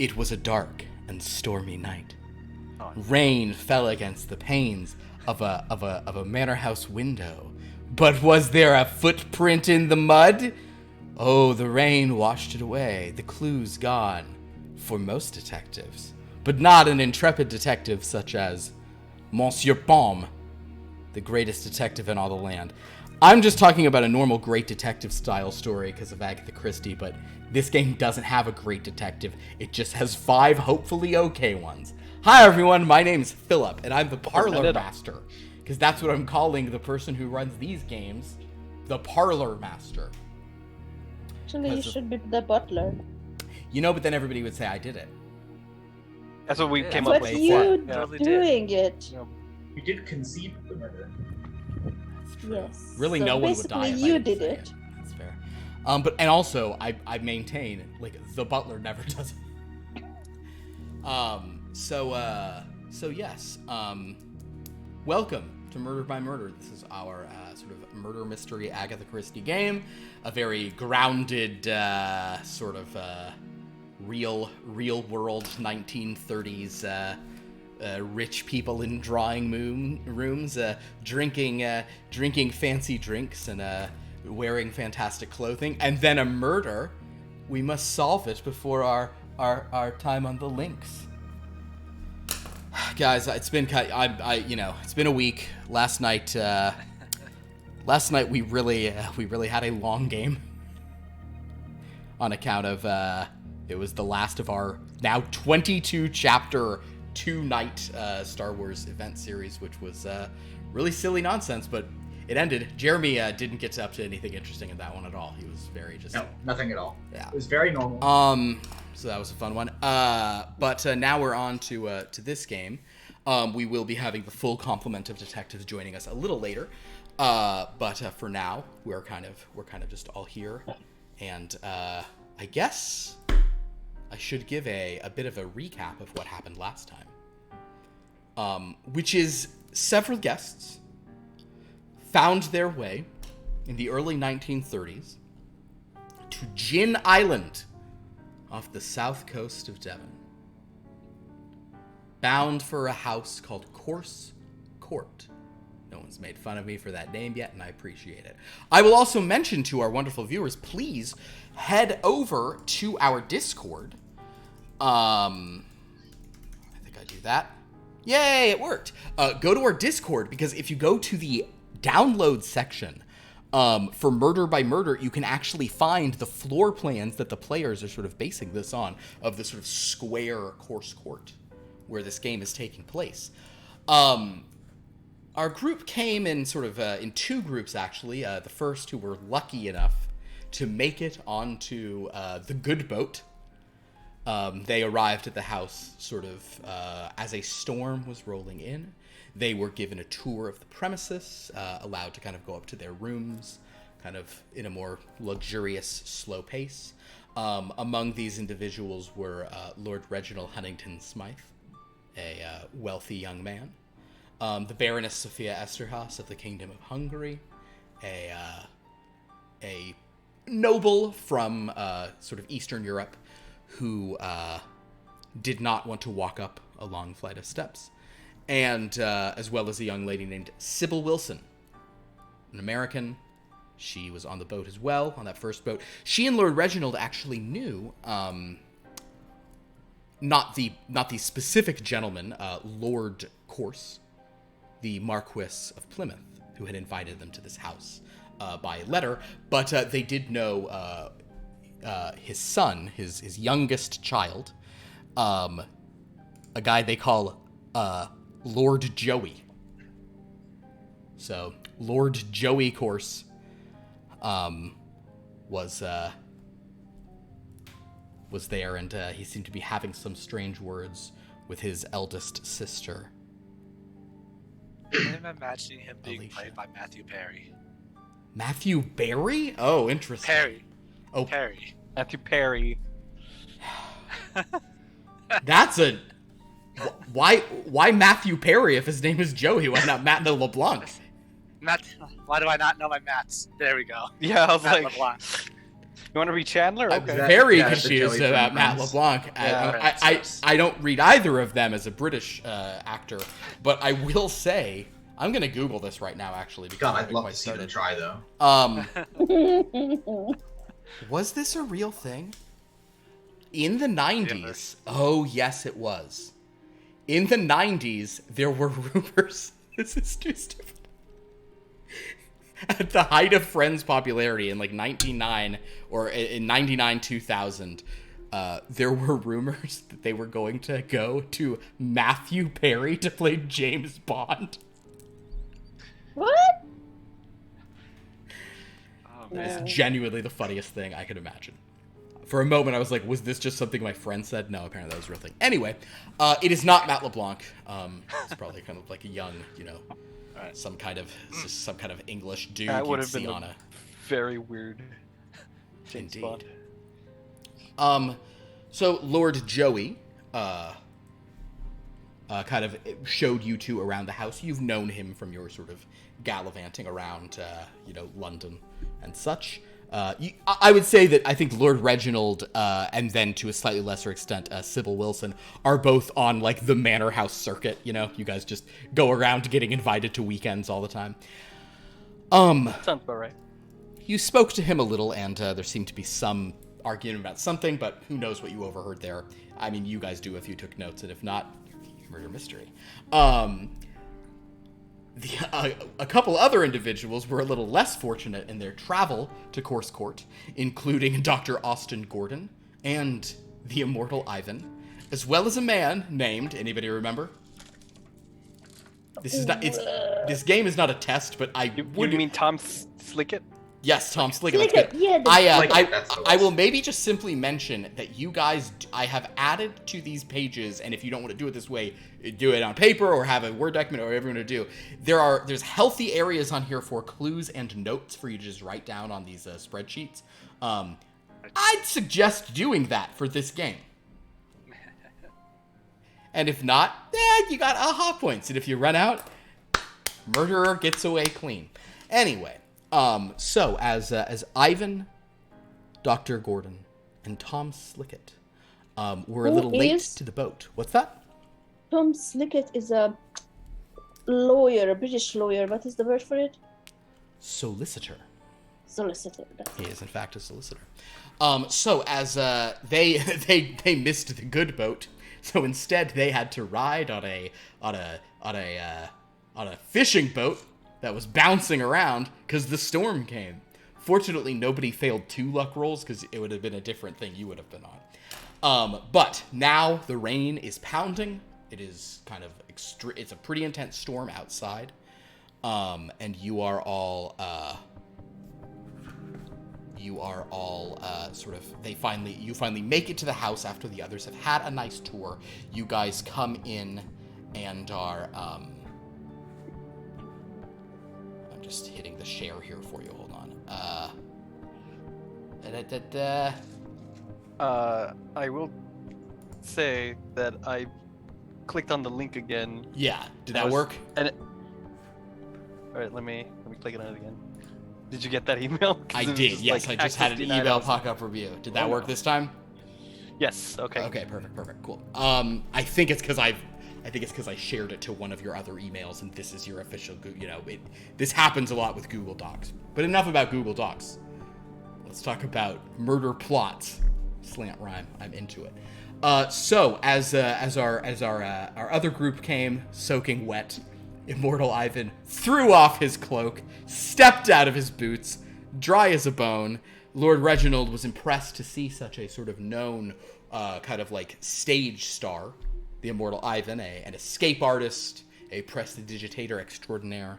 It was a dark and stormy night. Oh. Rain fell against the panes of a manor house window. But was there a footprint in the mud? Oh, the rain washed it away, the clues gone for most detectives. But not an intrepid detective such as Monsieur Palme, the greatest detective in all the land. I'm just talking about a normal great detective style story because of Agatha Christie, but this game doesn't have a great detective. It just has 5 hopefully okay ones. Hi everyone, my name's Philip, and I'm the Parlor Master. Because that's what I'm calling the person who runs these games, the Parlor Master. Actually, you should be the butler. You know, but then everybody would say I did it. That's what we came But up with. you Totally doing it. You did conceive the murder. That's true. Yes. Really, So no one would die if basically, I you didn't did say it. That's fair. And also, I maintain, like, the butler never does it. So yes. Welcome to Murder by Murder. This is our sort of murder mystery Agatha Christie game. A very grounded, sort of real world 1930s rich people in drawing rooms, drinking fancy drinks and wearing fantastic clothing, and then a murder. We must solve it before our time on the links. Guys, it's been it's been a week. Last night we really had a long game on account of it was the last of our now 22 chapter 2-night Star Wars event series, which was really silly nonsense, but it ended. Jeremy didn't get up to anything interesting in that one at all. He was very just No, nothing at all. Yeah. It was very normal. So that was a fun one. But now we're on to this game. We will be having the full complement of detectives joining us a little later. But for now, we're kind of just all here, and I guess I should give a bit of a recap of what happened last time. Which is several guests found their way in the early 1930s to Gin Island off the south coast of Devon, bound for a house called Corse Court. No one's made fun of me for that name yet, and I appreciate it. I will also mention to our wonderful viewers, please head over to our Discord. I think I do that. Yay, it worked. Go to our Discord, because if you go to the download section for Murder by Murder, you can actually find the floor plans that the players are sort of basing this on, of the sort of square Corse Court where this game is taking place. Our group came in sort of in 2 groups, actually. The first, who were lucky enough to make it onto the good boat. They arrived at the house sort of as a storm was rolling in. They were given a tour of the premises, allowed to kind of go up to their rooms, kind of in a more luxurious, slow pace. Among these individuals were Lord Reginald Huntington Smythe, a wealthy young man. The Baroness Sophia Esterhaus of the Kingdom of Hungary, a noble from sort of Eastern Europe who did not want to walk up a long flight of steps, and as well as a young lady named Sybil Wilson, an American. She was on the boat as well, on that first boat. She and Lord Reginald actually knew not the specific gentleman, Lord Corse, the Marquis of Plymouth, who had invited them to this house by letter, but they did know his son, his youngest child, a guy they call Lord Joey. So Lord Joey Corse was there, and he seemed to be having some strange words with his eldest sister. I'm imagining him being Alicia. played by Matthew Perry. Matthew Barry? Oh, interesting. Perry. Oh, Perry. Matthew Perry. that's a... Why Matthew Perry if his name is Joey? Why not Matt LeBlanc? Matt. Why do I not know my Matts? There we go. Yeah, I was Matt like, LeBlanc. You want to be Chandler? I'm Okay. that- very yeah, the confused Joey about from Matt Friends. LeBlanc. Yeah. I don't read either of them as a British actor, but I will say I'm gonna Google this right now actually because God, I I'd haven't love quite to see them started. try though. Was this a real thing? In the 90s? Oh, yes, it was. In the 90s, there were rumors. This is too stupid. At the height of Friends' popularity in like 99 or in 99 2000, there were rumors that they were going to go to Matthew Perry to play James Bond. What? Oh, No. man. It's genuinely the funniest thing I could imagine. For a moment, I was like, was this just something my friend said? No, apparently that was a real thing. Anyway, it is not Matt LeBlanc. It's probably kind of like a young, Alright. some kind of English dude That would you'd have see been on a... very weird. James Indeed. Bond. So Lord Joey, kind of showed you two around the house. You've known him from your sort of gallivanting around, London and such. I would say that I think Lord Reginald, and then to a slightly lesser extent, Sybil Wilson, are both on like the manor house circuit. You guys just go around getting invited to weekends all the time. Sounds about right. You spoke to him a little, and there seemed to be some argument about something, but who knows what you overheard there. I mean, you guys do if you took notes, and if not, murder mystery. A couple other individuals were a little less fortunate in their travel to Course Court, including Dr. Austin Gordon and the immortal Ivan, as well as a man named, anybody remember? This game is not a test, but You mean Tom Slickett? Yes, Tom Slickett. Slickett, That's good. yeah, Slickett, that's the I will one. maybe just simply mention that you guys, I have added to these pages, and if you don't want to do it this way, do it on paper or have a Word document or whatever you want to do. There's healthy areas on here for clues and notes for you to just write down on these spreadsheets. I'd suggest doing that for this game. And if not, you got aha points. And if you run out, murderer gets away clean. Anyway. So as Ivan, Dr. Gordon, and Tom Slickett were a Who little late is- to the boat. What's that? Tom Slickett is a lawyer, a British lawyer. What is the word for it? Solicitor. Solicitor. That's He is in fact a solicitor. So as they missed the good boat, so instead they had to ride on a fishing boat that was bouncing around because the storm came. Fortunately, nobody failed 2 luck rolls because it would have been a different thing you would have been on. But now the rain is pounding. It is kind of it's a pretty intense storm outside. And you are all sort of you finally make it to the house after the others have had a nice tour. You guys come in and are I'm just hitting the share here for you. Hold on. I will say that I clicked on the link again. Yeah, did I that was- work? All right, let me click on it again. Did you get that email? 'Cause I it was did. just, Yes, like, I just had an access denied. I email was pop up review. Did that Oh, work no. this time? Yes. Okay. Okay, perfect, cool. I think it's because I shared it to one of your other emails, and this is your official. This happens a lot with Google Docs. But enough about Google Docs. Let's talk about murder plots. Slant rhyme. I'm into it. So as our other group came, soaking wet, Immortal Ivan threw off his cloak, stepped out of his boots, dry as a bone. Lord Reginald was impressed to see such a sort of known kind of like stage star, the Immortal Ivan, an escape artist, a prestidigitator extraordinaire,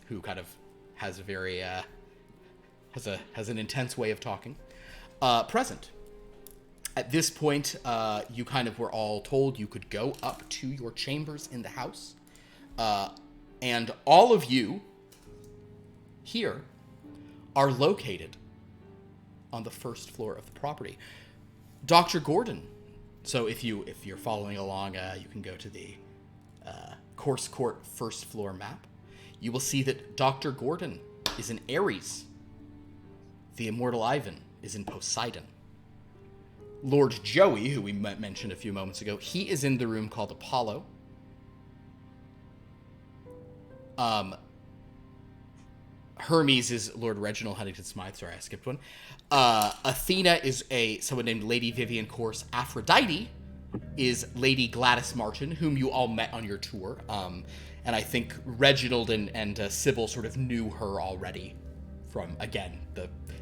who kind of has a very has an intense way of talking. Present. At this point, you kind of were all told you could go up to your chambers in the house. And all of you here are located on the first floor of the property. Dr. Gordon. So if you're following along, you can go to the Course Court first floor map. You will see that Dr. Gordon is an Ares. the immortal Ivan is in Poseidon. Lord Joey, who we mentioned a few moments ago, he is in the room called Apollo. Hermes is Lord Reginald Huntington Smythe. Sorry, I skipped one. Athena is someone named Lady Vivian Corse. Aphrodite is Lady Gladys Martin, whom you all met on your tour. And I think Reginald and Sybil sort of knew her already from, again,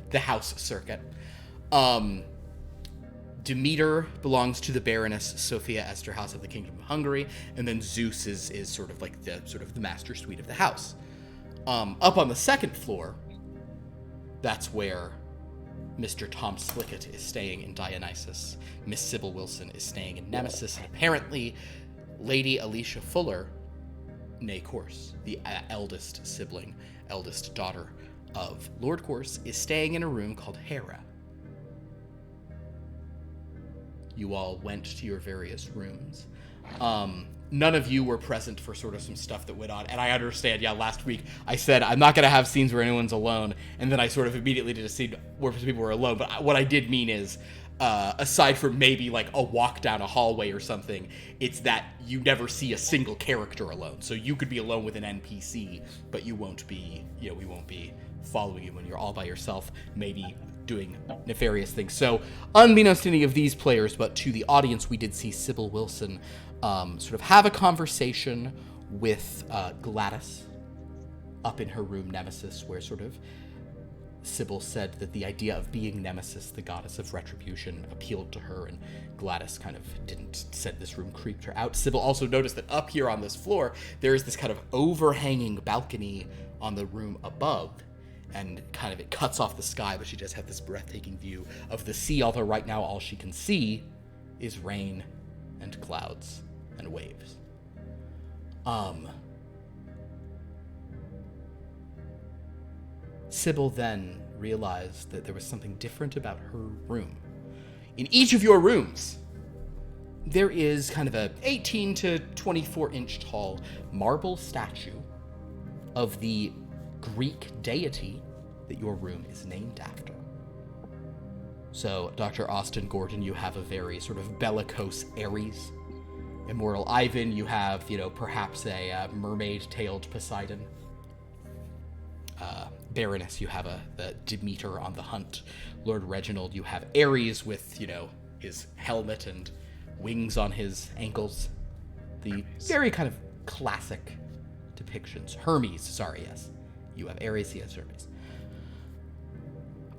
the house circuit. Demeter belongs to the Baroness Sophia Esterhaus of the Kingdom of Hungary, and then Zeus is sort of like the master suite of the house. Up on the second floor, that's where Mr. Tom Slickett is staying in Dionysus. Miss Sybil Wilson is staying in Nemesis, and apparently Lady Alicia Fuller, née Corse, the eldest sibling, eldest daughter of Lord Corse, is staying in a room called Hera. You all went to your various rooms. None of you were present for sort of some stuff that went on, and I understand, last week I said I'm not going to have scenes where anyone's alone, and then I sort of immediately did a scene where people were alone, but what I did mean is, aside from maybe like a walk down a hallway or something, it's that you never see a single character alone. So you could be alone with an NPC, but you won't be, we won't be following you when you're all by yourself, maybe doing nefarious things. So, unbeknownst to any of these players, but to the audience, we did see Sybil Wilson sort of have a conversation with Gladys up in her room, Nemesis, where sort of Sybil said that the idea of being Nemesis, the goddess of retribution, appealed to her, and Gladys kind of said this room creeped her out. Sybil also noticed that up here on this floor, there is this kind of overhanging balcony on the room above, and kind of it cuts off the sky, but she does have this breathtaking view of the sea, although right now all she can see is rain and clouds and waves. Sybil then realized that there was something different about her room. In each of your rooms, there is kind of a 18 to 24 inch tall marble statue of the Greek deity that your room is named after. So, Dr. Austin Gordon, you have a very sort of bellicose Ares. Immortal Ivan, you have, perhaps a mermaid-tailed Poseidon. Baroness, you have the Demeter on the hunt. Lord Reginald, you have Ares with, his helmet and wings on his ankles. The very kind of classic depictions. Hermes, sorry, yes. You have Ares, he has Hermes.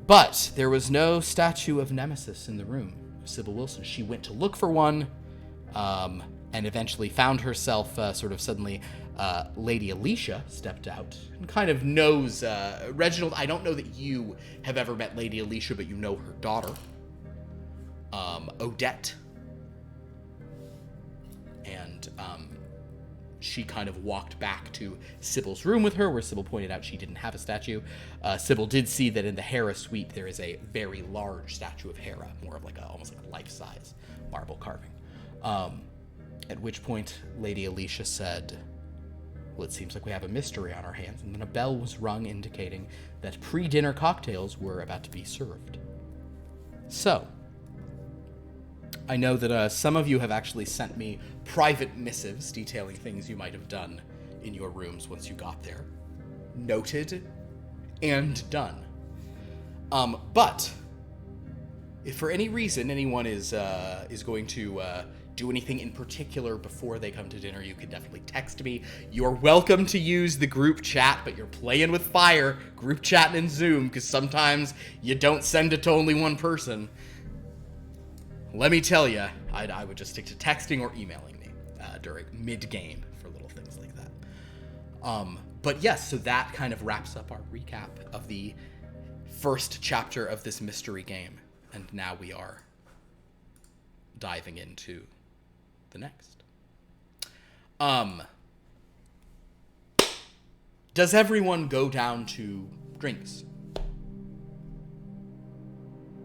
But there was no statue of Nemesis in the room of Sybil Wilson. She went to look for one, and eventually found herself sort of suddenly Lady Alicia stepped out and kind of knows Reginald. I don't know that you have ever met Lady Alicia, but you know her daughter, Odette. And she kind of walked back to Sybil's room with her, where Sybil pointed out she didn't have a statue. Sybil did see that in the Hera suite there is a very large statue of Hera, more of like almost like a life-size marble carving. At which point Lady Alicia said, well, it seems like we have a mystery on our hands, and then a bell was rung indicating that pre-dinner cocktails were about to be served. So, I know that some of you have actually sent me private missives detailing things you might have done in your rooms once you got there. Noted and done. But if for any reason anyone is going to do anything in particular before they come to dinner, you can definitely text me. You're welcome to use the group chat, but you're playing with fire, group chatting in Zoom, because sometimes you don't send it to only one person. Let me tell you, I would just stick to texting or emailing me during mid-game for little things like that. But yes, so that kind of wraps up our recap of the first chapter of this mystery game. And now we are diving into the next. Does everyone go down to drinks?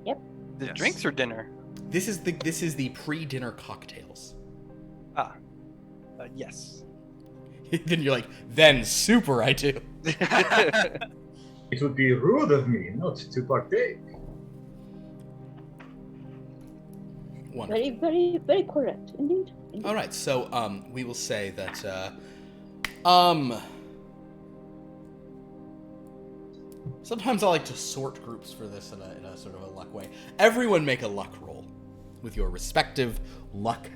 Yep. The Yes. drinks or dinner? This is the pre-dinner cocktails. Yes. Then you're like, then super I do. It would be rude of me not to partake. Wonderful. Very, very, very correct, indeed. All right, so we will say that sometimes I like to sort groups for this in a sort of a luck way. Everyone make a luck roll with your respective luck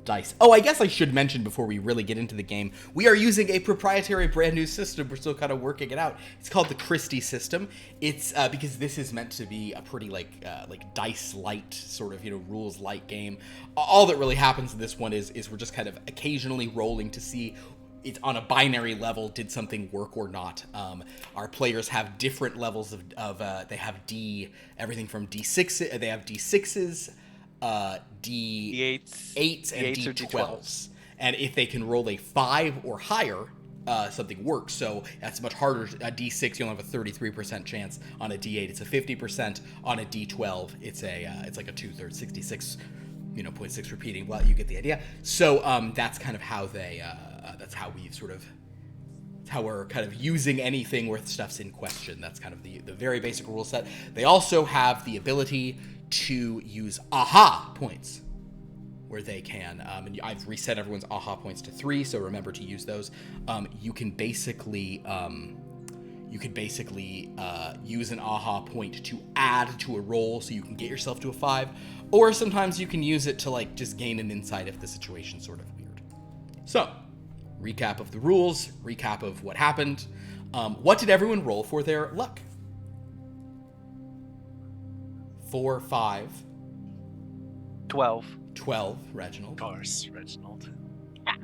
dice. Oh, I guess I should mention before we really get into the game, we are using a proprietary brand new system. We're still kind of working it out. It's called the Christie system. It's because this is meant to be a pretty like dice light sort of, rules light game. All that really happens in this one is we're just kind of occasionally rolling to see it's on a binary level, did something work or not. Our players have different levels of they have everything from D6, they have D6s, D8s and D8s or D12s. And if they can roll a 5 or higher, something works. So that's much harder. A D6, you only have a 33% chance. On a D8, it's a 50%. On a D12, it's like a 2/3, 66, 0.6 repeating. Well, you get the idea. So that's kind of how that's how we're kind of using anything where stuff's in question. That's kind of the very basic rule set. They also have the ability to use aha points, where they can, and I've reset everyone's aha points to 3, so remember to use those. You can basically use an aha point to add to a roll, so you can get yourself to a 5, or sometimes you can use it to like just gain an insight if the situation's sort of weird. So, recap of the rules, recap of what happened. What did everyone roll for their luck? 4, 5, 12. 12, Reginald. Of course, Reginald.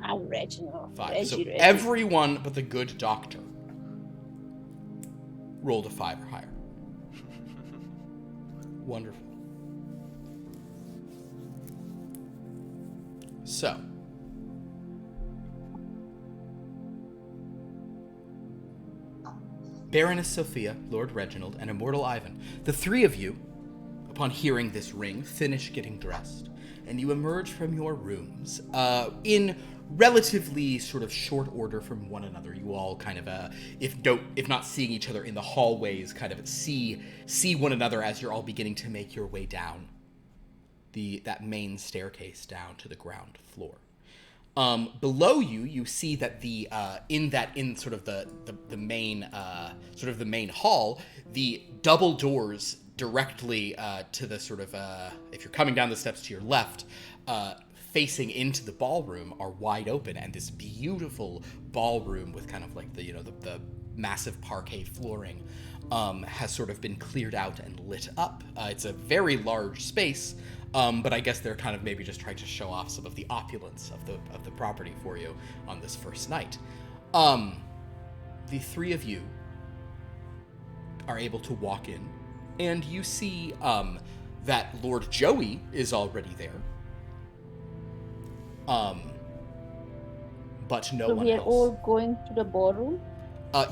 Reginald. 5. So Reggie. everyone but the good doctor rolled a 5 or higher. Wonderful. So, Baroness Sophia, Lord Reginald, and Immortal Ivan, the three of you, upon hearing this ring, finish getting dressed, and you emerge from your rooms in relatively sort of short order from one another. You all kind of, if not seeing each other in the hallways, kind of see one another as you're all beginning to make your way down that main staircase down to the ground floor. Below you see that in sort of the main hall, the double doors directly to the sort of if you're coming down the steps to your left, facing into the ballroom are wide open, and this beautiful ballroom with kind of like the massive parquet flooring has sort of been cleared out and lit up. It's a very large space. But I guess they're kind of maybe just trying to show off some of the opulence of the property for you on this first night. The three of you are able to walk in, and you see that Lord Joey is already there. But no So one we are else. all going to the ballroom?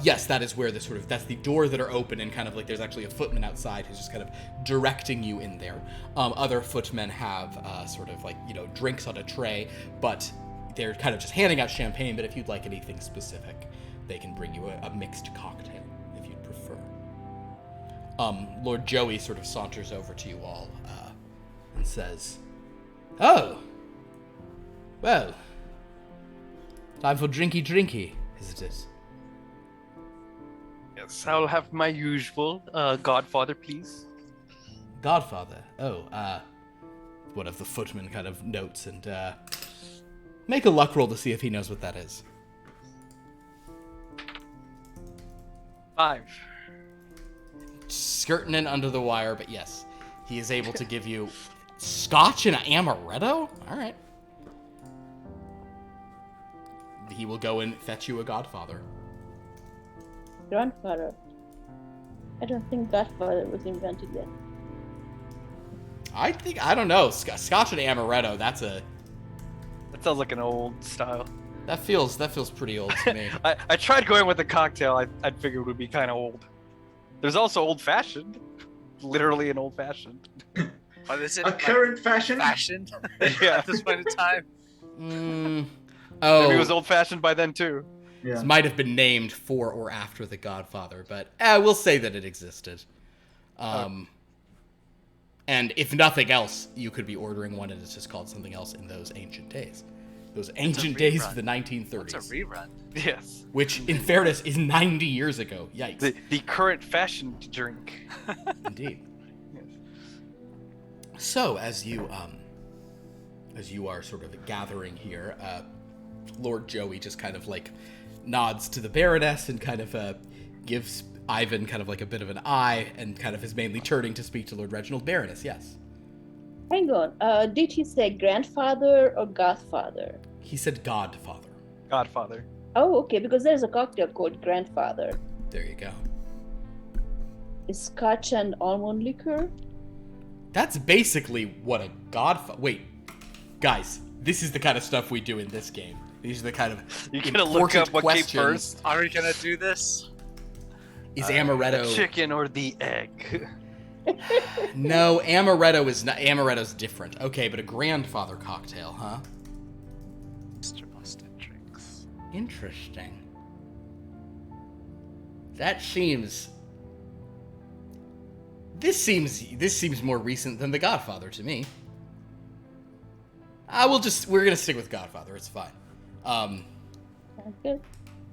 Yes, that is where that's the door that are open, and kind of like there's actually a footman outside who's just kind of directing you in there. Other footmen have sort of like, drinks on a tray, but they're kind of just handing out champagne, but if you'd like anything specific, they can bring you a mixed cocktail if you'd prefer. Lord Joey sort of saunters over to you all and says, "Oh, well, time for drinky, isn't it?" Yes, I'll have my usual. Godfather, please. Godfather. Oh, one of the footmen kind of notes, and make a luck roll to see if he knows what that is. 5. Skirting in under the wire, but yes, he is able to give you scotch and amaretto? All right. He will go and fetch you a Godfather. Grandfather. I don't think Godfather was invented yet. I don't know. Scotch and amaretto, That sounds like an old style. that feels pretty old to me. I tried going with a cocktail. I figured would be kind of old. There's also old-fashioned. Literally an old-fashioned. Oh, this is A current fashion? fashion Yeah. at this point in time. Oh. Maybe it was old-fashioned by then, too. Yeah. This might have been named for or after the Godfather, but we'll say that it existed. And if nothing else, you could be ordering one and it's just called something else in those ancient days. Those ancient days of the 1930s. It's a rerun. Yes. Which, in fairness, is 90 years ago. Yikes. The current fashion drink. Indeed. So, as you are sort of gathering here, Lord Joey just kind of like nods to the Baroness and kind of gives Ivan kind of like a bit of an eye and kind of is mainly turning to speak to Lord Reginald. Baroness, yes. Hang on. Did he say grandfather or godfather? He said Godfather. Godfather. Oh, okay, because there's a cocktail called grandfather. There you go. Is scotch and almond liquor? That's basically what a Godfather... Wait, guys, this is the kind of stuff we do in this game. These are the kind of You gotta look up what came first. Are we gonna do this? Is amaretto... The chicken or the egg? No, amaretto is not... Amaretto's different. Okay, but a grandfather cocktail, huh? Mr. Boston drinks. Interesting. That seems... This seems more recent than The Godfather to me. We're gonna stick with Godfather, it's fine. Okay.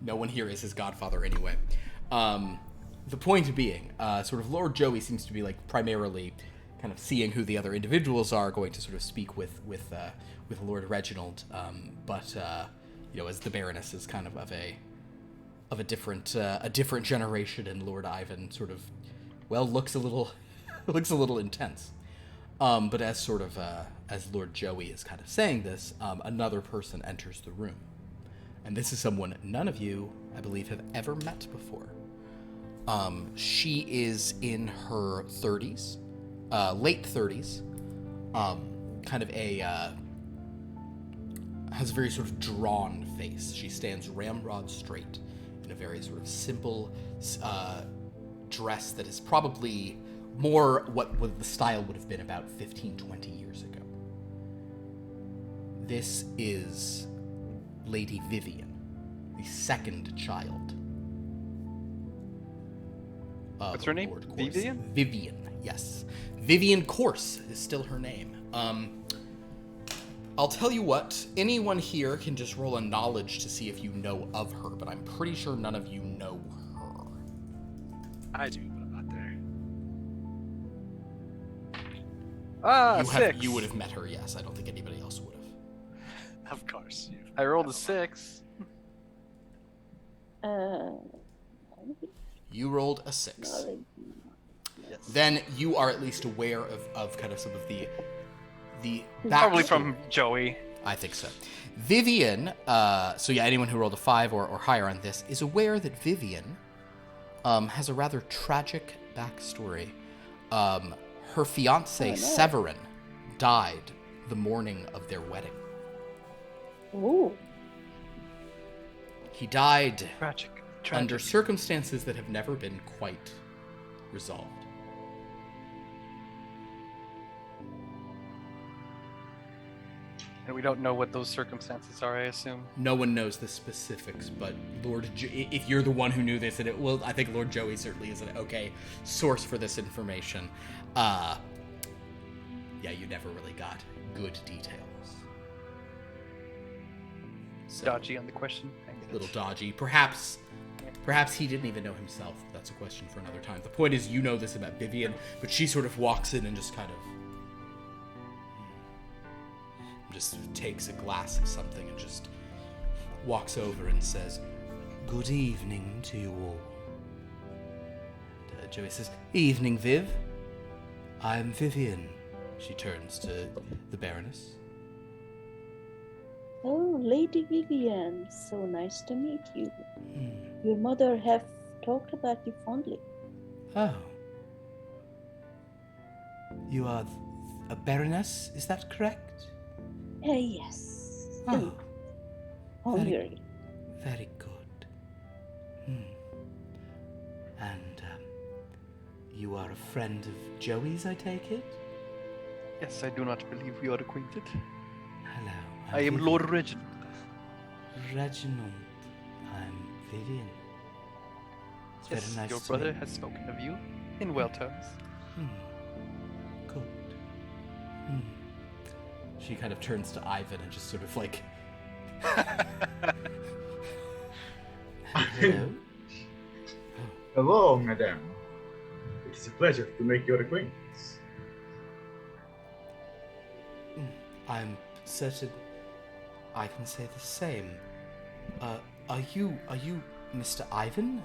No one here is his godfather anyway. The point being, sort of Lord Joey seems to be like primarily kind of seeing who the other individuals are, going to sort of speak with Lord Reginald. But you know, as the Baroness is kind of a different generation, and Lord Ivan sort of looks a little intense. But as sort of as Lord Joey is kind of saying this, another person enters the room. And this is someone none of you, I believe, have ever met before. She is in her 30s, late 30s, kind of has a very sort of drawn face. She stands ramrod straight in a very sort of simple dress that is probably more what the style would have been about 15, 20 years ago. This is Lady Vivian, the second child of What's her name? Lord Corse. Vivian? Vivian, yes. Vivian Corse is still her name. I'll tell you what, anyone here can just roll a knowledge to see if you know of her, but I'm pretty sure none of you know her. I do, but I'm not there. 6. You would have met her, yes. I don't think anybody else would have. Of course. I rolled a 6. You rolled a 6. Knowledge. Yes. Then you are at least aware of kind of some of the Probably backstory. from Joey. I think so. Vivian, so yeah, anyone who rolled a 5 or higher on this is aware that Vivian has a rather tragic backstory. Her fiance, Severin, died the morning of their wedding. Ooh. He died Tragic. under circumstances that have never been quite resolved. And we don't know what those circumstances are, I assume. No one knows the specifics, but if you're the one who knew this, and I think Lord Joey certainly is an okay source for this information. Yeah, you never really got good details. So, Dodgy on the question. a little dodgy. Perhaps he didn't even know himself. That's a question for another time. The point is, you know this about Vivian, but she sort of walks in and just kind of just takes a glass of something and just walks over and says, "Good evening to you all." And, Joey says, "Evening, Viv. I'm Vivian." She turns to the Baroness. Oh, Lady Vivian, so nice to meet you. Your mother have talked about you fondly. Oh. You are a Baroness, is that correct? Yes. Oh, Hungry. very good. And you are a friend of Joey's, I take it? Yes, I do not believe we are acquainted. Hello. I am Vivian. Lord Reginald. Reginald. I'm Vivian. It's Yes, very nice your to brother meet has spoken of you in well terms. Good. She kind of turns to Ivan and just sort of like, hello? Hello, madame. It is a pleasure to make your acquaintance. I'm certain I can say the same. Are you Mr. Ivan?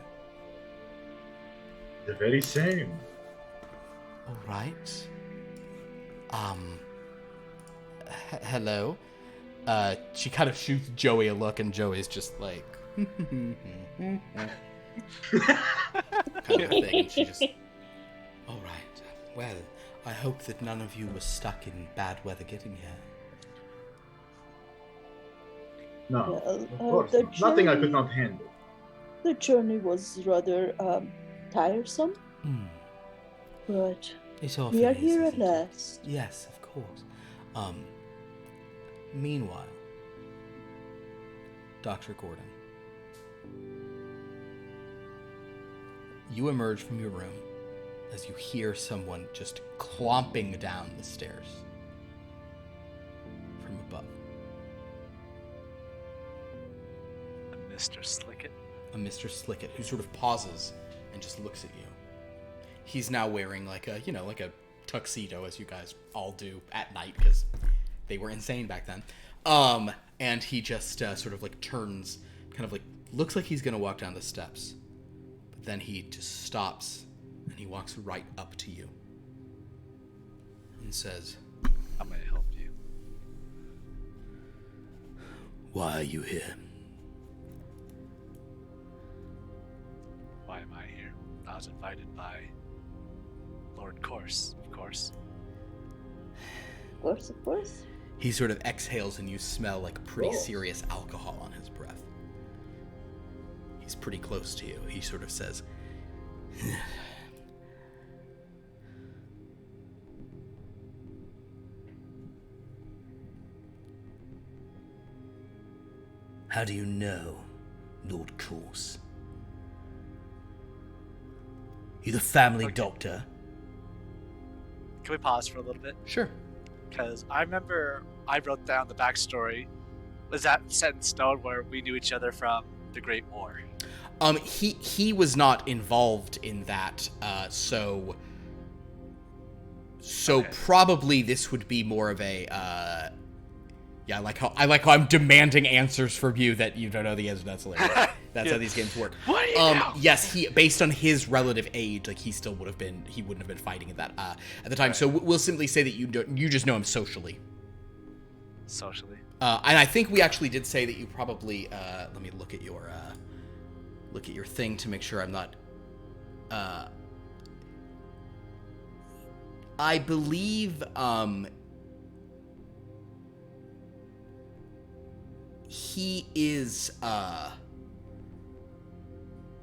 The very same. All right. Hello. She kind of shoots Joey a look, and Joey's just like, kind of a thing. And she just, all right. Well, I hope that none of you were stuck in bad weather getting here. No, Well, of course the not. Nothing I journey- could not handle. The journey was rather tiresome, but It often we are is, here at isn't it? last. Yes, of course. Meanwhile, Dr. Gordon, you emerge from your room as you hear someone just clomping down the stairs from above. Mr. Slicket. A Mr. Slicket who sort of pauses and just looks at you. He's now wearing like a tuxedo, as you guys all do at night because they were insane back then. And he just sort of like turns, kind of like looks like he's gonna walk down the steps, but then he just stops and he walks right up to you and says, How may I help you? "Why are you here?" Why am I here? I was invited by Lord Course, of course. Of course, of course. He sort of exhales and you smell like pretty Oh. serious alcohol on his breath. He's pretty close to you. He sort of says, "How do you know, Lord Course? You the family doctor?" Can we pause for a little bit? Sure. Because I remember I wrote down the backstory. Was that set in stone where we knew each other from the Great War? He was not involved in that, so Okay. probably this would be more of a yeah, I like how I'm demanding answers from you that you don't know the answer. That's hilarious. That's how these games work. What do you know? Yes, he based on his relative age, like he wouldn't have been fighting at that at the time. So we'll simply say that you just know him socially. Socially. And I think we actually did say that you probably let me look at your thing to make sure I'm not I believe he is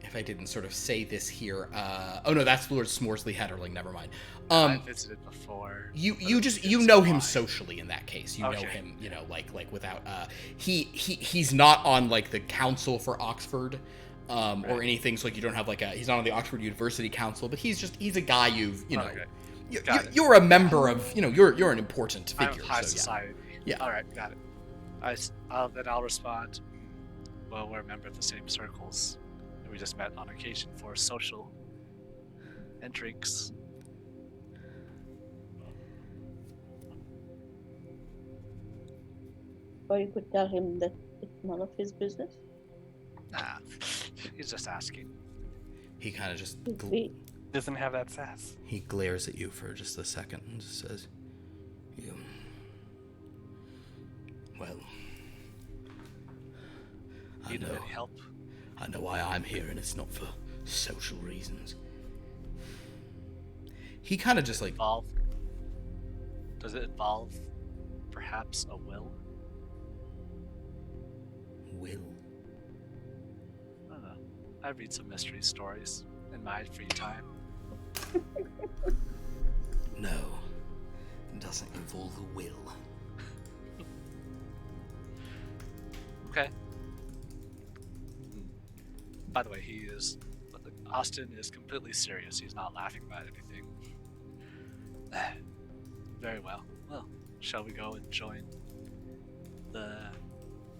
if I didn't sort of say this here, oh no, that's Lord Smorsley Hedderling, never mind. I visited before. You but just it's you know him fine. socially in that case. You know Okay. him, you know, like without he's not on like the council for Oxford or anything, so like you don't have like he's not on the Oxford University Council, but he's a guy you've you know Okay. Got it. you're a member of, you know, you're an important I'm figure. high so, yeah. society. Yeah. All right, got it. I'll respond. Well, we're a member of the same circles. We just met on occasion for social and drinks. Or you could tell him that it's none of his business. Nah, he's just asking. He kind of just We- Doesn't have that sass. he glares at you for just a second and just says, "You, well, I Need know, any help? I know why I'm here, and it's not for social reasons." He kind of just like, Involve? Does it involve perhaps a will? will. I don't know. I read some mystery stories in my free time. No, it doesn't involve a will. Okay. By the way, Austin is completely serious. He's not laughing about anything. Very well. Well, shall we go and join the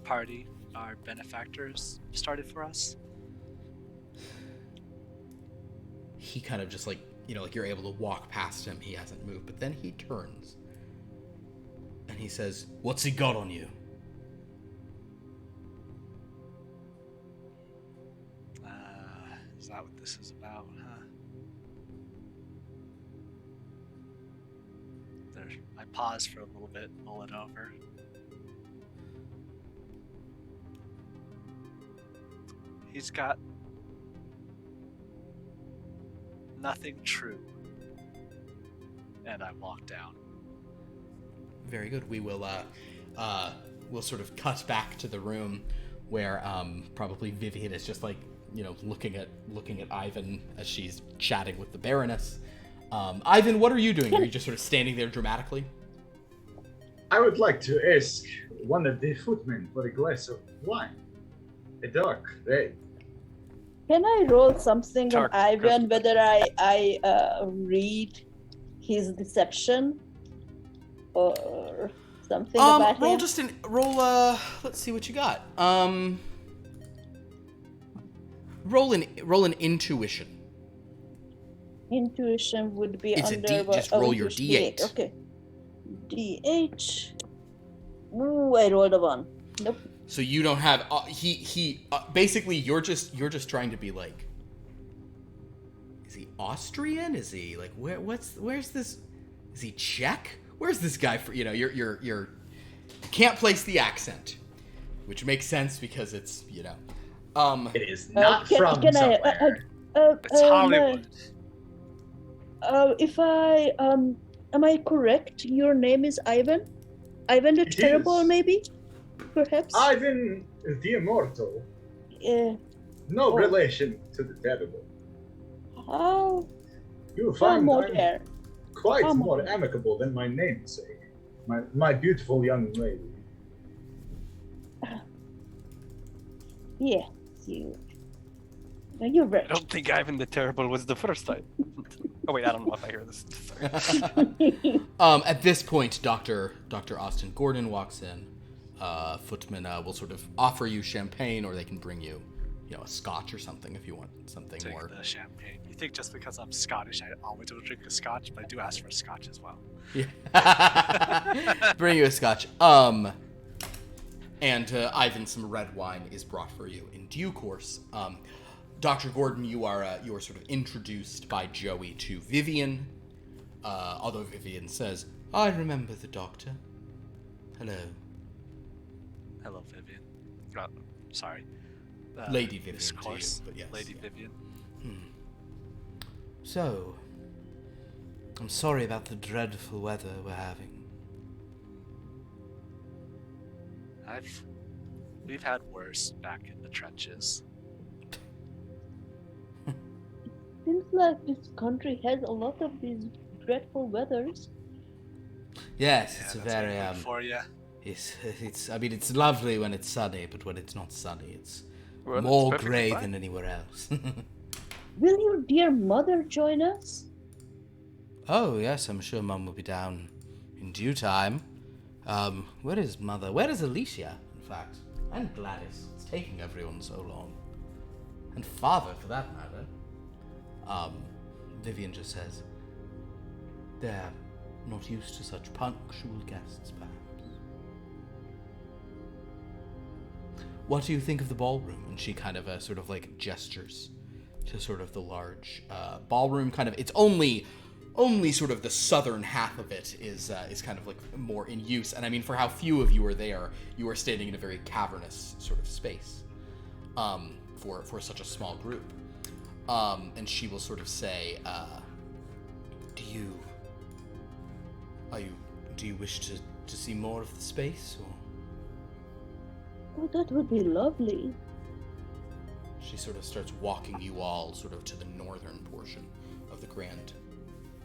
party our benefactors started for us? He kind of just like, like you're able to walk past him. He hasn't moved, but then he turns and he says, "What's he got on you?" Is that what this is about, huh? I pause for a little bit, mull it over. He's got nothing true. And I walk down. Very good. We will we'll sort of cut back to the room where probably Vivian is just like, looking at Ivan as she's chatting with the Baroness. Ivan, what are you doing? Are you just sort of standing there dramatically? I would like to ask one of the footmen for a glass of wine. A dark red. Can I roll something on Dark Ivan, whether I read his deception or something about roll him? Let's see what you got. Roll an intuition. Intuition would be It's a under D- just roll your intuition, D8. Okay. D8. Ooh, I rolled a 1. Nope. So you don't have basically you're just trying to be like, is he Austrian? Is he like where's this? Is he Czech? Where's this guy for? You're can't place the accent, which makes sense because it's It is not can somewhere. It's Hollywood. If I am I correct? Your name is Ivan? Ivan the It Terrible, is. maybe? Perhaps? Ivan the Immortal. Yeah. No Oh. relation to the Terrible. How You'll find more I'm there? quite How more more? amicable than my namesake. My beautiful young lady. Yeah, you. No, you're right. I don't think Ivan the Terrible was the first time. Oh wait, I don't know if I hear this. Sorry. At this point, Dr. Austin Gordon walks in. Footman will sort of offer you champagne, or they can bring you, a scotch or something if you want something Take more. the champagne. You think just because I'm Scottish, I always will drink a scotch, but I do ask for a scotch as well. Yeah. Bring you a scotch. And Ivan, some red wine is brought for you in due course. Dr. Gordon, you are sort of introduced by Joey to Vivian. Although Vivian says, "I remember the doctor. Hello." Hello, Vivian. Oh, sorry. Lady Vivian Miss to you, Course, but yes, Lady yeah. Vivian. So, I'm sorry about the dreadful weather we're having. We've had worse back in the trenches. Seems like this country has a lot of these dreadful weathers. Yes, Yeah, it's a that's very good for you. it's lovely when it's sunny, but when it's not sunny, it's Well, that's more perfectly grey fine. than anywhere else. Will your dear mother join us? Oh, yes, I'm sure Mum will be down in due time. Where is Mother? Where is Alicia, in fact? And Gladys. It's taking everyone so long. And Father, for that matter. Vivian just says, they're not used to such punctual guests, perhaps. What do you think of the ballroom? And she kind of sort of like gestures to sort of the large ballroom. Kind of, it's only sort of the southern half of it is kind of like more in use. And I mean, for how few of you are there, you are standing in a very cavernous sort of space for such a small group. And she will sort of say, do you wish to see more of the space, or? Oh, that would be lovely. She sort of starts walking you all sort of to the northern portion of the grand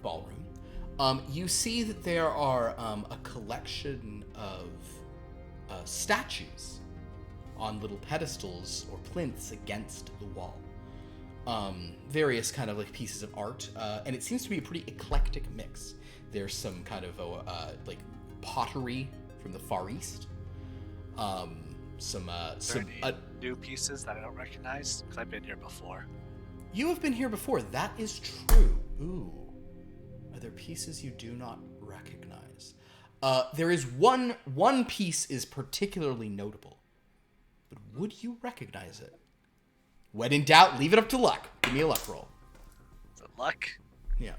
ballroom. You see that there are a collection of statues on little pedestals or plinths against the wall. Various kind of like pieces of art, and it seems to be a pretty eclectic mix. There's some kind of like pottery from the Far East. Some new pieces that I don't recognize because I've been here before. You have been here before. That is true. Ooh, are there pieces you do not recognize? There is one piece is particularly notable, but would you recognize it? When in doubt, leave it up to luck. Give me a luck roll. Is it luck? Yeah.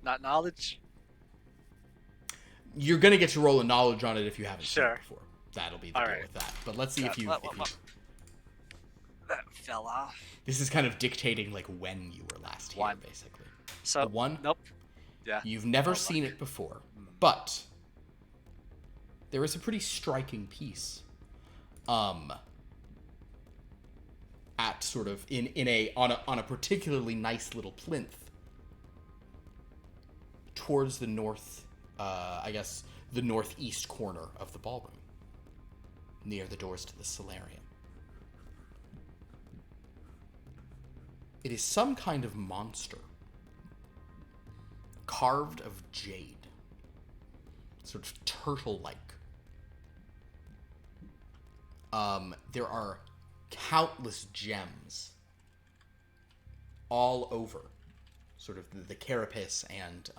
Not knowledge? You're gonna get to roll a knowledge on it if you haven't seen Sure. it before. That'll be the All deal right. with that. But let's see if you. That fell off. This is kind of dictating like when you were last here, One. basically. So A one? Nope. Yeah. You've never No seen luck. it before, but there is a pretty striking piece. At sort of on a particularly nice little plinth towards the north, I guess the northeast corner of the ballroom, near the doors to the solarium. It is some kind of monster, carved of jade, sort of turtle-like. There are countless gems all over sort of the carapace and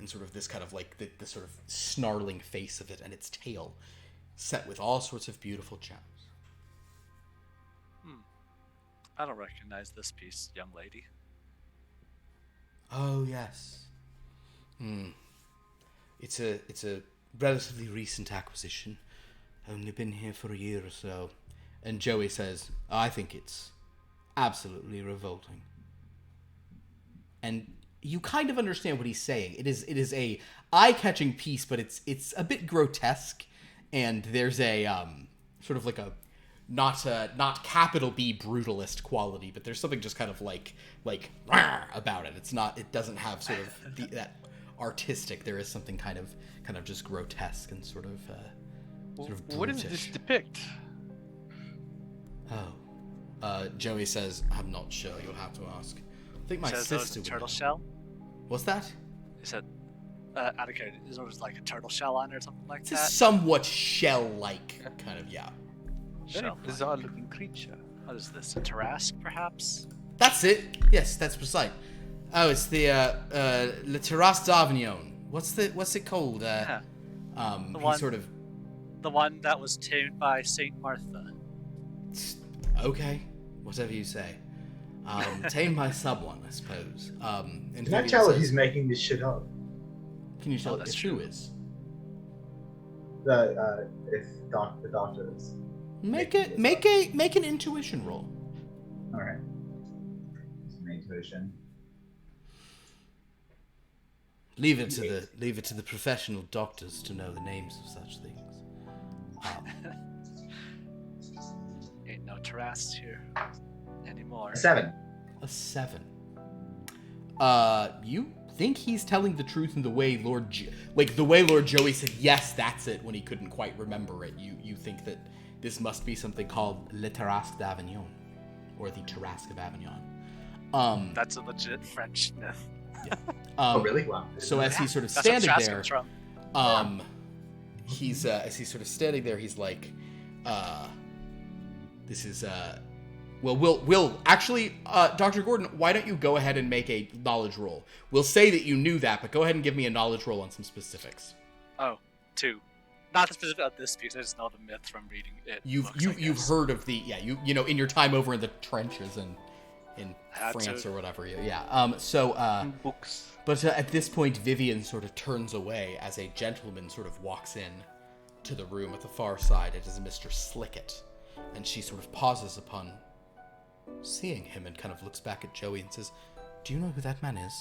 sort of this kind of like the sort of snarling face of it and its tail set with all sorts of beautiful gems. I don't recognize this piece, young lady. Oh yes. It's a relatively recent acquisition. Only been here for a year or so. And Joey says, I think it's absolutely revolting. And you kind of understand what he's saying. It is a eye-catching piece, but it's a bit grotesque, and there's a sort of like a not capital B brutalist quality, but there's something just kind of like about it. It doesn't have sort of that artistic. There is something kind of just grotesque and sort of What does this brutish. depict? Oh. Joey says, I'm not sure. You'll have to ask. I think my Says there was sister a would turtle know. shell. What's that? He said, out of curiosity, is there like a turtle shell on it or something like It's a that? somewhat shell-like kind of, yeah. Very Shell. bizarre looking creature. What is this? A Tarask, perhaps? That's it. Yes, that's precise. Oh, it's the Le Terrasse d'Avignon. What's it called? Yeah. He one- sort of. The one that was tamed by Saint Martha. Okay, whatever you say. Tamed by someone, I suppose. And Can I Vivian tell if says- he's making this shit up? Can you tell that's if who true. is? If the doctor is. Make an intuition roll. Alright. It's my intuition. Leave it to the professional doctors to know the names of such things. Ain't no Tarask here anymore. A 7. A 7. You think he's telling the truth in the way Lord Joey said, yes, that's it, when he couldn't quite remember it. You think that this must be something called Le Tarasque d'Avignon, or the Tarasque of Avignon. That's a legit French myth. Oh, really? Wow. So as he's sort of That's what standing Tarask there, comes from. he's as he's sort of standing there, he's like, this is well, we'll actually, Dr. Gordon, why don't you go ahead and make a knowledge roll? We'll say that you knew that, but go ahead and give me a knowledge roll on some specifics. Oh, 2. Not the specific of this piece. I just know the myth from reading it. You've books, I you've guess. heard of the you know in your time over in the trenches in Had France to. or whatever. Books. But at this point, Vivian sort of turns away as a gentleman sort of walks in to the room at the far side. It is Mr. Slickett, and she sort of pauses upon seeing him and kind of looks back at Joey and says, "Do you know who that man is?"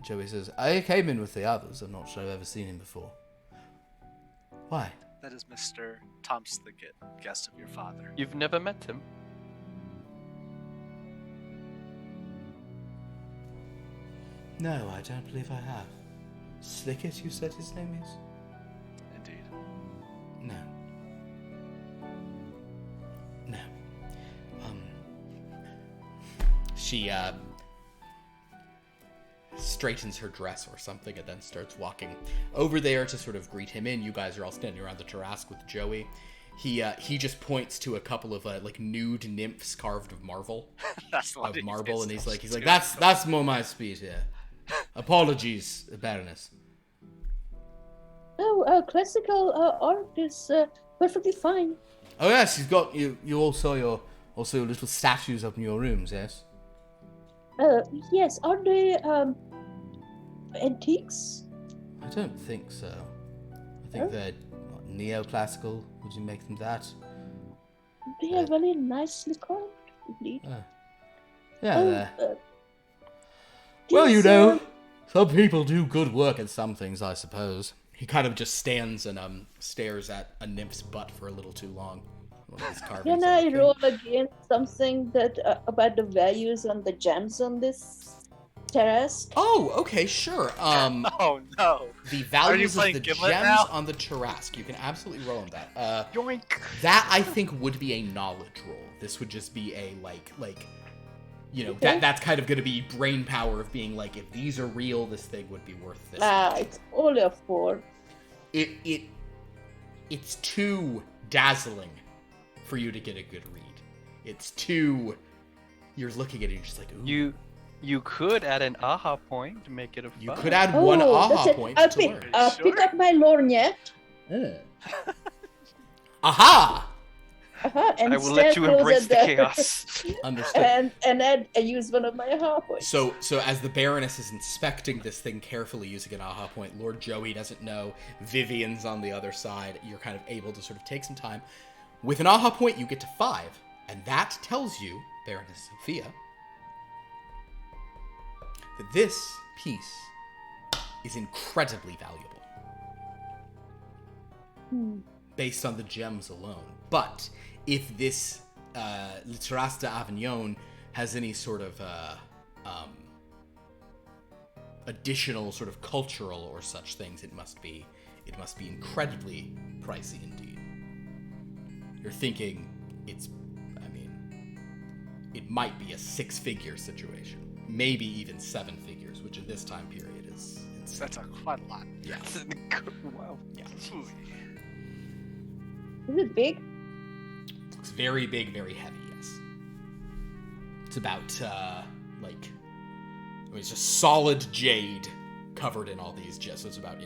Joey says, "I came in with the others. I'm not sure I've ever seen him before." Why? That is Mr. Tom Slickett, guest of your father. You've never met him? No, I don't believe I have. Slickett, you said his name is? Indeed. No. She straightens her dress or something and then starts walking over there to sort of greet him in. You guys are all standing around the Tarrasque with Joey. He just points to a couple of like nude nymphs carved of marble. That's the one Of that marble, you and he's like, too. that's more my speed, yeah. Apologies, Baroness. Oh, classical art is perfectly fine. Oh yes, you've got you also your little statues up in your rooms, yes? Yes, are they antiques? I don't think so. I think Oh. they're neoclassical. Would you make them that? They are very nicely carved, indeed. Yeah. Oh, Well, you these, know, some people do good work at some things, I suppose. He kind of just stands and stares at a nymph's butt for a little too long. One of these carvings Can of I the king. roll against something that about the values on the gems on this terrace? Oh, okay, sure. Oh no! The values of playing the Gimlet gems now? on the Tarrasque, you can absolutely roll on that. Yoink. That I think would be a knowledge roll. This would just be a like you know, Okay. that's kind of going to be brain power of being like, if these are real, this thing would be worth this. It's only a 4. It's too dazzling for you to get a good read. It's too. You're looking at it, you're just like, ooh. You could add an aha point to make it a 5. You could add one aha that's it. point I'll to pick, learn. pick up my lorgnette. Aha! And I will let stand you close embrace at the chaos. Understood. and I use one of my aha points. So as the Baroness is inspecting this thing carefully using an aha point, Lord Joey doesn't know, Vivian's on the other side, you're kind of able to sort of take some time. With an aha point, you get to 5, and that tells you, Baroness Sophia, that this piece is incredibly valuable, based on the gems alone. But if this Le Terrasse d'Avignon has any sort of additional sort of cultural or such things, it must be incredibly pricey indeed. You're thinking it might be a 6-figure situation, maybe even 7 figures, which in this time period is insane. That's quite a lot. Yeah. Wow. Yeah. Ooh. Is it big? It's very big, very heavy, yes. It's about, it's just solid jade covered in all these gems. So it's about,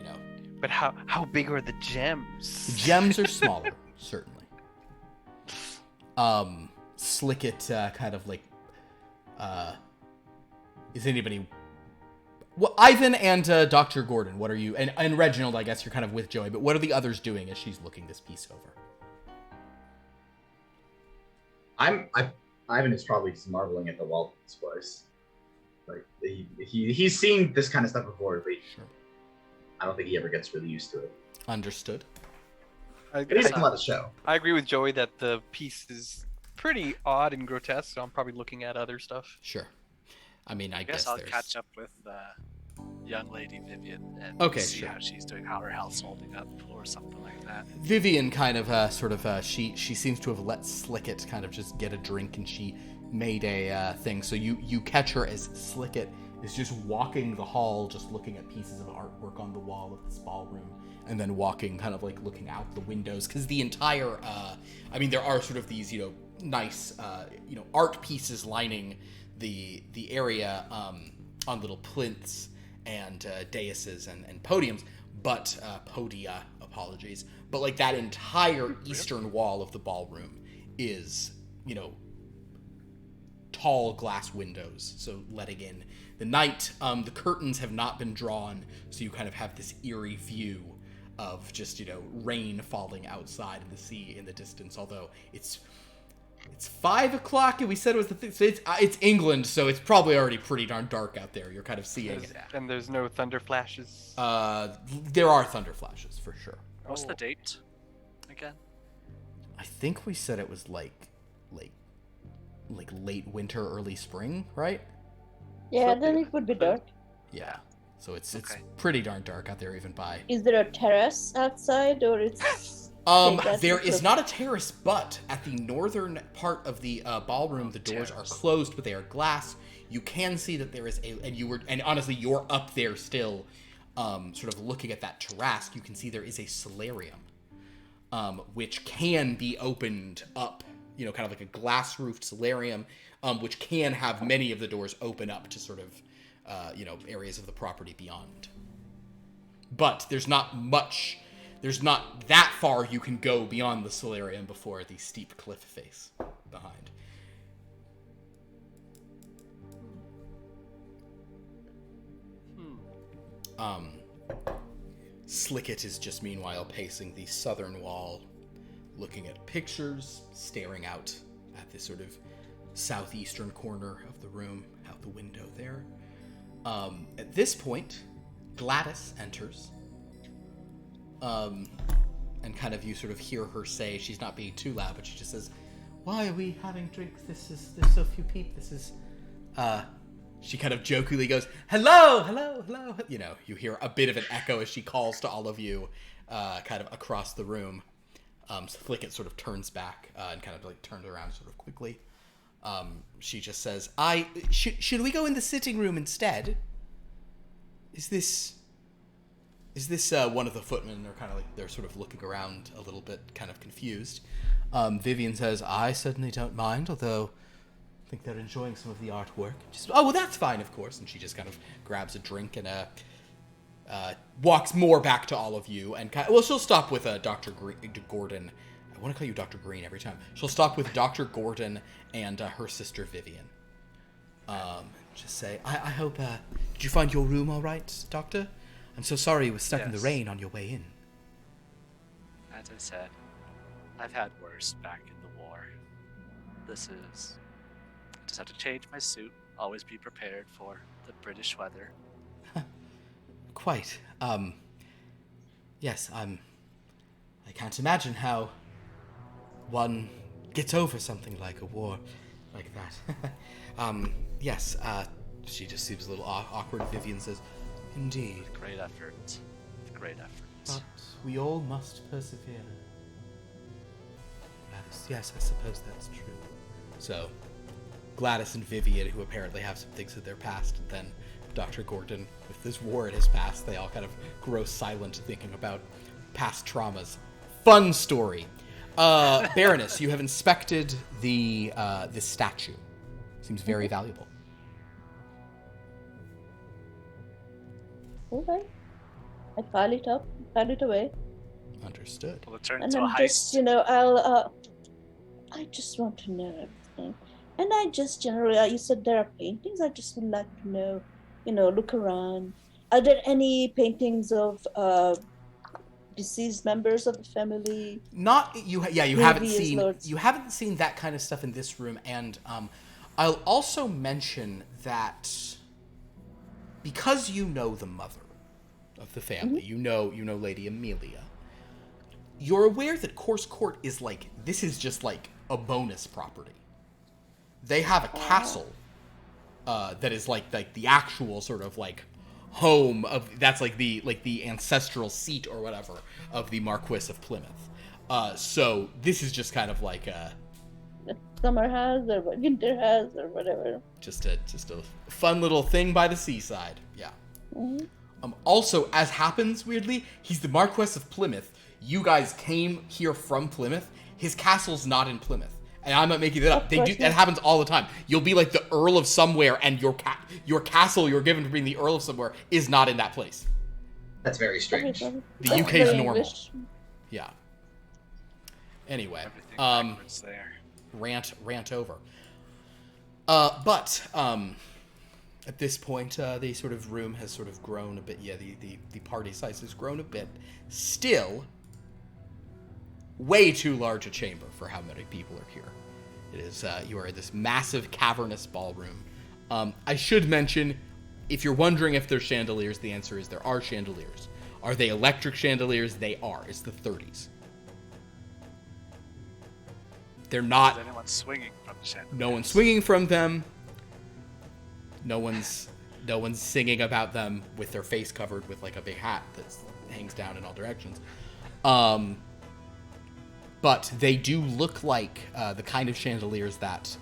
But how big are the gems? the gems are smaller, certainly. Slicket, kind of like, is anybody... Well, Ivan and Dr. Gordon, what are you... And Reginald, I guess you're kind of with Joey, but what are the others doing as she's looking this piece over? Ivan is probably just marveling at the wall of this place. Like he's seen this kind of stuff before, but Sure. I don't think he ever gets really used to it. Understood. He doesn't let it show. I agree with Joey that the piece is pretty odd and grotesque, so I'm probably looking at other stuff. Sure. I mean, I I guess guess I'll there's... catch up with young lady Vivian and Okay, see sure. how she's doing, how her health's holding up, or something like that. Vivian kind of she seems to have let Slicket kind of just get a drink, and she made a thing. So you catch her as Slicket is just walking the hall, just looking at pieces of artwork on the wall of this ballroom, and then walking kind of like looking out the windows, because the entire there are sort of these nice art pieces lining the area on little plinths and daises and podiums, but podia, apologies. But like that entire eastern wall of the ballroom is, tall glass windows, so letting in the night. The curtains have not been drawn, so you kind of have this eerie view of just, rain falling outside and the sea in the distance, although it's 5 o'clock, and we said it was it's England, so it's probably already pretty darn dark out there. You're kind of seeing it. And there's no thunder flashes. There are thunder flashes for sure. What's the date again? I think we said it was like late winter, early spring, right? Yeah, then it would be dark. Yeah. So it's Okay. pretty darn dark out there, even by. Is there a terrace outside, or it's that's There the is club. not a terrace, but at the northern part of the ballroom, the doors are Terrace. closed, but they are glass. You can see that there is and honestly, you're up there still, sort of looking at that terrace. You can see there is a solarium, which can be opened up, kind of like a glass-roofed solarium, which can have many of the doors open up to sort of, areas of the property beyond. But there's not that far you can go beyond the solarium before the steep cliff face behind. Slicket is just meanwhile pacing the southern wall, looking at pictures, staring out at this sort of southeastern corner of the room, out the window there. At this point, Gladys enters. And kind of you sort of hear her say, she's not being too loud, but she just says, "Why are we having drinks? There's so few people. She kind of jokingly goes, hello, hello, hello. You hear a bit of an echo as she calls to all of you, kind of across the room. So Flicket sort of turns back, and kind of like turns around sort of quickly. She just says, should we go in the sitting room instead? Is this one of the footmen? They're sort of looking around a little bit, kind of confused. Vivian says, I certainly don't mind, although I think they're enjoying some of the artwork. Well, that's fine, of course. And she just kind of grabs a drink and walks more back to all of you. And she'll stop with Dr. Gordon. I want to call you Dr. Green every time. She'll stop with Dr. Gordon and her sister Vivian. Just say, I hope, did you find your room all right, Doctor? I'm so sorry you were stuck in the Yes. rain on your way in. As I said, I've had worse back in the war. Just have to change my suit. Always be prepared for the British weather. Quite. Yes, I can't imagine how one gets over something like a war like that. Yes, she just seems a little awkward. Vivian says, indeed. Great effort. Great effort. But we all must persevere. Yes, I suppose that's true. So, Gladys and Vivian, who apparently have some things in their past, and then Dr. Gordon, with this war in his past, they all kind of grow silent thinking about past traumas. Fun story. Baroness, you have inspected this statue. Seems very valuable. Okay. I pile it up, pile it away. Understood. Will it turn And into a I'm heist? just, I just want to know everything. And I just generally, you said there are paintings. I just would like to know, look around. Are there any paintings of deceased members of the family? Not you. You haven't Previous seen lords. you haven't seen that kind of stuff in this room, and I'll also mention that because you know the mother of the family, you know Lady Amelia. You're aware that Course Court is this is just like a bonus property. They have a castle that is like the actual sort of home of that's the ancestral seat or whatever of the Marquess of Plymouth. So this is just kind of like Summer has or winter has or whatever. just a fun little thing by the seaside. Yeah. Mhm. Also, as happens weirdly, he's the Marquess of Plymouth. You guys came here from Plymouth. His castle's not in Plymouth. And I'm not making that up. Of course That not. happens all the time. You'll be like the Earl of somewhere, and your castle you're given for being the Earl of somewhere is not in that place. That's very strange. Okay, The that's UK is very normal. English. Yeah. Anyway, Everything backwards there. rant over. But at this point, the sort of room has sort of grown a bit. Yeah, the party size has grown a bit. Still, way too large a chamber for how many people are here. It is you are in this massive cavernous ballroom. I should mention, if you're wondering if there's chandeliers, the answer is there are chandeliers. Are they electric chandeliers? They are. It's the 30s. They're not. Is anyone swinging from the chandelier? No one's swinging from them. No one's singing about them with their face covered with a big hat that hangs down in all directions. but they do look like the kind of chandeliers that,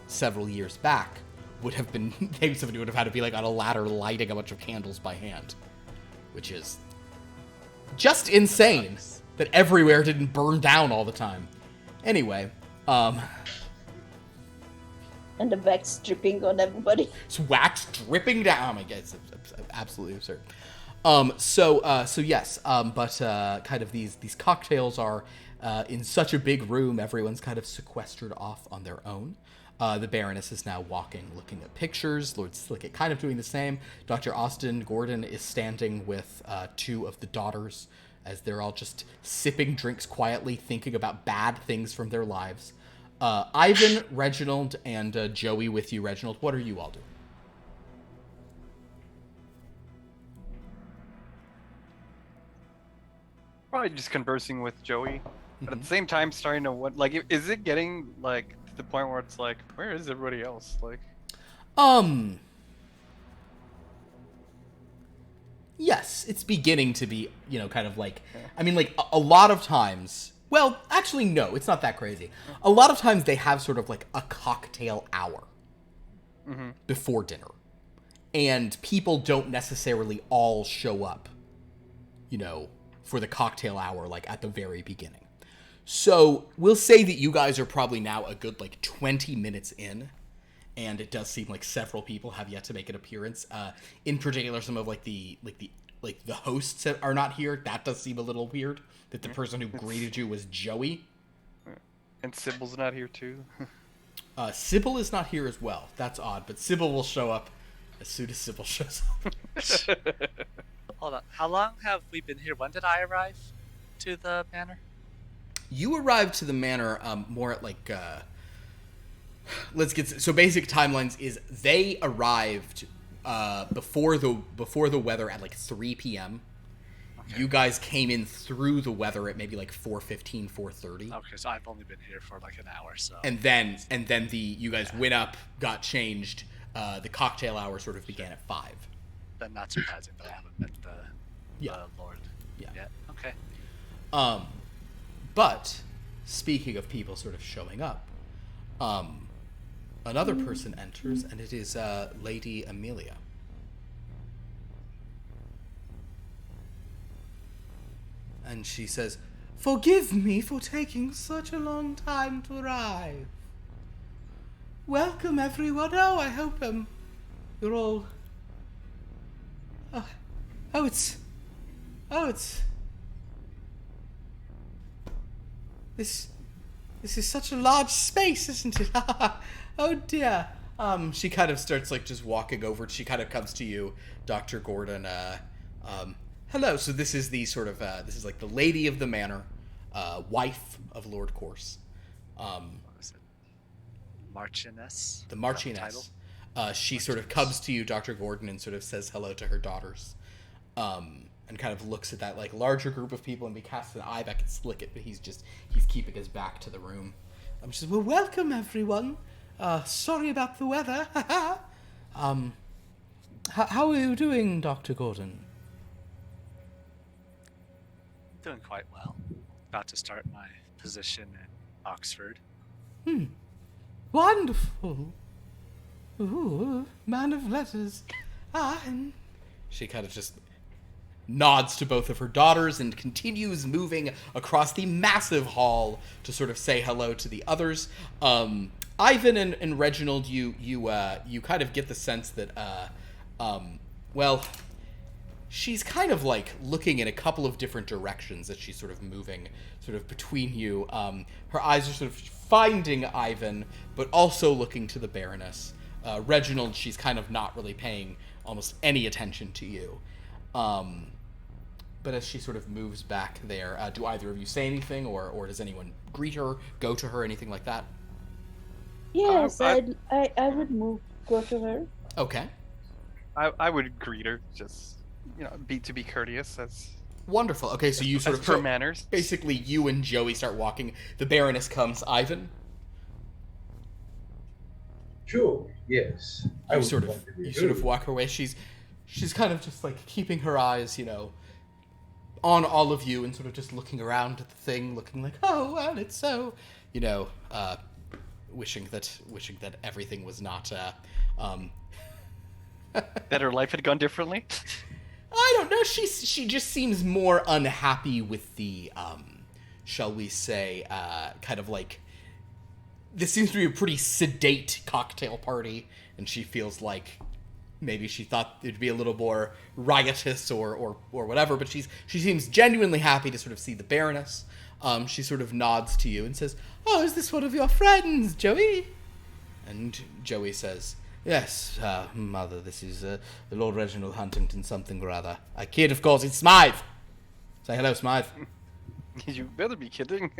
several years back would have been, somebody would have had to be like on a ladder lighting a bunch of candles by hand, which is just insane that everywhere didn't burn down all the time. Anyway, And the wax dripping on everybody. it's wax dripping down. Oh my god, it's absolutely absurd. So yes, but kind of these cocktails are in such a big room, everyone's kind of sequestered off on their own. The Baroness is now walking, looking at pictures. Lord Slicket kind of doing the same. Dr. Austin Gordon is standing with two of the daughters as they're all just sipping drinks quietly, thinking about bad things from their lives. Ivan, Reginald, and Joey with you. Reginald, what are you all doing? Probably just conversing with Joey, but at the same time starting to is it getting like to the point where it's like, where is everybody else? Like, Yes, it's beginning to be, kind of like, I mean, like, a lot of times, well, actually, no, it's not that crazy. A lot of times they have sort of like a cocktail hour before dinner, and people don't necessarily all show up, for the cocktail hour, like, at the very beginning. So, we'll say that you guys are probably now a good, 20 minutes in, and it does seem like several people have yet to make an appearance. In particular, some of the hosts that are not here. That does seem a little weird. That the person who greeted you was Joey. and Sybil's not here too. Sybil is not here as well. That's odd, but Sybil will show up as soon as Sybil shows up. Hold on. How long have we been here? When did I arrive to the manor? You arrived to the manor more at so basic timelines is they arrived before the weather at 3 p.m. Okay. You guys came in through the weather at maybe 4:15, 4:30. Okay, so I've only been here for an hour, so. And then you guys went up, got changed. The cocktail hour sort of began at 5. Then not surprising that I haven't met the Lord yet. Okay. But speaking of people sort of showing up, another person enters, and it is Lady Amelia. And she says, "Forgive me for taking such a long time to arrive. Welcome, everyone. Oh, I hope you're all... It's... This is such a large space, isn't it? Oh dear. She kind of starts just walking over. She kind of comes to you, Dr. Gordon. Hello. So this is the sort of this is the lady of the manor, wife of Lord Corse. What is it? Marchioness? The Marchioness. She sort of comes to you, Dr. Gordon, and sort of says hello to her daughters. And kind of looks at that larger group of people, and he casts an eye back at Slicket, but he's keeping his back to the room. She says, "Well, welcome everyone. Sorry about the weather." How are you doing, Dr. Gordon? Doing quite well. About to start my position in Oxford. Wonderful. Ooh, man of letters. And she kind of just nods to both of her daughters and continues moving across the massive hall to sort of say hello to the others. Ivan and Reginald, you kind of get the sense that, she's kind of looking in a couple of different directions as she's sort of moving sort of between you. Her eyes are sort of finding Ivan, but also looking to the Baroness. Reginald, she's kind of not really paying almost any attention to you. But as she sort of moves back there, do either of you say anything, or does anyone greet her, go to her, anything like that? Yes, I would go to her. Okay. I would greet her, just to be courteous. That's wonderful. Okay, so you sort of per manners. Basically, you and Joey start walking. The Baroness comes. Ivan. Sure. Yes. You sort of walk her way. She's kind of just keeping her eyes, on all of you and sort of just looking around at the thing, looking like, oh, well, it's so, wishing that everything was not, That her life had gone differently. I don't know. She just seems more unhappy with the, shall we say, kind of like, this seems to be a pretty sedate cocktail party, and she feels like maybe she thought it'd be a little more riotous or whatever, but she seems genuinely happy to sort of see the Baroness. She sort of nods to you and says, "Oh, is this one of your friends, Joey?" And Joey says, "Yes, Mother, this is the Lord Reginald Huntington something or other. A kid, of course, it's Smythe. Say hello, Smythe." You better be kidding.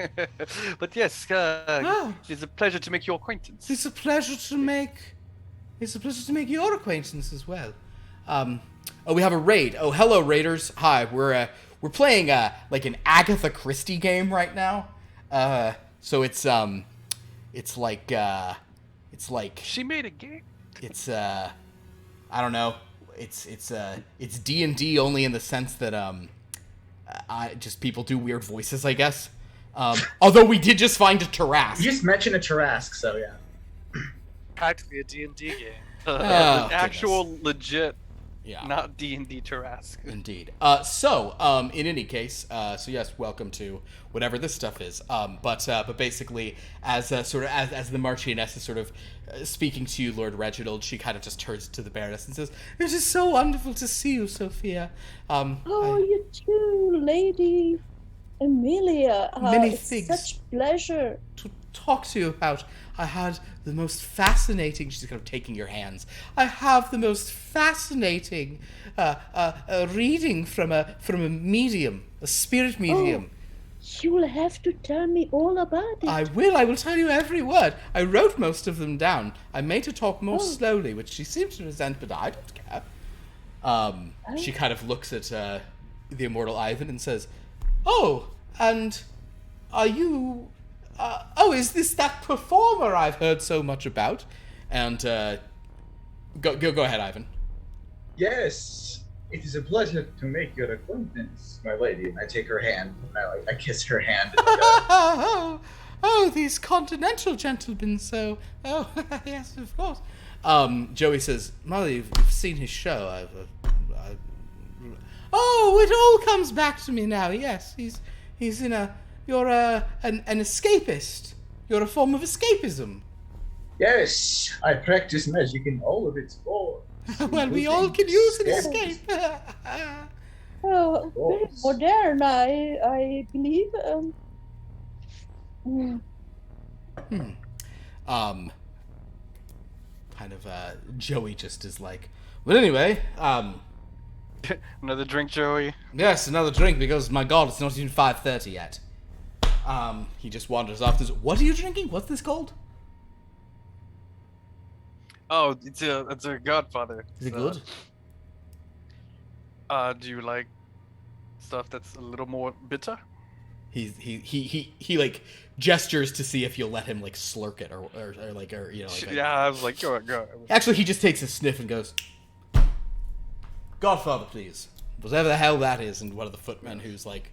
But yes, it's a pleasure to make your acquaintance. It's a pleasure to make your acquaintance as well. We have a raid. Oh, hello, raiders. Hi, we're playing like an Agatha Christie game right now. So it's like She made a game. it's I don't know. It's D&D only in the sense that just people do weird voices, I guess. Although we did just find a Tarrasque. You just mentioned a Tarrasque, so yeah. Practically a D&D game. Oh, Actual legit, Yeah. not D&D Tarrasque. Indeed. So in any case, so yes, welcome to whatever this stuff is. But basically, as as the Marchioness is sort of speaking to you, Lord Reginald, she kind of just turns to the Baroness and says, "It is so wonderful to see you, Sophia." Oh, you too, Lady Amelia. Many it's things. such pleasure. To talk to you about. I had the most fascinating. She's kind of taking your hands. I have the most fascinating reading from a medium, a spirit medium. You'll have to tell me all about it. I will tell you every word. I wrote most of them down. I made her talk more slowly, which she seems to resent, but I don't care. She kind of looks at the immortal Ivan and says, "Oh, and are you... is this that performer I've heard so much about?" And go ahead, Ivan. Yes, it is a pleasure to make your acquaintance, my lady. And I take her hand, and I kiss her hand. And, These continental gentlemen, so... Oh, yes, of course. Joey says, "Mother, you've seen his show. Oh, it all comes back to me now, yes. He's in a... You're an escapist. You're a form of escapism." yes, I practice magic in all of its forms. Well, we all can use an including escape. Oh, very course. modern, I believe. Kind of, Joey just is like, "Well, anyway, Another drink, Joey. yes, another drink, because, my God, it's not even 5:30 yet." He just wanders off. What are you drinking? What's this called? Oh, it's a Godfather. Is it good? Do you like stuff that's a little more bitter? He like gestures to see if you'll let him like slurk it or like Yeah, I was like, go. Actually, he just takes a sniff and goes, "Godfather, please." Whatever the hell that is, and one of the footmen who's like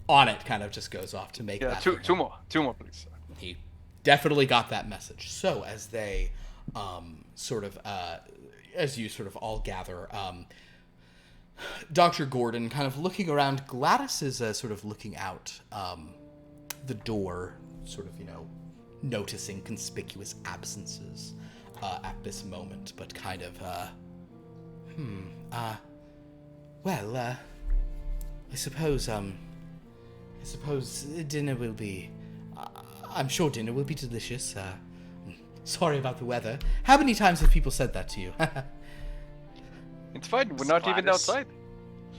on it kind of just goes off to make Yeah, that. two more, please. He definitely got that message. So as they as you sort of all gather, Dr. Gordon kind of looking around. Gladys is sort of looking out the door, sort of, noticing conspicuous absences at this moment, but kind of, I suppose dinner will be, I'm sure dinner will be delicious. Sorry about the weather. How many times have people said that to you? It's fine. We're not even Gladys. outside.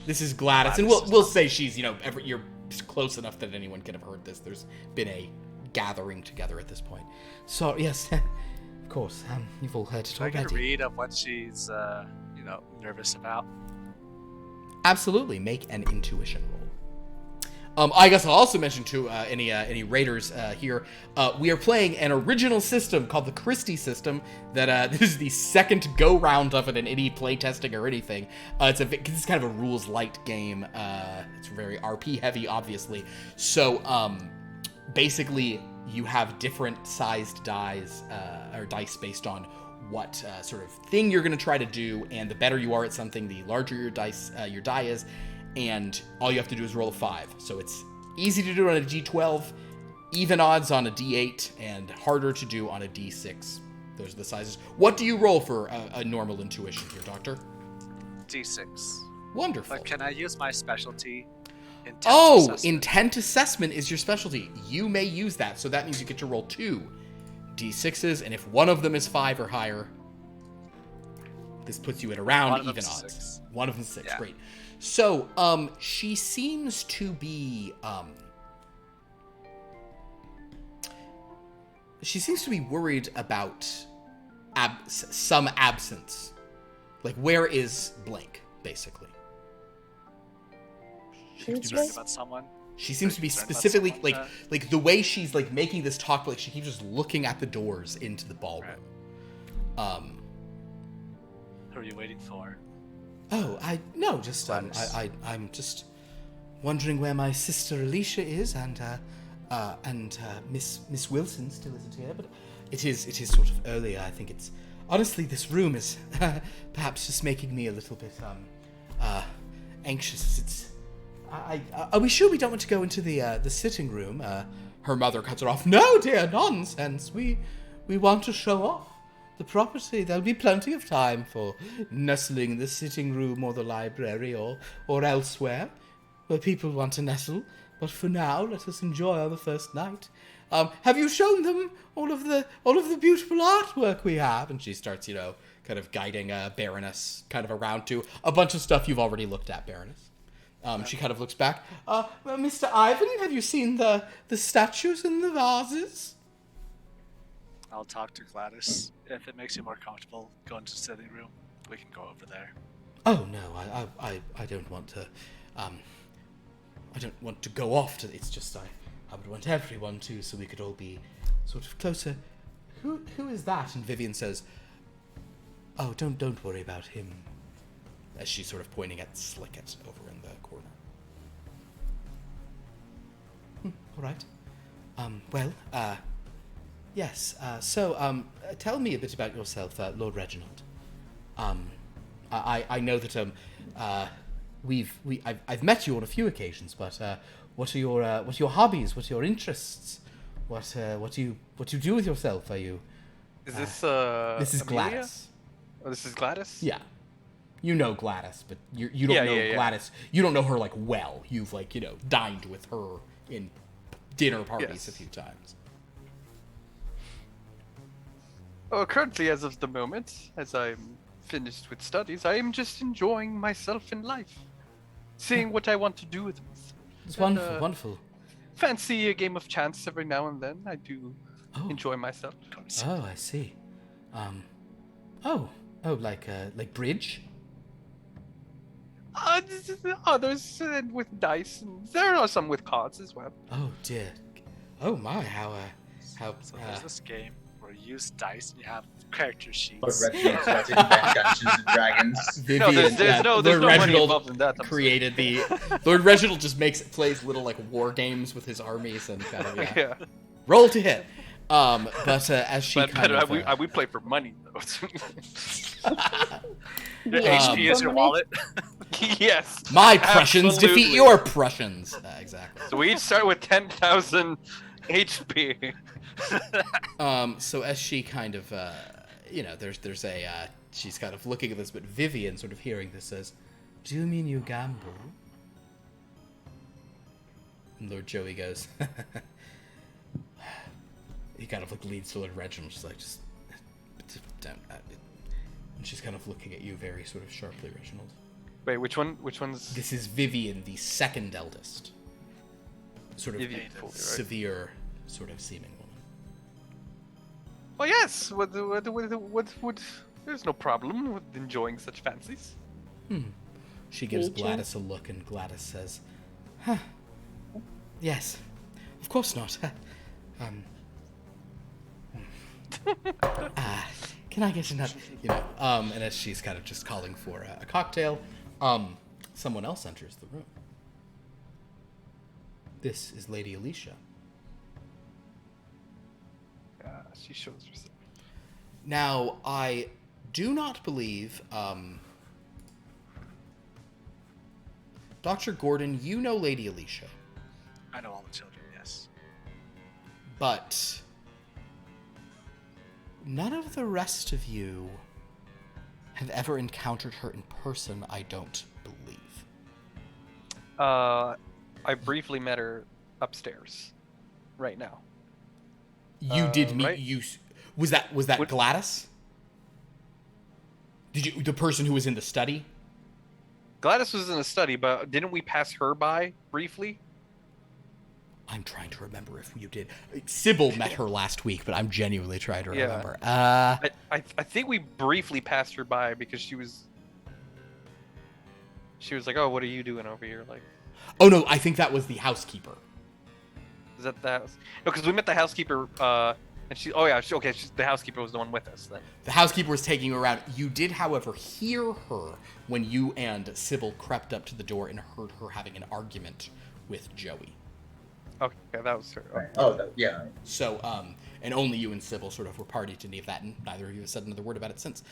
This is Gladys, and Gladys we'll say she's, you're close enough that anyone could have heard this. There's been a gathering together at this point. So, yes, of course, you've all heard it Do I get a already. read of what she's, nervous about? Absolutely, make an intuition roll. I guess I'll also mention to any raiders here, we are playing an original system called the Christie system. That this is the second go round of it in any playtesting or anything. It's kind of a rules light game. It's very RP heavy, obviously. So basically, you have different sized dice or dice based on what sort of thing you're going to try to do, and the better you are at something, the larger your die is. And all you have to do is roll a 5. So it's easy to do on a D12, even odds on a D8, and harder to do on a D6. Those are the sizes. What do you roll for a normal intuition here, Doctor? D6. Wonderful. But can I use my specialty? Intent Oh, assessment? intent assessment is your specialty. You may use that. So that means you get to roll 2 D6s, and if one of them is 5 or higher, this puts you at around One of even them's odds. 6. One of them 6, Yeah. great. So, she seems to be, worried about some absence. Like, where is blank, basically? Who's Concerned right? about someone? She seems to be Concerned about specifically, someone, like the way she's, like, making this talk, like, she keeps just looking at the doors into the ballroom. Who are you waiting for? Oh, I'm just wondering where my sister Alicia is, and Miss Wilson still isn't here. But it is sort of earlier. I think it's honestly this room is perhaps just making me a little bit anxious. It's are we sure we don't want to go into the sitting room? Her mother cuts her off. No, dear, nonsense. We want to show off the property. There'll be plenty of time for nestling in the sitting room or the library or elsewhere where people want to nestle. But for now, let us enjoy our first night. Have you shown them all of the beautiful artwork we have? And she starts, kind of guiding Baroness kind of around to a bunch of stuff you've already looked at, Baroness. She kind of looks back. Well, Mr. Ivan, have you seen the statues and the vases? I'll talk to Gladys. If it makes you more comfortable going to the sitting room, we can go over there. Oh no, I don't want to. I don't want to go off to. It's just I would want everyone to, so we could all be sort of closer. Who is that? And Vivian says, "Oh, don't worry about him." As she's sort of pointing at Slicket over in the corner. All right. Well, yes. So, tell me a bit about yourself, Lord Reginald. I know that I've met you on a few occasions, but what are your hobbies? What are your interests? What do you do with yourself? Are you? Is this This is Amelia? Gladys. Oh, this is Gladys? Yeah. You know Gladys, but you don't know Gladys. You don't know her like well. You've dined with her in dinner parties Yes. a few times. Oh, currently, as of the moment, as I'm finished with studies, I am just enjoying myself in life. Seeing what I want to do with myself. It's And, wonderful, wonderful. Fancy a game of chance every now and then. I do Oh, enjoy myself. oh, I see. Like bridge. There's others with dice, and there are some with cards as well. Oh dear. Oh my, how. So there's this game where you use dice and you have character sheets. Lord Reginald's about to invent Dungeons and Dragons. Vivian, there's no Lord money Reginald involved in that. I'm created the. Lord Reginald just plays little like war games with his armies and kind of sorry. Yeah. roll to hit. But as she But kind of. we play for money though. Your Yeah. HP is your Permanent. wallet. Yes. My Prussians defeat Absolutely. your Prussians. Exactly. So we each start with 10,000 HP. So as she kind of, there's a, she's kind of looking at this, but Vivian sort of hearing this says, "Do you mean you gamble?" And Lord Joey goes, he kind of like leads to Lord Reginald, she's like, just don't. And she's kind of looking at you very sort of sharply, Reginald. Wait, which one? Which one's? This is Vivian, the second eldest. Sort of Vivian Foley, right? severe, sort of seeming woman. Oh yes. What? There's no problem with enjoying such fancies. She gives Nature. Gladys a look, and Gladys says, "Huh, Yes. Of course not. Can I get another? And as she's kind of just calling for a cocktail, someone else enters the room. This is Lady Alicia. She shows herself. Now, I do not believe, Dr. Gordon, you know Lady Alicia. I know all the children, yes. But none of the rest of you have ever encountered her in person, I don't believe. I briefly met her upstairs right now. You did meet right? Was that What- Gladys? Did you the person who was in the study? Gladys was in a study, but didn't we pass her by briefly? I'm trying to remember if you did. Sybil met her last week, but I'm genuinely trying to Yeah. remember. I think we briefly passed her by because she was like, "Oh, what are you doing over here?" Like, Oh no, I think that was the housekeeper. is that the house? No, because we met the housekeeper, and she. Oh yeah, the housekeeper was the one with us then. The housekeeper was taking her around. You did, however, hear her when you and Sybil crept up to the door and heard her having an argument with Joey. Okay, that was her. Right. Oh, yeah. So, and only you and Sybil sort of were party to any of that, and neither of you has said another word about it since.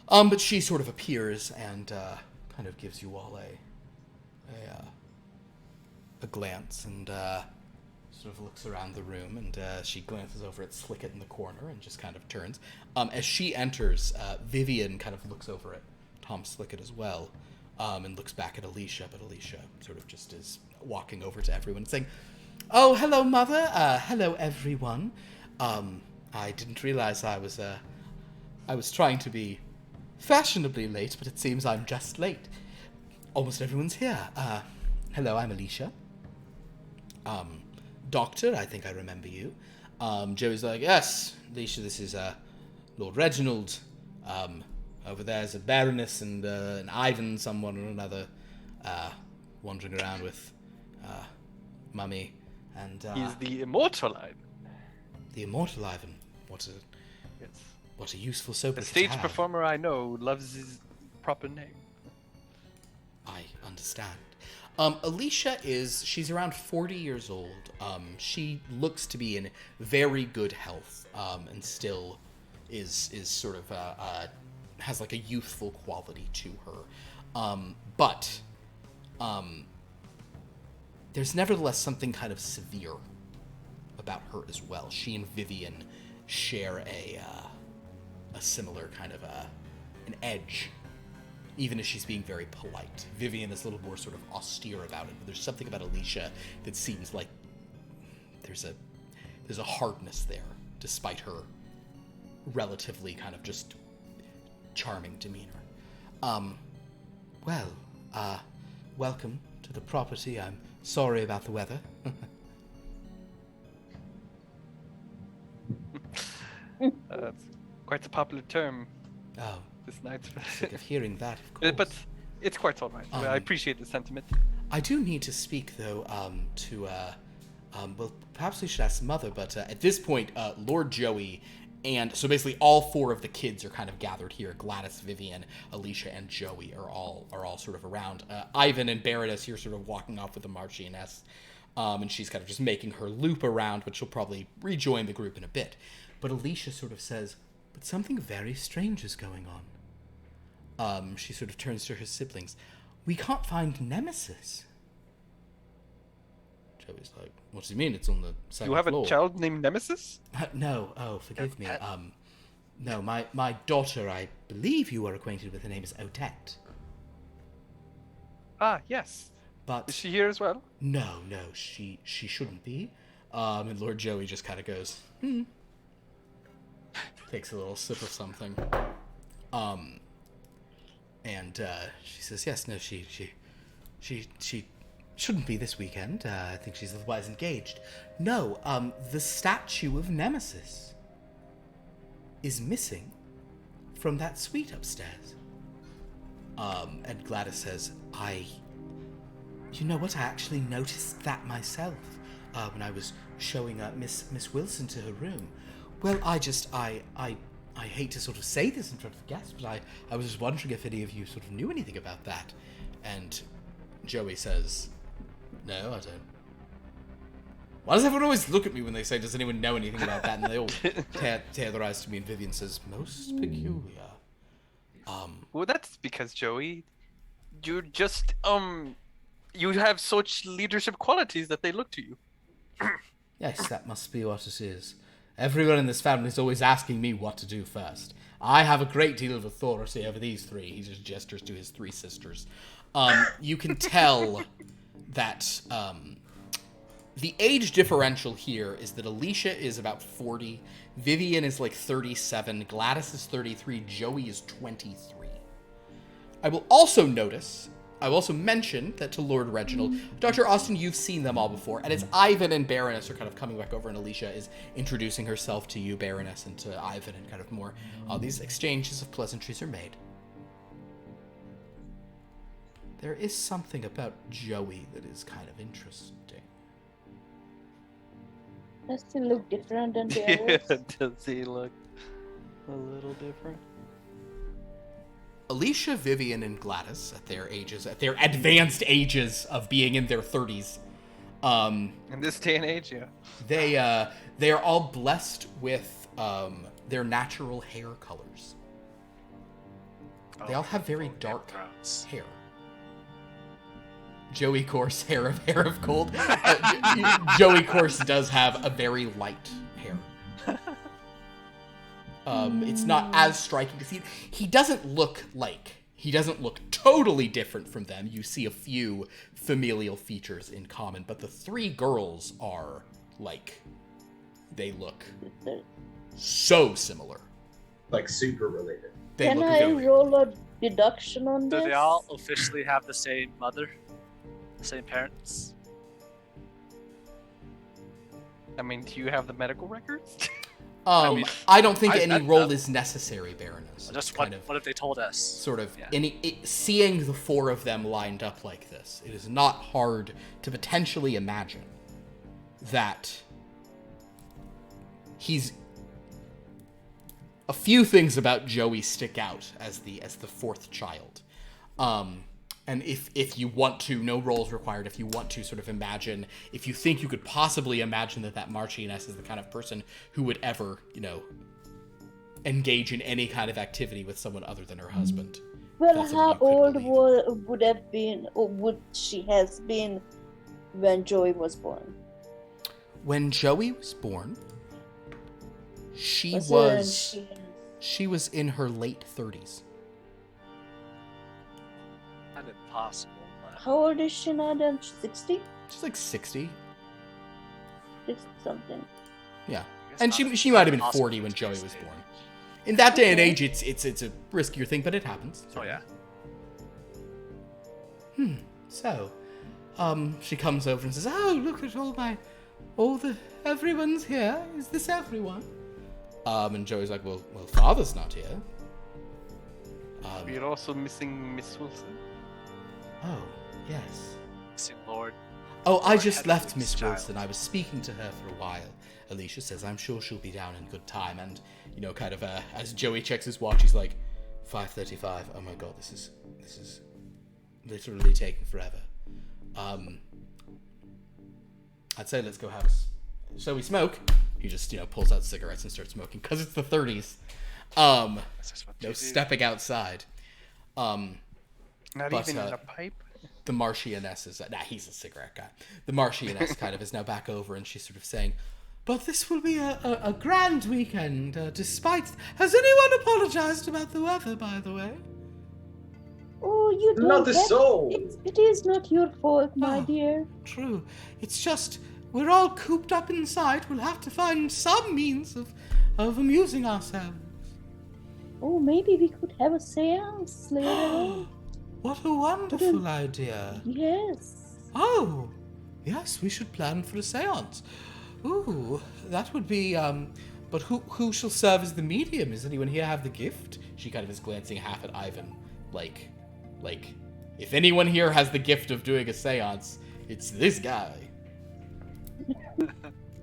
But she sort of appears and kind of gives you all a glance and sort of looks around the room, and she glances over at Slicket in the corner and just kind of turns. As she enters, Vivian kind of looks over at Tom Slicket as well, and looks back at Alicia, but Alicia sort of just is walking over to everyone and saying, "Oh, hello, Mother. Hello, everyone. I didn't realize I was trying to be fashionably late, but it seems I'm just late. Almost everyone's here. Hello, I'm Alicia. Doctor, I think I remember you." Joey's like, "Yes, Alicia, this is Lord Reginald. Over there's a Baroness and an Ivan, someone or another, wandering around with Mummy. And He's the immortal Ivan. the immortal Ivan. Yes. What a useful soap The to stage have. performer I know loves his proper name. I understand. Alicia she's around 40 years old. She looks to be in very good health, and still is sort of, has like a youthful quality to her. But there's nevertheless something kind of severe about her as well. She and Vivian share a similar kind of an edge, even as she's being very polite. Vivian is a little more sort of austere about it, but there's something about Alicia that seems like there's a hardness there, despite her relatively kind of just charming demeanor. Welcome to the property. I'm sorry about the weather. That's quite a popular term Oh, this night. sick of hearing that, of course. But it's quite alright. I appreciate the sentiment. I do need to speak, though, well, perhaps we should ask Mother, but at this point, Lord Joey, and so basically all four of the kids are kind of gathered here. Gladys, Vivian, Alicia, and Joey are all sort of around. Ivan and Baroness here sort of walking off with the Marchioness, and she's kind of just making her loop around, but she'll probably rejoin the group in a bit. But Alicia sort of says, "But something very strange is going on." She sort of turns to her siblings. "We can't find Nemesis." Joey's like, "What do you mean? It's on the second You have floor." a child named Nemesis? No. Oh, forgive me. pet? No, my daughter, I believe you are acquainted with. Her name is Odette. Ah, yes. But Is she here as well? no, she shouldn't be. And Lord Joey just kind of goes, takes a little sip of something. And she says, "Yes, no, she shouldn't be this weekend. I think she's otherwise engaged." No, the statue of Nemesis is missing from that suite upstairs. And Gladys says, You know what? I actually noticed that myself when I was showing Miss Wilson to her room. Well, I hate to sort of say this in front of guests, but I was just wondering if any of you sort of knew anything about that. And Joey says, no, I don't. Why does everyone always look at me when they say, does anyone know anything about that? And they all tear their eyes to me, and Vivian says, most peculiar. Well, that's because, Joey, you're just, you have such leadership qualities that they look to you. Yes, that must be what it is. Everyone in this family is always asking me what to do first. I have a great deal of authority over these three. He just gestures to his three sisters. You can tell that the age differential here is that Alicia is about 40, Vivian is like 37, Gladys is 33, Joey is 23. I will also mention that to Lord Reginald, Dr. Austin, you've seen them all before, and as Ivan and Baroness are kind of coming back over, and Alicia is introducing herself to you, Baroness, and to Ivan, and kind of more, these exchanges of pleasantries are made. There is something about Joey that is kind of interesting. Does he look different than the others? Does he look a little different? Alicia, Vivian, and Gladys, at their advanced ages of being in their 30s, In this day and age, yeah. they are all blessed with their natural hair colors. They all have very dark hair. Joey, course, hair of gold. Joey, course, does have a very light hair. It's not as striking to see. He doesn't look totally different from them. You see a few familial features in common, but the three girls are like, they look so similar. Like super related. They Can look I very- roll a deduction on Do this? they all officially have the same mother? The same parents? I mean, do you have the medical records? mean, I don't think I any bet roll them. is necessary, Baroness. Just Kind what of if they told us? sort of Yeah. seeing the four of them lined up like this, it is not hard to potentially imagine that he's a few things about Joey stick out as the fourth child. And if you want to, no rolls required, if you want to sort of imagine, if you think you could possibly imagine that Marchioness is the kind of person who would ever, engage in any kind of activity with someone other than her husband. Well, That's how something you could old would have been, or would she has been when Joey was born? When Joey was born, she Was was in her late 30s. Not impossible, but How old is she now then? 60? She's like 60. 60 something. Yeah. I guess And not she might have been impossible 40 when to Joey this was day. born. In that day and Okay. age, it's a riskier thing, but it happens. Oh yeah. So, she comes over and says, "Oh, look at everyone's here. Is this everyone?" And Joey's like, well, Father's not here. We're also missing Miss Wilson. Oh, yes. Missing Lord. Oh, I Lord just left Hedwig's Miss child. Wilson. I was speaking to her for a while. Alicia says, I'm sure she'll be down in good time. And, kind of, as Joey checks his watch, he's like, 5:35. Oh my god, this is literally taking forever. I'd say let's go have shall we smoke? He just, pulls out cigarettes and starts smoking, because it's the 30s. That's just what No you do. stepping outside. Not But, even in a pipe. The Marchioness is... he's a cigarette guy. The Marchioness kind of is now back over, and she's sort of saying, but this will be a grand weekend, despite... Has anyone apologized about the weather, by the way? Oh, you don't Not the get- soul. It is not your fault, my Oh. dear. True. It's just, we're all cooped up inside. We'll have to find some means of amusing ourselves. Oh, maybe we could have a seance later on. What a wonderful idea. Yes. Oh, yes, we should plan for a seance. Ooh, that would be, but who shall serve as the medium? Does anyone here have the gift? She kind of is glancing half at Ivan, like, If anyone here has the gift of doing a seance, it's this guy.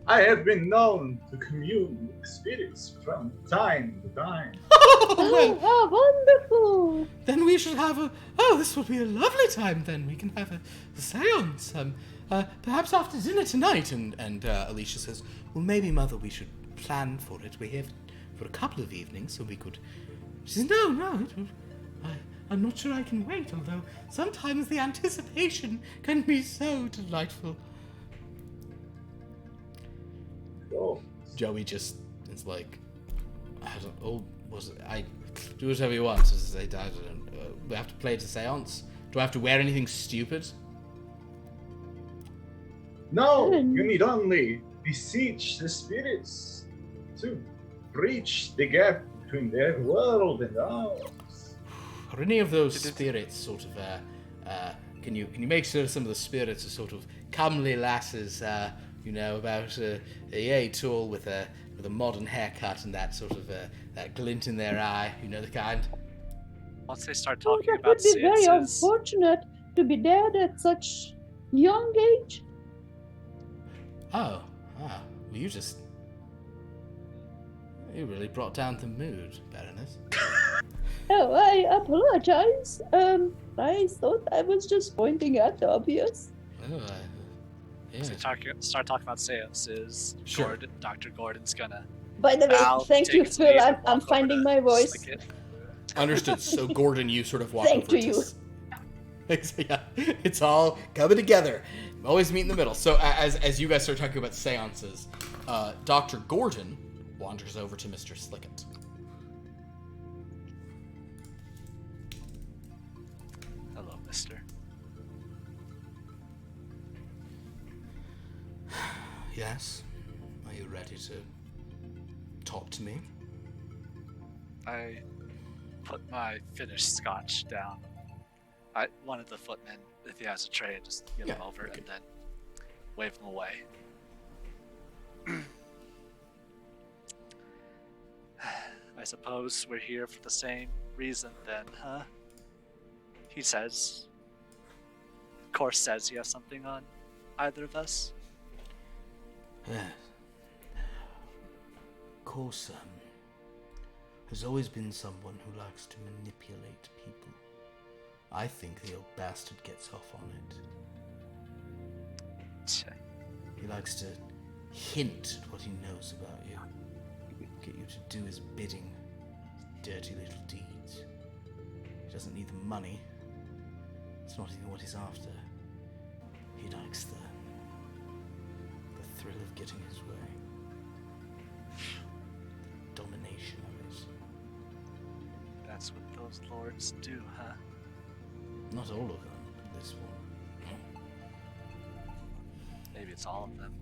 I have been known to commune with spirits from time to time. Oh, how wonderful! Then we should have a... Oh, this will be a lovely time then. We can have a seance. Perhaps after dinner tonight. And Alicia says, well, maybe, Mother, we should plan for it. We're here for a couple of evenings, so we could... She says, no. I'm not sure I can wait, although sometimes the anticipation can be so delightful. Oh, Joey just is like, I do whatever you want. I don't, we have to play it a seance? Do I have to wear anything stupid? no, you need only beseech the spirits to breach the gap between their world and ours. Are any of those spirits sort of, can you make sure some of the spirits are sort of comely lasses, about a yay tall with a modern haircut and that sort of that glint in their eye, the kind. Once they start Oh, talking that about would be very seances, unfortunate to be dead at such young age. Well, you really brought down the mood, Baroness. Oh, I apologize. I thought I was just pointing out the obvious. Oh, once they start talking about seances, Sure. Dr. Gordon's gonna By the way, bow, thank take you, his Phil. leave, and I'm walk over finding to my voice. Slicket. Understood. So Gordon, you sort of walk Thank over to you. Yeah, it's all coming together. Always meet in the middle. So as you guys start talking about seances, Dr. Gordon wanders over to Mr. Slicket. Hello, mister. Yes? Are you ready to talk to me? I put my finished scotch down. One of the footmen, if he has a tray, just give him Yeah, over okay. and then wave him away. I suppose we're here for the same reason then, huh? He says. Of course says you have something on either of us. Yes. Corson has always been someone who likes to manipulate people. I think the old bastard gets off on it. Tch, He likes to hint at what he knows about you. Get you to do his bidding. Dirty little deeds. He doesn't need the money. It's not even what he's after. He likes the thrill of getting his way. The domination of it. That's what those lords do, huh? Not all of them, but this one. Maybe it's all of them.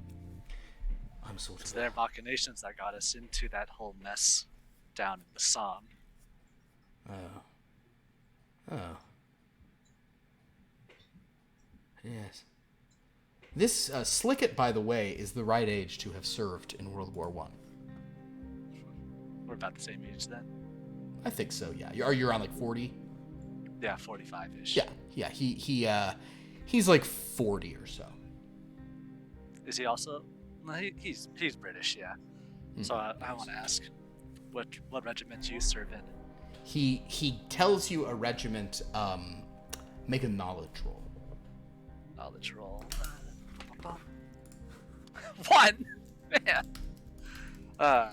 I'm sort It's of their machinations that got us into that whole mess down in the Somme. Oh. Yes. This Slicket, by the way, is the right age to have served in World War One. We're about the same age then. I think so. Yeah. Are you around like 40? Yeah, 45-ish. Yeah. He's like 40 or so. Is he also? No, he's British, yeah. So I want to ask, what regiment do you serve in? He tells you a regiment. Make a knowledge roll. Knowledge roll. 1. Man. I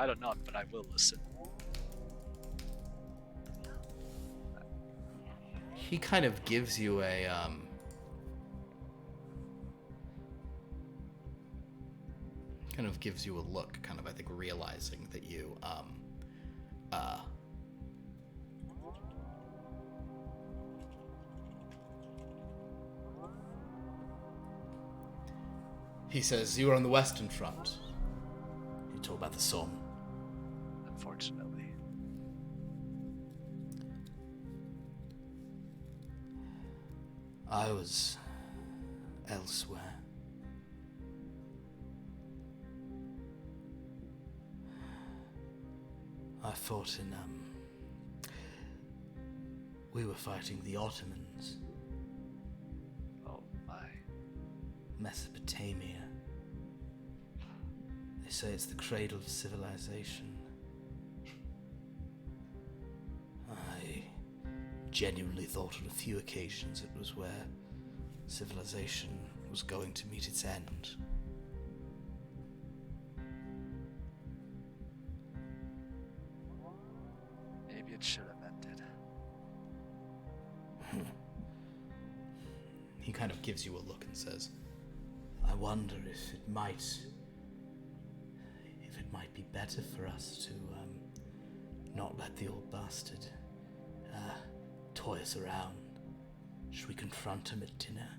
don't know, but I will listen. He kind of gives you a look, kind of, I think, realizing that you he says, you were on the Western Front. You talk about the Somme. Unfortunately. I was elsewhere. I fought in, we were fighting the Ottomans, Oh my. Mesopotamia. They say it's the cradle of civilization. I genuinely thought on a few occasions it was where civilization was going to meet its end. Maybe it should have ended. He kind of gives you a look and says, I wonder if it might be better for us to not let the old bastard toy us around. Should we confront him at dinner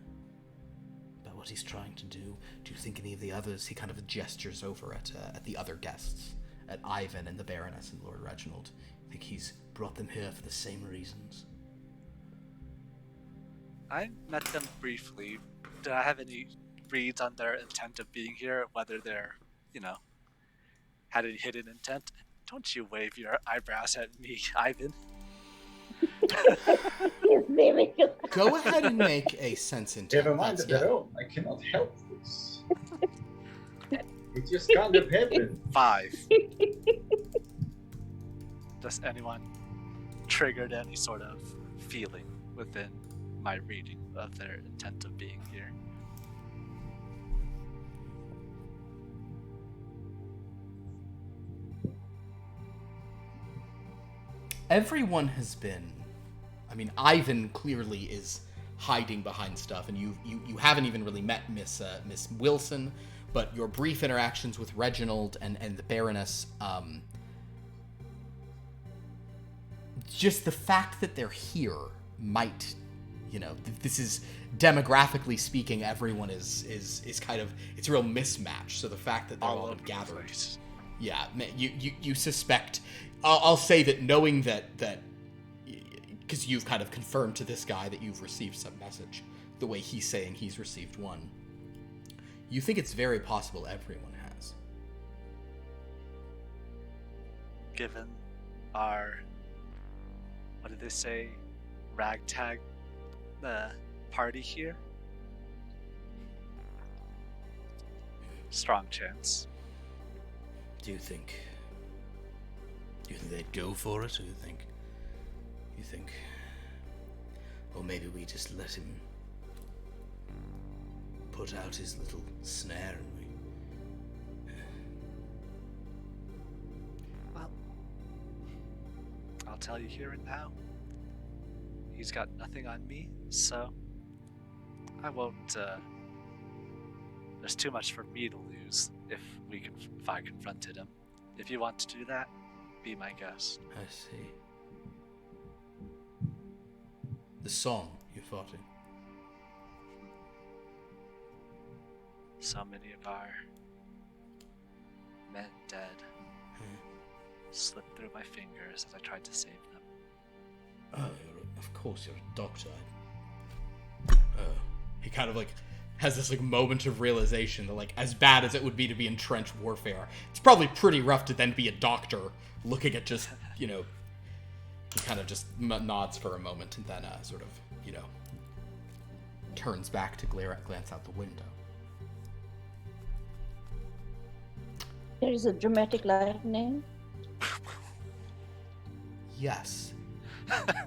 about what he's trying to do? Do you think any of the others? He kind of gestures over at the other guests, at Ivan and the Baroness and Lord Reginald. I think he's brought them here for the same reasons. I met them briefly. Do I have any reads on their intent of being here? Whether they're, had a hidden intent? Don't you wave your eyebrows at me, Ivan. Go ahead and make a sense intent. Never mind of their own. I cannot help this. It just kind of happened. 5. Does anyone triggered any sort of feeling within my reading of their intent of being here? Everyone has been. I mean, Ivan clearly is hiding behind stuff, and you haven't even really met Miss Wilson, but your brief interactions with Reginald and the Baroness, just the fact that they're here might, this is demographically speaking, everyone is kind of, it's a real mismatch. So the fact that they're all gathered, yeah, you suspect. I'll say that knowing that because you've kind of confirmed to this guy that you've received some message, the way he's saying he's received one, you think it's very possible everyone has. Given our, what did they say, ragtag party here? Strong chance. Do you think they'd go for it, or you think, or maybe we just let him put out his little snare and we... Well, I'll tell you here and now, he's got nothing on me, so I won't, there's too much for me to lose if I confronted him. If you want to do that, be my guest. I see. The song you fought in. So many of our men dead slipped through my fingers as I tried to save them. Oh, of course you're a doctor. He kind of has this moment of realization that as bad as it would be to be in trench warfare, it's probably pretty rough to then be a doctor looking at just, he kind of just nods for a moment and then sort of, turns back to glance out the window. There is a dramatic lightning. Yes.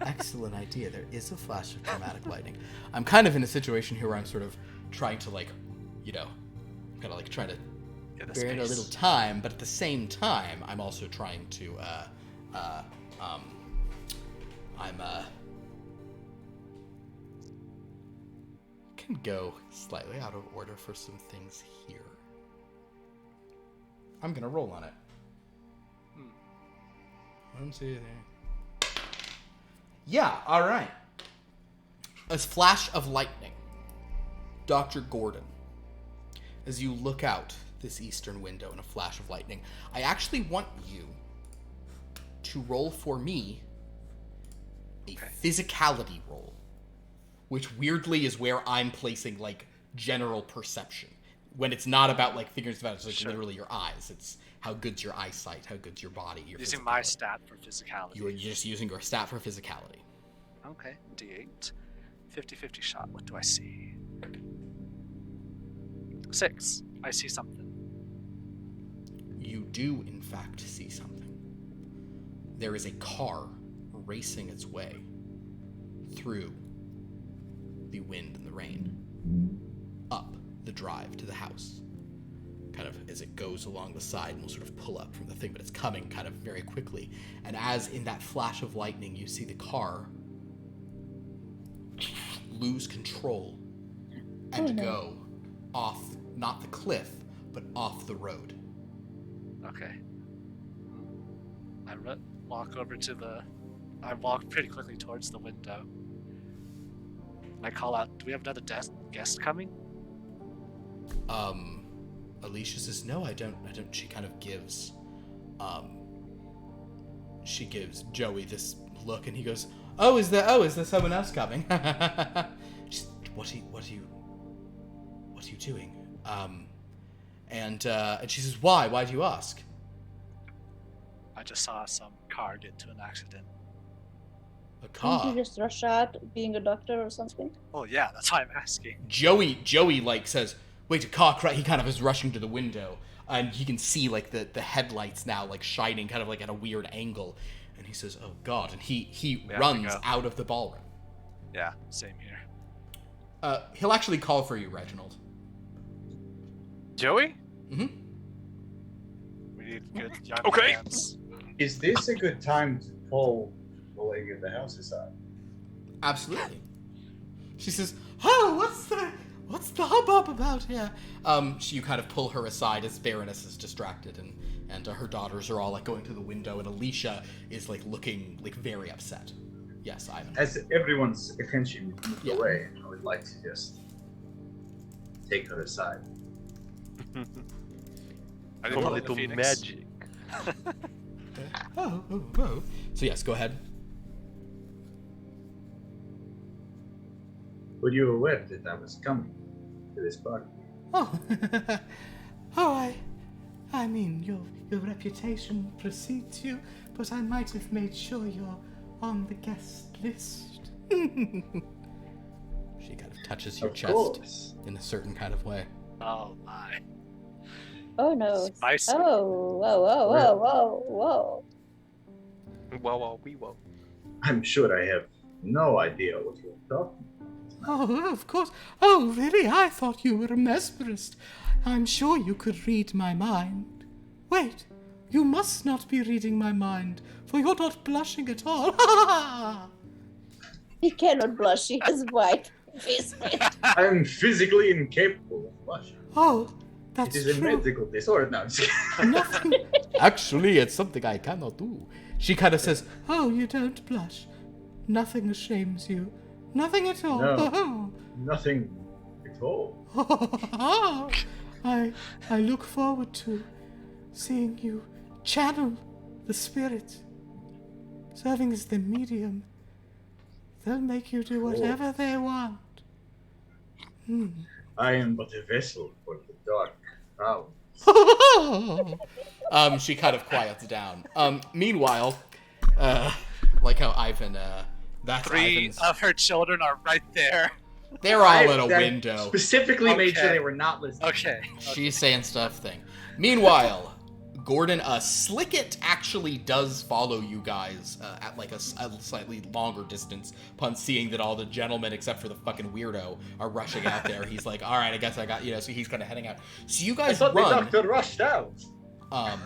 Excellent idea. There is a flash of dramatic lightning. I'm kind of in a situation here where I'm sort of trying to trying to bear in a little time, but at the same time, I'm also trying to, can go slightly out of order for some things here. I'm gonna roll on it. Let's see there. Yeah, alright. A flash of lightning. Dr. Gordon, as you look out this eastern window in a flash of lightning, I actually want you to roll for me a physicality roll, which weirdly is where I'm placing general perception. when it's not about like figuring stuff out, it's like Sure. literally your eyes. It's how good's your eyesight, how good's your body. Your Using my physicality. stat for physicality. You are just using your stat for physicality. Okay, D8. 50-50 shot. What do I see? 6. I see something. You do, in fact, see something. There is a car racing its way through the wind and the rain, up the drive to the house. Kind of as it goes along the side and will sort of pull up from the thing, but it's coming kind of very quickly. And as in that flash of lightning, you see the car lose control and go off, not the cliff, but off the road. Okay. I walk over to the... I walk pretty quickly towards the window. I call out, do we have another guest coming? Alicia says, no, I don't. She kind of gives, she gives Joey this look, and he goes, is there someone else coming? She's, what are you doing? And she says, why do you ask? I just saw some car get into an accident. A Didn't car. you just rush out being a doctor or something? Oh yeah, that's why I'm asking. Joey like says, wait, a car crash. He kind of is rushing to the window, and you can see like the headlights now like shining kind of like at a weird angle, and he says, oh god, and he have to runs go. out of the ballroom. Yeah, same here. He'll actually call for you, Reginald. Joey? Mm-hmm. We need good young Okay. hands. Is this a good time to pull the lady of the house aside? Absolutely. She says, oh, what's the hubbub about here? You kind of pull her aside as Baroness is distracted, and her daughters are all like going to the window, and Alicia is like looking like very upset. Yes, Ivan. As everyone's attention moves Yeah. away, I would like to just take her aside. I A didn't believe little the Phoenix. magic. Oh. So yes, go ahead. Were you aware that I was coming to this party? Oh, I mean, your reputation precedes you, but I might have made sure you're on the guest list. She kind of touches your Of chest course. in a certain kind of way. Oh my. Oh no. Spicy. Oh, whoa. Whoa. I'm sure I have no idea what you're talking Oh, of course. Oh, really? I thought you were a mesmerist. I'm sure you could read my mind. Wait, you must not be reading my mind, for you're not blushing at all. He cannot blush. He has white face. I'm physically incapable of blushing. Oh, It that's is a true. medical disorder. No, I'm just kidding. Nothing. Actually, it's something I cannot do. She kind of says, oh, you don't blush. Nothing ashames you. Nothing at all. No. Nothing at all. I look forward to seeing you channel the spirit. Serving as the medium. They'll make you do whatever they want. I am but a vessel for the dark power. She kind of quiets down. Meanwhile, like how Ivan, that's 3 Ivan's. of her children are right there. They're all at a I window. Specifically made sure Okay. they were not listening. Okay. She's saying stuff thing. Meanwhile, Gordon, Slicket actually does follow you guys at like a slightly longer distance upon seeing that all the gentlemen, except for the fucking weirdo, are rushing out there. He's like, all right, I guess I got, so he's kind of heading out. So you I guys thought the run. doctor rushed out. I'm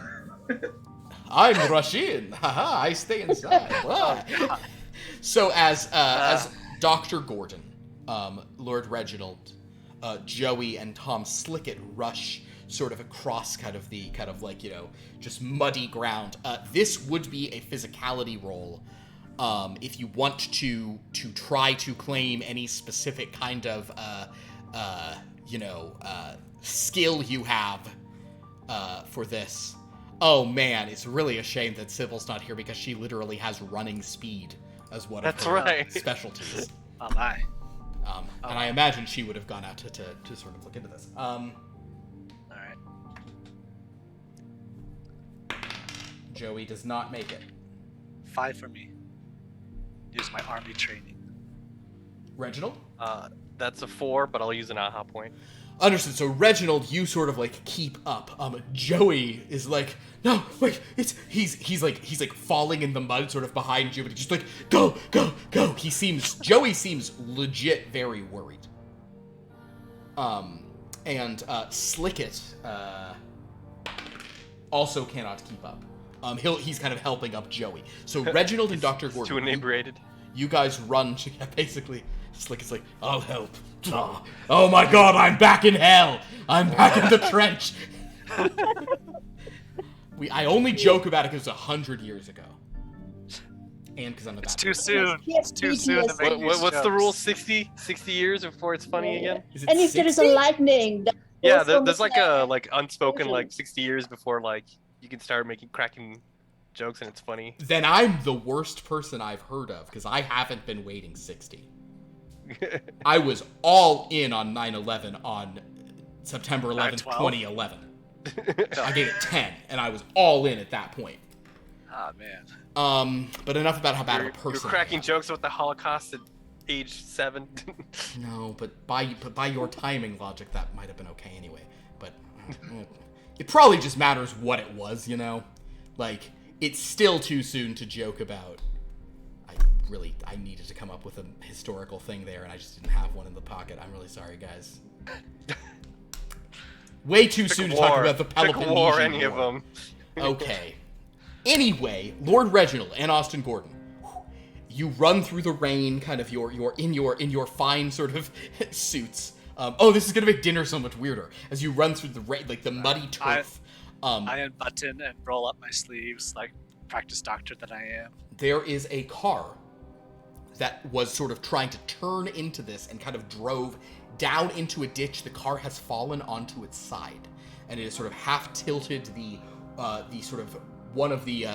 Rasheen. Haha, I stay inside. Blah. So as Dr. Gordon, Lord Reginald, Joey, and Tom Slicket rush sort of across kind of like, just muddy ground. This would be a physicality roll. If you want to try to claim any specific kind of, skill you have for this. Oh man, it's really a shame that Sybil's not here because she literally has running speed as one That's of her right. specialties. Oh my. And I imagine she would have gone out to sort of look into this. Joey does not make it. 5 for me. Use my army training. Reginald? That's a 4, but I'll use an aha point. Understood. So Reginald, you sort of like keep up. Joey is like, no, wait, he's like falling in the mud, sort of behind you, but he's just like, go. Joey seems legit very worried. And Slicket also cannot keep up. He's kind of helping up Joey. So Reginald and Dr. Gordon, Too inebriated. you guys run to, yeah, basically. Slickett's like, I'll help. Oh my god, I'm back in hell. I'm back in the trench. I only joke about it because it's 100 years ago. And because I'm a It's bad too person. soon. It's too soon to make these What's the rule? jokes. 60 years before it's funny again? Is it And if there is a 60? lightning, that Yeah, goes from there's the like sky. a unspoken 60 years before you can start cracking jokes and it's funny. Then I'm the worst person I've heard of because I haven't been waiting 60. I was all in on 9/11 on September 11th, 9/12? 2011. I gave it 10, and I was all in at that point. Ah, man. But enough about how bad of a You're person I cracking am. jokes about the Holocaust at age 7. No, but by your timing logic, that might have been okay anyway. But it probably just matters what it was, you know? Like, it's still too soon to joke about. I needed to come up with a historical thing there, and I just didn't have one in the pocket. I'm really sorry, guys. Way too soon to talk about the Peloponnesian War, any of War. them. Okay. Anyway, Lord Reginald and Austin Gordon, you run through the rain, kind of in your fine sort of suits. This is gonna make dinner so much weirder as you run through the rain, like the muddy turf. I unbutton and roll up my sleeves like practice doctor that I am. There is a car that was sort of trying to turn into this and kind of drove down into a ditch. The car has fallen onto its side, and it is sort of half tilted. The sort of one of the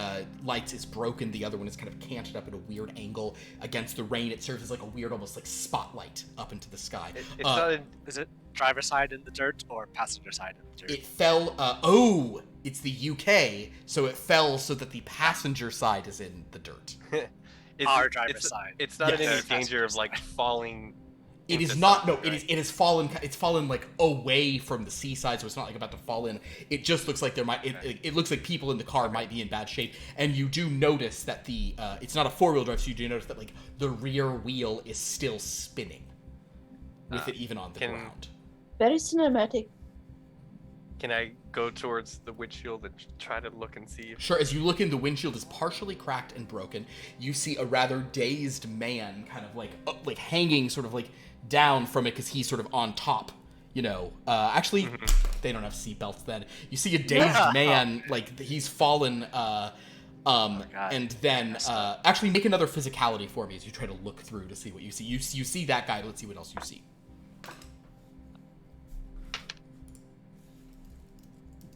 lights is broken. The other one is kind of canted up at a weird angle against the rain. It serves as like a weird, almost like spotlight up into the sky. It's not Is it driver side in the dirt or passenger side in the dirt? It fell. It's the UK, so it fell so that the passenger side is in the dirt. Our driver's side. It's not in Yes. any danger of falling. It is into not. No, something, it is. It has fallen. It's fallen like away from the seaside, so it's not like about to fall in. It just looks like there might. It looks like people in the car might be in bad shape, and you do notice that the. It's not a 4-wheel drive, so you do notice that like the rear wheel is still spinning, with it even on the ground. Very cinematic. Can I go towards the windshield and try to look and see? Sure, as you look in, the windshield is partially cracked and broken. You see a rather dazed man kind of like hanging sort of like down from it because he's sort of on top. You know, actually, they don't have seatbelts then. You see a dazed man, like he's fallen, and then actually make another physicality for me as you try to look through to see what you see. You see that guy, let's see what else you see.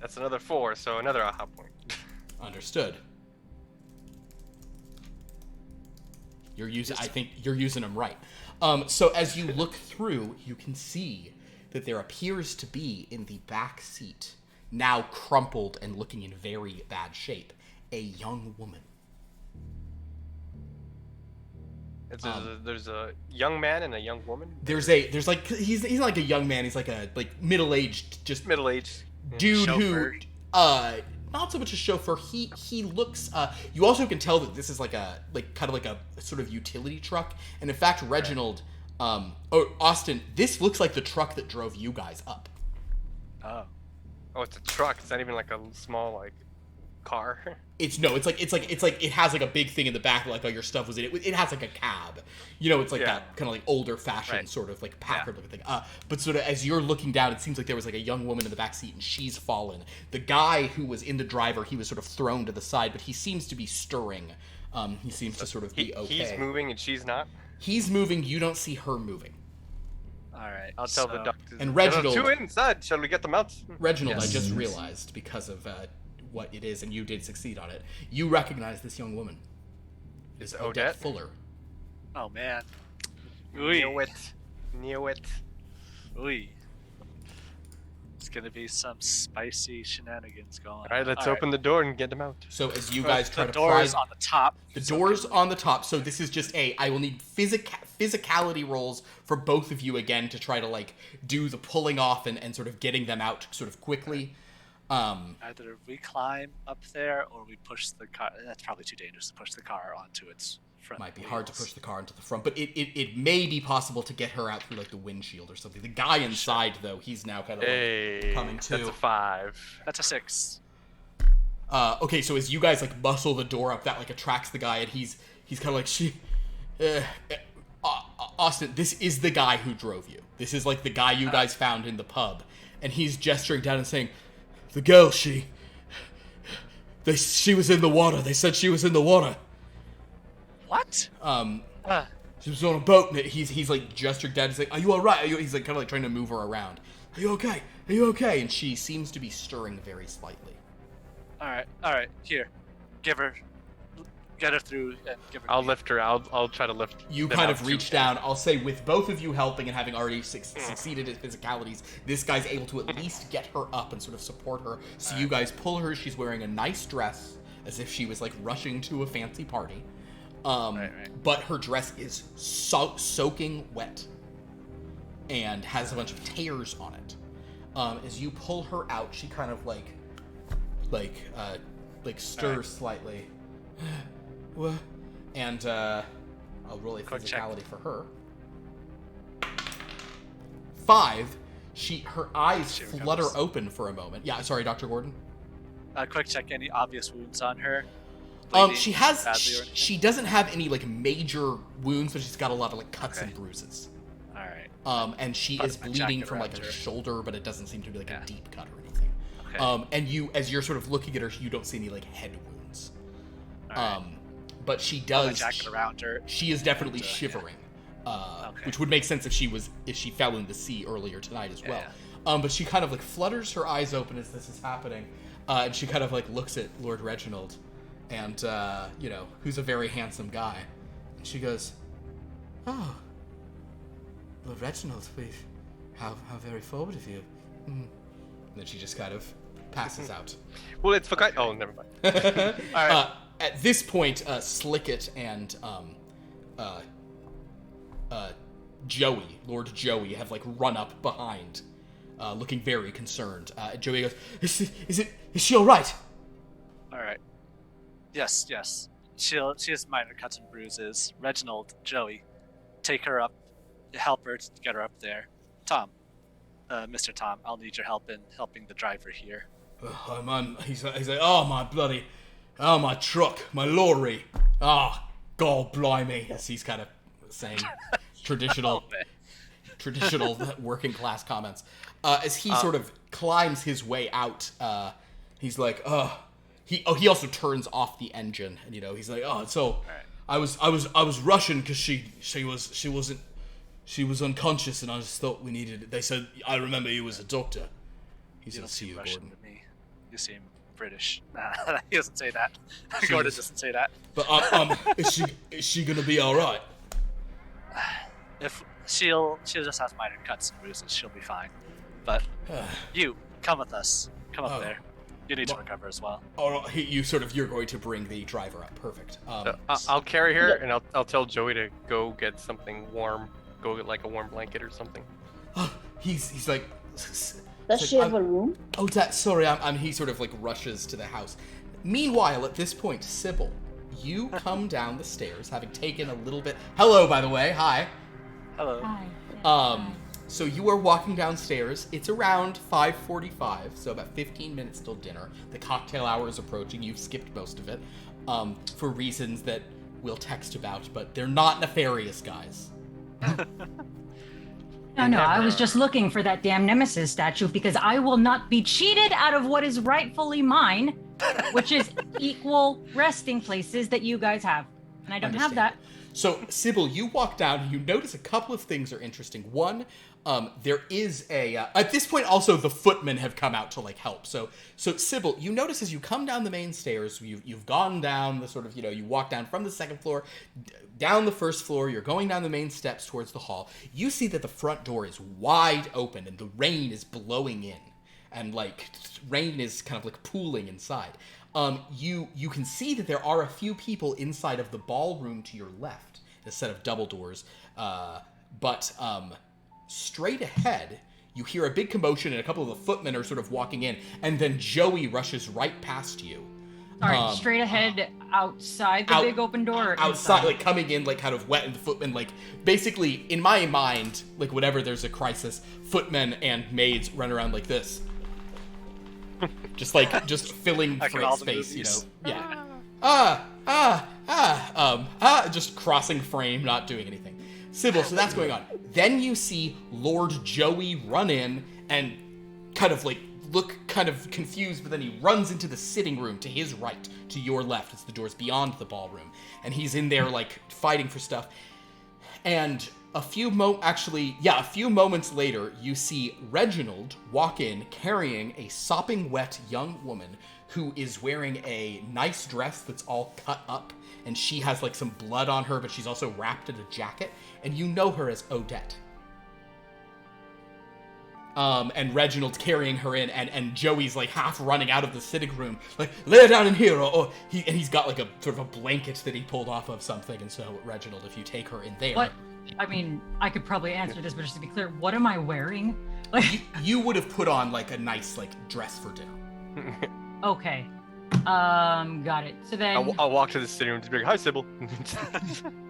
That's another 4, so another aha point. Understood. I think you're using them right. So as you look through, you can see that there appears to be in the back seat, now crumpled and looking in very bad shape, a young woman. There's a young man and a young woman. There's like he's not like a young man. He's like a middle-aged, just Middle-aged. dude Chauffeur. who not so much a chauffeur. He looks you also can tell that this is kind of like a sort of utility truck. And in fact, Reginald Austin, this looks like the truck that drove you guys up. Oh. Oh, it's a truck. It's not even like a small car. It's like it has like a big thing in the back, like all your stuff was in it. It has like a cab, you know. It's like that kind of like older fashioned Right. sort of like Packard looking thing. But sort of as you're looking down, it seems like there was like a young woman in the back seat and she's fallen. The guy who was in the driver, he was sort of thrown to the side, but he seems to be stirring. He seems to sort of be okay. He's moving and she's not. He's moving. You don't see her moving. All right. I'll tell the doctor. And Reginald- Two inside. Shall we get them out? Reginald, Yes. I just realized because of what it is, and you did succeed on it. You recognize this young woman. Is Odette Odette? Fuller. Oh man. Knew it. Ooh. It's gonna be some spicy shenanigans going on. All right, let's open the door and get them out. So as you guys try the to doors pry... on the top. The door's on the top, so this is just I will need physicality rolls for both of you again to try to, like, do the pulling off and sort of getting them out sort of quickly. Either we climb up there or we push the car. That's probably too dangerous to push the car onto its front. Might be wheels. hard to push the car into the front, but it may be possible to get her out through, like, the windshield or something. The guy inside, though, he's now kind of like, coming to. That's a 5. That's a 6. Okay, so as you guys, like, muscle the door up, that, like, attracts the guy, and he's kind of like, Austin, this is the guy who drove you. This is, like, the guy you guys found in the pub. And he's gesturing down and saying, the girl, she was in the water. They said she was in the water. What? She was on a boat, and he's like, gesturing down, he's like, are you alright? He's, like, kind of, like, trying to move her around. Are you okay? Are you okay? And she seems to be stirring very slightly. Alright, here. Get her through and give her. I'll lift her. I'll try to lift. You them kind out of too. reach down. I'll say with both of you helping and having already succeeded at physicalities, this guy's able to at least get her up and sort of support her. So you guys pull her. She's wearing a nice dress, as if she was, like, rushing to a fancy party. But her dress is soaking wet and has a bunch of tears on it. As you pull her out, she kind of stirs slightly. What? And I'll roll a physicality for her. 5. Her eyes flutter open for a moment. Yeah, sorry, Dr. Gordon. Quick check. Any obvious wounds on her? She doesn't have any, like, major wounds, but she's got a lot of, like, cuts and bruises. All right. And she is bleeding from, like, a shoulder, but it doesn't seem to be, like, a deep cut or anything. Okay. And as you're sort of looking at her, you don't see any, like, head wounds. All right. But she Pull the does. jacket around her. She is definitely shivering, which would make sense if she fell in the sea earlier tonight as well. Yeah. But she kind of, like, flutters her eyes open as this is happening, and she kind of, like, looks at Lord Reginald, and who's a very handsome guy. And she goes, "Oh, Lord Reginald, how very forward of you." And then she just kind of passes out. Well, it's forgot. Oh, never mind. All right. At this point, Slicket and Joey, Lord Joey, have, like, run up behind, looking very concerned. Joey goes, "Is she all right?" All right. Yes. She has minor cuts and bruises. Reginald, Joey, take her up, help her to get her up there. Tom, Mr. Tom, I'll need your help in helping the driver here. Oh, man, he's like, my truck, my lorry. God blimey. As he's kind of saying traditional working class comments. As he sort of climbs his way out, he's like, he also turns off the engine, and he's like, so I was rushing because she was unconscious, and I just thought we needed. They said, I remember you was a doctor. He said, "See you, Russian Gordon." to me. You seem British. Nah, he doesn't say that. Gordon doesn't say that. But is she gonna be all right? If she'll just have minor cuts and bruises, she'll be fine. But you come with us. Come up there. You need to recover as well. Oh, you're going to bring the driver up. Perfect. I'll carry her, and I'll tell Joey to go get something warm. Go get, like, a warm blanket or something. He's like. Does she have a room? Oh, sorry. He sort of, like, rushes to the house. Meanwhile, at this point, Sybil, you come down the stairs, having taken a little bit. Hello, by the way. Hi. Hello. Hi. So you are walking downstairs. It's around 5:45, so about 15 minutes till dinner. The cocktail hour is approaching. You've skipped most of it, for reasons that we'll text about, but they're not nefarious, guys. No, I was just looking for that damn Nemesis statue because I will not be cheated out of what is rightfully mine, which is equal resting places that you guys have. And I don't have that. So, Sybil, you walk down and you notice a couple of things are interesting. One, there is at this point also the footmen have come out to, like, help. So Sybil, you notice as you come down the main stairs, you've gone down the sort of, you walk down from the second floor, down the first floor, you're going down the main steps towards the hall. You see that the front door is wide open and the rain is blowing in. and like rain is kind of like pooling inside. You can see that there are a few people inside of the ballroom to your left, a set of double doors. But straight ahead, you hear a big commotion, and a couple of the footmen are sort of walking in, and then Joey rushes right past you. All right, straight ahead outside the big open door. Or outside, inside? like coming in, like kind of wet, and the footmen, like basically in my mind, like whenever there's a crisis, footmen and maids run around like this, just filling Like in free all the space, movies. yeah. Just crossing frame, not doing anything. Sybil, so that's going on. Then you see Lord Joey run in and kind of like look kind of confused, but then he runs into the sitting room to his right, to your left. It's the doors beyond the ballroom. And he's in there like fighting for stuff. And a few moments later, you see Reginald walk in carrying a sopping wet young woman who is wearing a nice dress that's all cut up, and she has like some blood on her, but she's also wrapped in a jacket, and you know her as Odette. And Reginald's carrying her in, and Joey's like half running out of the sitting room, like, lay her down in here, he's got like a sort of a blanket that he pulled off of something, and so Reginald, if you take her in there. What? I mean, I could probably answer this, but just to be clear, what am I wearing? Like, you would have put on like a nice like dress for dinner. okay. Got it. So then... I'll walk to the sitting room to be like, hi, Sybil.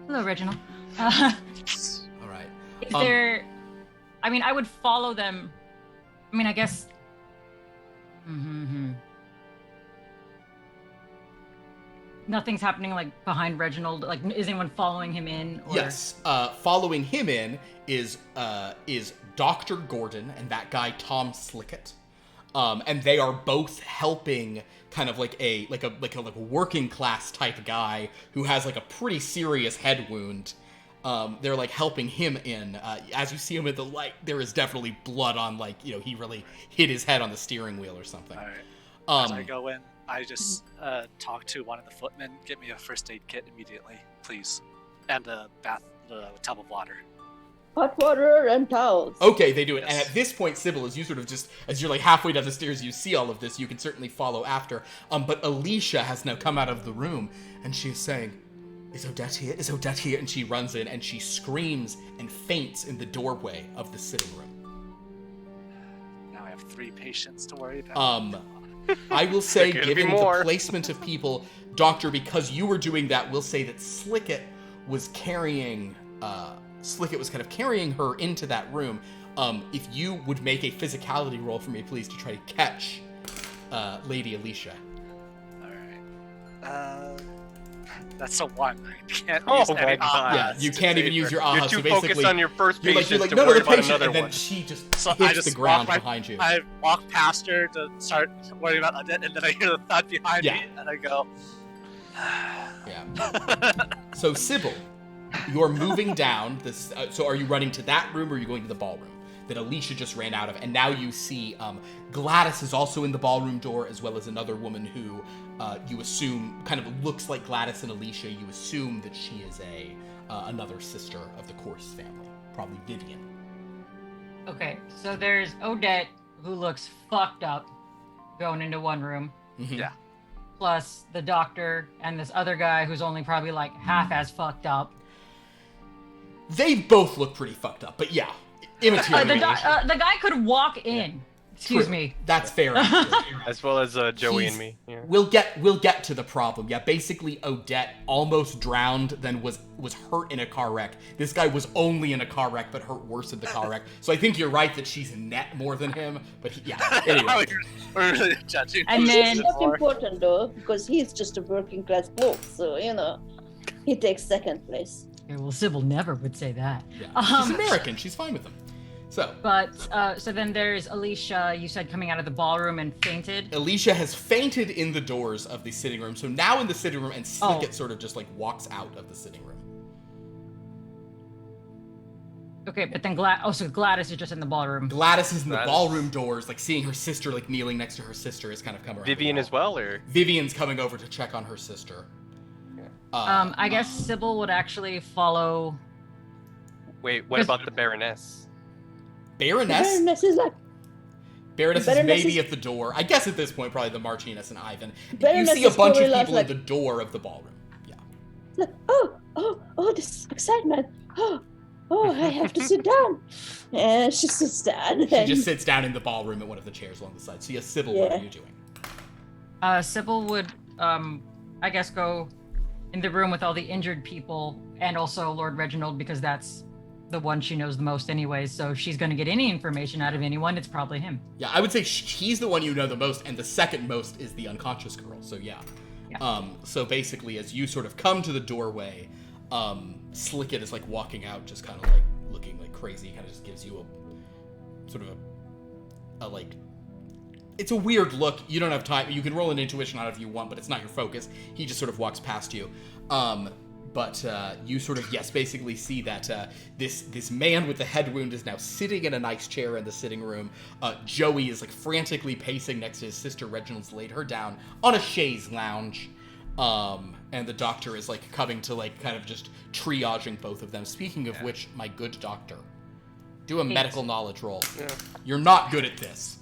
Hello, Reginald. All right. Is there... I mean, I would follow them. I mean, I guess... Nothing's happening, like, behind Reginald? Like, is anyone following him in? Or... Yes. Following him in is Dr. Gordon and that guy, Tom Slickett. And they are both helping kind of like a working class type guy who has like a pretty serious head wound. They're like helping him in. As you see him in the light, there is definitely blood on, like, you know, he really hit his head on the steering wheel or something. All right. As I go in, I just talk to one of the footmen. Get me a first aid kit immediately, please, and a tub of water. Hot water and towels. Okay, they do it. Yes. And at this point, Sybil, as you're like halfway down the stairs, you see all of this, you can certainly follow after. But Alicia has now come out of the room, and she's saying, Is Odette here? Is Odette here? And she runs in, and she screams and faints in the doorway of the sitting room. Now I have 3 patients to worry about. I will say, There could be given the more. placement of people, Doctor, because you were doing that, we'll say that Slickett was carrying her into that room. If you would make a physicality roll for me, please, to try to catch Lady Alicia. Alright. That's a 1. I can't Oh use my any God. aha. Yeah, you can't even use your aha. You're too so basically, focused on your first you're patient like to no, worry the about patient, another and then one. she just So I hits just the ground walk behind you. I walk past her to start worrying about Odette, and then I hear the thud behind Yeah. me, and I go... Yeah. So Sybil, you're moving down this. So are you running to that room, or are you going to the ballroom that Alicia just ran out of? And now you see Gladys is also in the ballroom door, as well as another woman who you assume kind of looks like Gladys and Alicia. You assume that she is another sister of the Corse family, probably Vivian. Okay, so there's Odette, who looks fucked up, going into one room. Mhm. Yeah. Plus the doctor and this other guy who's only probably like half as fucked up. They both look pretty fucked up, but yeah, immaterial. The guy could walk in. Excuse True. me. That's fair. As well as Joey He's- and me. Yeah. We'll get to the problem. Yeah, basically Odette almost drowned, then was hurt in a car wreck. This guy was only in a car wreck, but hurt worse in the car wreck. So I think you're right that she's in net more than him. But yeah. Anyway, We're really judging. And who's then- in Not more. important though, because he's just a working class bloke, so you know, he takes second place. Okay, well, Sybil never would say that. yeah. She's American. She's fine with them. So But so then there's Alicia. You said coming out of the ballroom and fainted. Alicia has fainted in the doors of the sitting room. So now in the sitting room, and Slickett sort of just like walks out of the sitting room. Okay, but then so Gladys is just in the ballroom. Gladys is in the Gladys. ballroom doors, like seeing her sister, like kneeling next to her sister, is kind of coming around. Vivian the as wall. well, or Vivian's coming over to check on her sister. I guess Sybil would actually follow. wait, what Yes. about the Baroness? Baroness. Baroness is like, Baroness is Baroness maybe is- at the door. I guess at this point, probably the Martinez and Ivan. Baroness You see a is bunch of probably people like- in the door of the ballroom. Yeah. Like, oh, this is excitement. Oh, I have to sit down. And she sits down. She just sits down in the ballroom at one of the chairs along the side. So, yes, Sybil, what Yeah. are you doing? Sybil would, I guess, go in the room with all the injured people and also Lord Reginald because that's the one she knows the most anyways. So if she's going to get any information out of anyone, it's probably him. Yeah, I would say he's the one you know the most, and the second most is the unconscious girl. So, yeah. So basically, as you sort of come to the doorway, Slicket is like walking out, just kind of like looking like crazy. Kind of just gives you a sort of a like. It's a weird look. You don't have time. You can roll an intuition on it if you want, but it's not your focus. He just sort of walks past you. But you sort of, yes, basically see that this man with the head wound is now sitting in a nice chair in the sitting room. Joey is like frantically pacing next to his sister. Reginald's laid her down on a chaise lounge. And the doctor is like coming to like kind of just triaging both of them. Speaking of which, my good doctor, do a medical knowledge roll. Yeah. You're not good at this.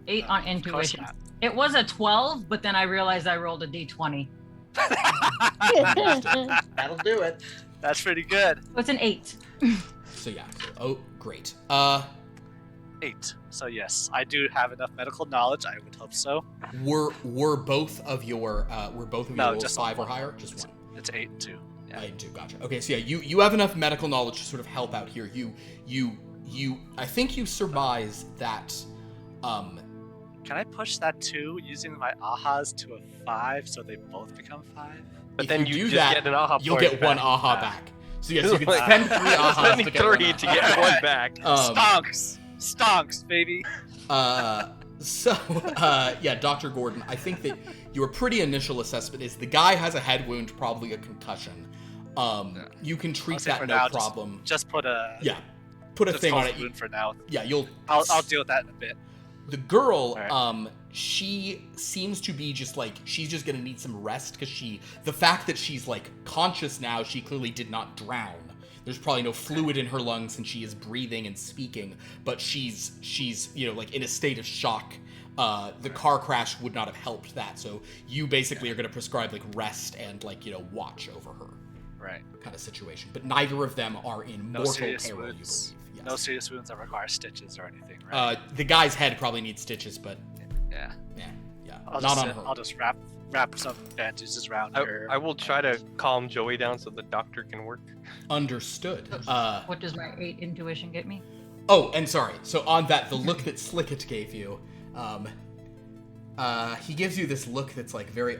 8 on Of course intuition. not. It was a 12, but then I realized I rolled a d20. That'll do it. That's pretty good. So it's an 8. So yeah. Oh, great. 8. So yes, I do have enough medical knowledge. I would hope so. Were both of your No, rolls just 5 or one. higher? Just one. It's 8 and 2. Yeah. 8 and 2. Gotcha. Okay, so yeah, you have enough medical knowledge to sort of help out here. You I think you surmise that Can I push that 2 using my ahas to a 5 so they both become 5? But if then you you do just that, get an aha you'll point get one back. aha back. So yes, you can spend 3 ahas Spending to get 1 3 aha. to get 1 back. Stonks, baby. Yeah, Dr. Gordon, I think that your pretty initial assessment is the guy has a head wound, probably a concussion. You can treat I'll say that for no now, problem. Just put a Put a just thing on hold it. the wound for now. Yeah, I'll deal with that in a bit. The girl, Alright. she seems to be just like, she's just gonna need some rest because the fact that she's like conscious now, she clearly did not drown. There's probably no fluid in her lungs and she is breathing and speaking, but she's like in a state of shock. The car crash would not have helped that, so you basically are gonna prescribe like rest and like, watch over her. Right. Kind of situation. But neither of them are in No mortal serious peril, wounds. you believe. Yes. No serious wounds that require stitches or anything, right? The guy's head probably needs stitches, but yeah. yeah, I'll not just, on her. I'll just wrap some bandages around her. I will try to calm Joey down so the doctor can work. Understood. What does my 8 intuition get me? Oh, and sorry. So on that, the look that Slicket gave you, he gives you this look that's like very.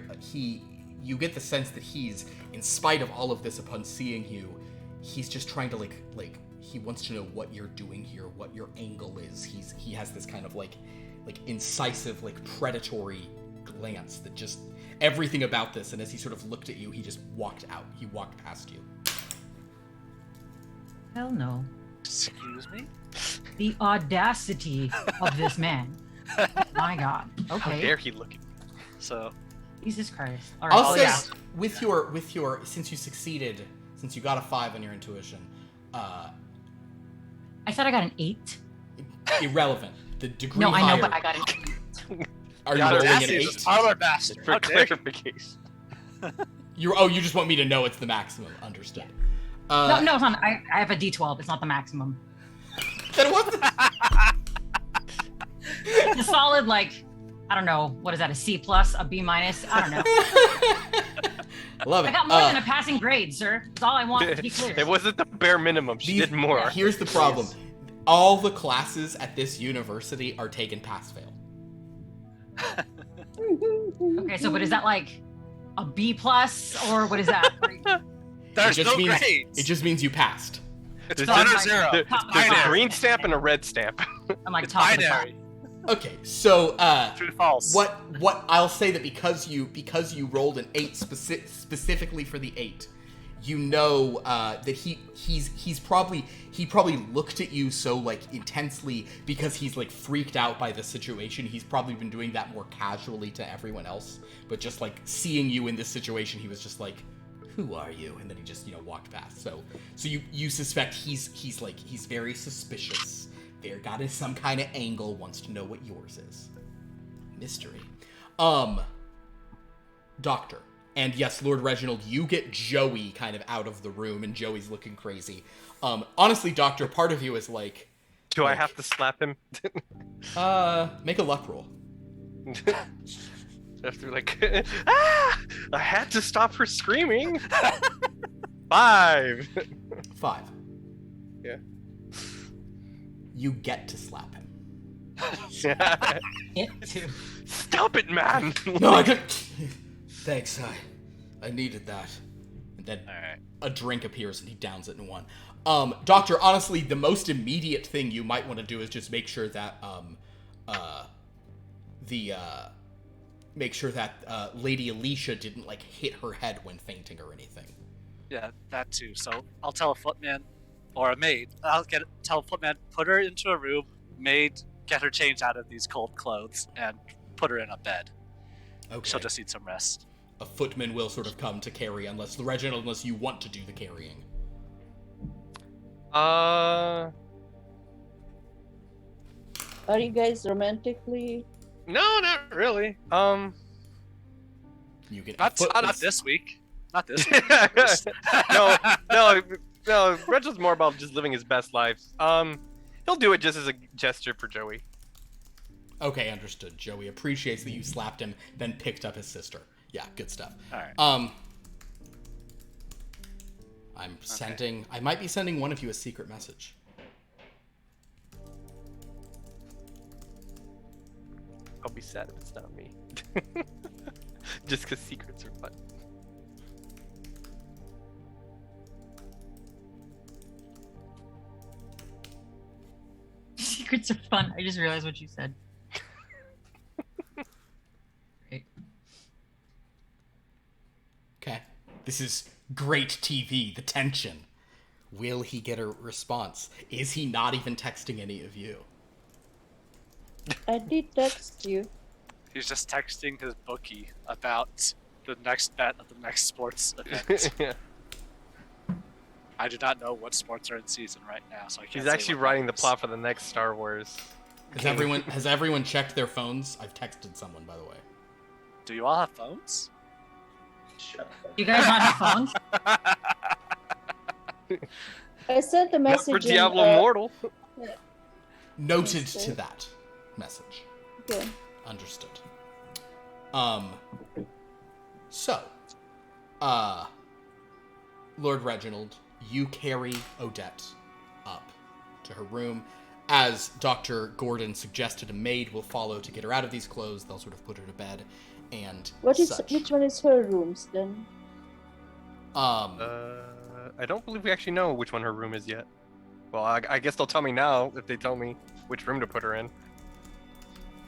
You get the sense that he's, in spite of all of this, upon seeing you, he's just trying to like he wants to know what you're doing here, what your angle is. He has this kind of like incisive, like predatory glance that just everything about this. And as he sort of looked at you, he just walked out. He walked past you. Hell no. Excuse me? The audacity of this man. My God. How Okay. dare he look at me? So Jesus Christ. All I'll say yeah. with your since you succeeded, since you got a 5 on your intuition, I said I got an 8. irrelevant. The degree No, I higher. know, but I got an 8. Are you the rolling an audacity of 8? this armor bastard. For How dare you? clarification. You just want me to know it's the maximum. Understood. No, it's not. I have a D12. It's not the maximum. Then what? It's a solid, like, I don't know. What is that? A C plus? A B minus? I don't know. Love it. I got more than a passing grade, sir. That's all I want to be clear. It wasn't the bare minimum. She did more. Here's the problem. All the classes at this university are taken pass-fail. Okay, so but is that like a B plus or what is that? There's no means, grades. It just means you passed. It's There's not not a zero. There's Top a five. green stamp and a red stamp. I'm like It's top of the class. binary. Okay, so True, false. what I'll say that because you rolled an 8 specifically for the 8, you know that he probably looked at you so like intensely because he's like freaked out by the situation. He's probably been doing that more casually to everyone else, but just like seeing you in this situation, he was just like, "Who are you?" And then he just walked past. So you suspect he's very suspicious They're got some kind of angle, wants to know what yours is. Mystery. Doctor. And yes, Lord Reginald, you get Joey kind of out of the room, and Joey's looking crazy. Honestly, Doctor, part of you is like... Do I have to slap him? Make a luck roll. After like, I had to stop her screaming. 5. 5. Yeah. You get to slap him. Get to. Stop it, man! No, I could... Thanks, I needed that. And then Alright. a drink appears and he downs it in one. Doctor, honestly, the most immediate thing you might want to do is just make sure that, make sure that, Lady Alicia didn't, like, hit her head when fainting or anything. Yeah, that too. So I'll tell a footman or a maid. Tell a footman, put her into a room, maid, get her changed out of these cold clothes, and put her in a bed. Okay. She'll just need some rest. A footman will sort of come to carry, unless you want to do the carrying. Are you guys romantically? No, not really. You get Not this week. Not this week. no. Reginald's more about just living his best life. He'll do it just as a gesture for Joey. Okay, understood. Joey appreciates that you slapped him, then picked up his sister. Yeah, good stuff. All right. I might be sending one of you a secret message. I'll be sad if it's not me. Just because secrets are fun. Secrets are fun. I just realized what you said. Great. Okay. This is great TV, the tension. Will he get a response? Is he not even texting any of you? I did text you. He's just texting his bookie about the next bet of the next sports event. Yeah. I do not know what sports are in season right now, so I can't. He's say actually what writing the matters. plot for the next Star Wars. Has everyone checked their phones? I've texted someone, by the way. Do you all have phones? Shut up. You guys not have phones? I sent a Not message. for in, Diablo Immortal. Noted Yes, to sir. that message. Okay. Understood. Lord Reginald, you carry Odette up to her room. As Dr. Gordon suggested, a maid will follow to get her out of these clothes. They'll sort of put her to bed and such. Which one is her rooms then? I don't believe we actually know which one her room is yet. Well, I guess they'll tell me now if they tell me which room to put her in.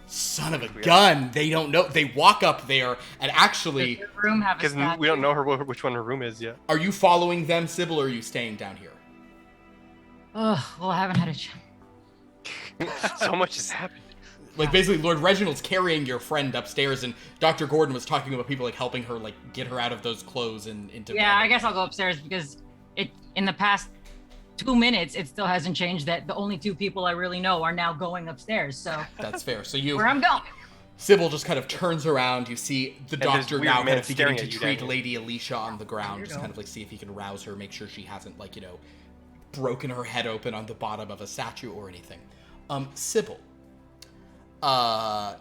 Son of a gun! They don't know. They walk up there, and actually, Does your room have a Because statue? we don't know which one her room is yet. are you following them, Sybil, or are you staying down here? Ugh, well, I haven't had a chance. So much has happened. Like, basically, Lord Reginald's carrying your friend upstairs, and Dr. Gordon was talking about people, like, helping her, like, get her out of those clothes and into Yeah, bed. I guess I'll go upstairs because in the past 2 minutes, it still hasn't changed that the only 2 people I really know are now going upstairs. So That's fair. So where I'm going. Sybil just kind of turns around. You see the And there's doctor weird now men kind of beginning to staring at you, treat Daniel. Lady Alicia on the ground, just Weirdo. kind of like see if he can rouse her, make sure she hasn't, like, you know, broken her head open on the bottom of a statue or anything. Sybil,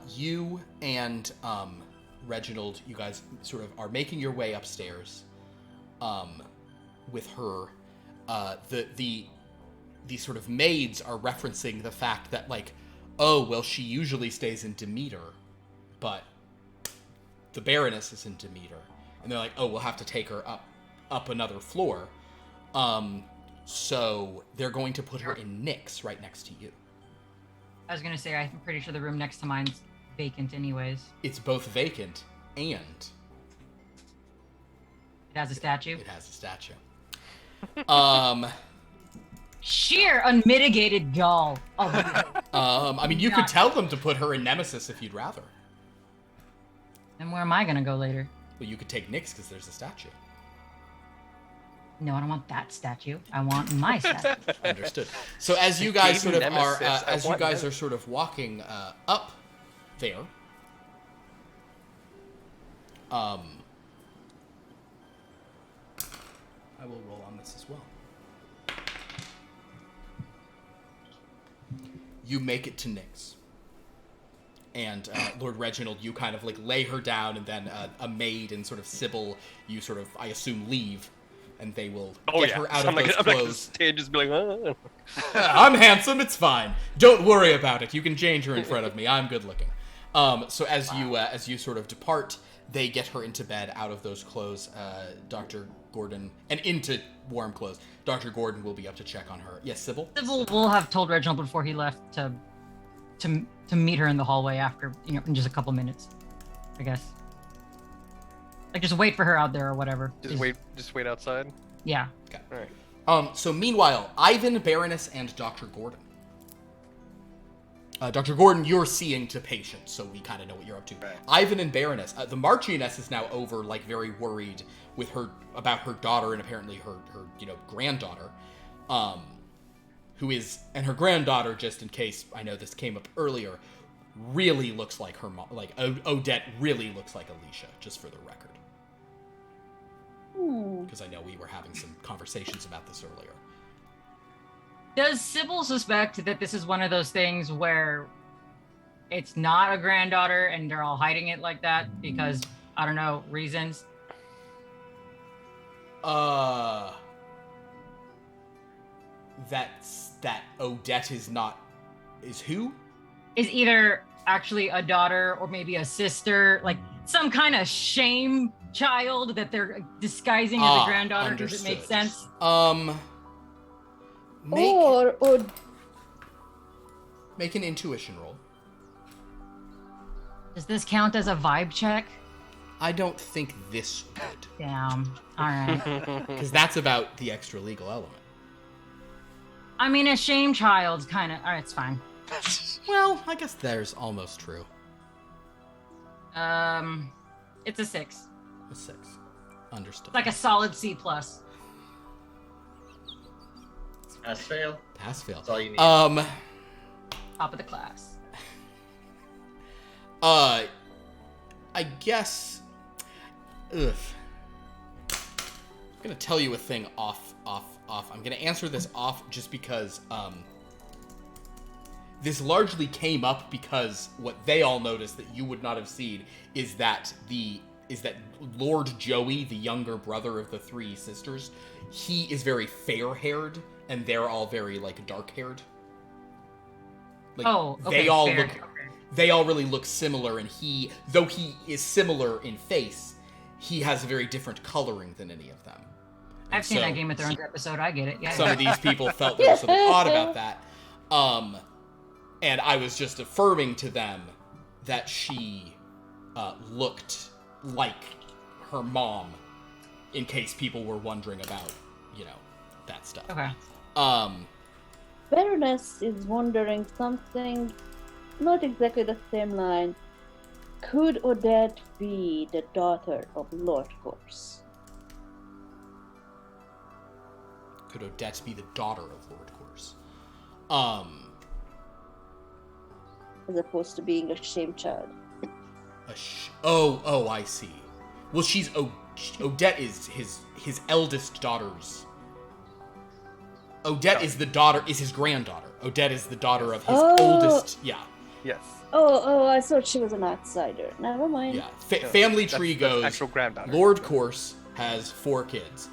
you and Reginald, you guys sort of are making your way upstairs with her. The sort of maids are referencing the fact that, like, oh, well, she usually stays in Demeter, but the Baroness is in Demeter. And they're like, oh, we'll have to take her up another floor. So they're going to put her in Nyx right next to you. I was gonna say I'm pretty sure the room next to mine's vacant anyways. It's both vacant and It has a statue. it has a statue. Sheer unmitigated gall. Oh, I mean, you could tell them to put her in Nemesis if you'd rather. and where am I gonna go later? Well, you could take Nyx because there's a statue. No, I don't want that statue. I want my statue. Understood. So as you guys Game sort of are, nemesis. I as you want guys that. are sort of walking up there, I will roll on this as well. You make it to Nyx. And Lord Reginald, you kind of like lay her down, and then a maid and sort of Sybil, you sort of, I assume, leave, and they will get her out of those I'm clothes. stage just be like, I'm handsome, it's fine. Don't worry about it. You can change her in front of me. I'm good looking. So as you sort of depart, they get her into bed out of those clothes. Dr. Gordon, and into warm clothes. Dr. Gordon will be up to check on her. Yes, Sybil? Sybil will have told Reginald before he left to meet her in the hallway after, in just a couple minutes, I guess. Like, just wait for her out there or whatever. just wait outside. Yeah. Okay. All right. So meanwhile, Ivan, Baroness, and Dr. Gordon. Dr. Gordon, you're seeing to patients, so we kind of know what you're up to. Right. Ivan and Baroness, the Marchioness is now over, like, very worried with her about her daughter and apparently her granddaughter, who is, and her granddaughter, just in case I know this came up earlier, really looks like her mom. Like Odette really looks like Alicia, just for the record. Because I know we were having some conversations about this earlier. Does Sybil suspect that this is one of those things where it's not a granddaughter and they're all hiding it like that because, I don't know, reasons? That Odette is who? Is either actually a daughter or maybe a sister, like some kind of shame child that they're disguising as a granddaughter. Does it make understood. sense? Make an intuition roll. Does this count as a vibe check? I don't think this would, Damn. All right. because that's about the extra legal element. I mean, a shame child's kind of. All right, it's fine. Well, I guess there's almost true. It's a 6. A 6. Understood. Like a solid C+. Pass fail. Pass fail. That's all you need. Top of the class. I guess. Ugh. I'm gonna tell you a thing off. I'm gonna answer this off just because this largely came up because what they all noticed that you would not have seen is that Lord Joey, the younger brother of the 3 sisters, he is very fair-haired and they're all very like dark-haired. Like, Oh, okay. they all fair. look. Okay. They all really look similar, and though he is similar in face, he has a very different coloring than any of them. And I've seen so that Game of Thrones episode. I get it. Yeah. Some of these people felt there was something odd about that. And I was just affirming to them that she looked like her mom, in case people were wondering about, that stuff. Okay. Baroness is wondering something, not exactly the same line. Could Odette be the daughter of Lord Corse? Could Odette be the daughter of Lord Corse? As opposed to being a shame child. Oh, I see. Well, Odette is his eldest daughter's. Odette is his granddaughter. Odette is the daughter of his oldest. Yeah. Yes. Oh, I thought she was an outsider. Never mind. Yeah. Family tree That's goes. actual granddaughter. Lord Corse has 4 kids.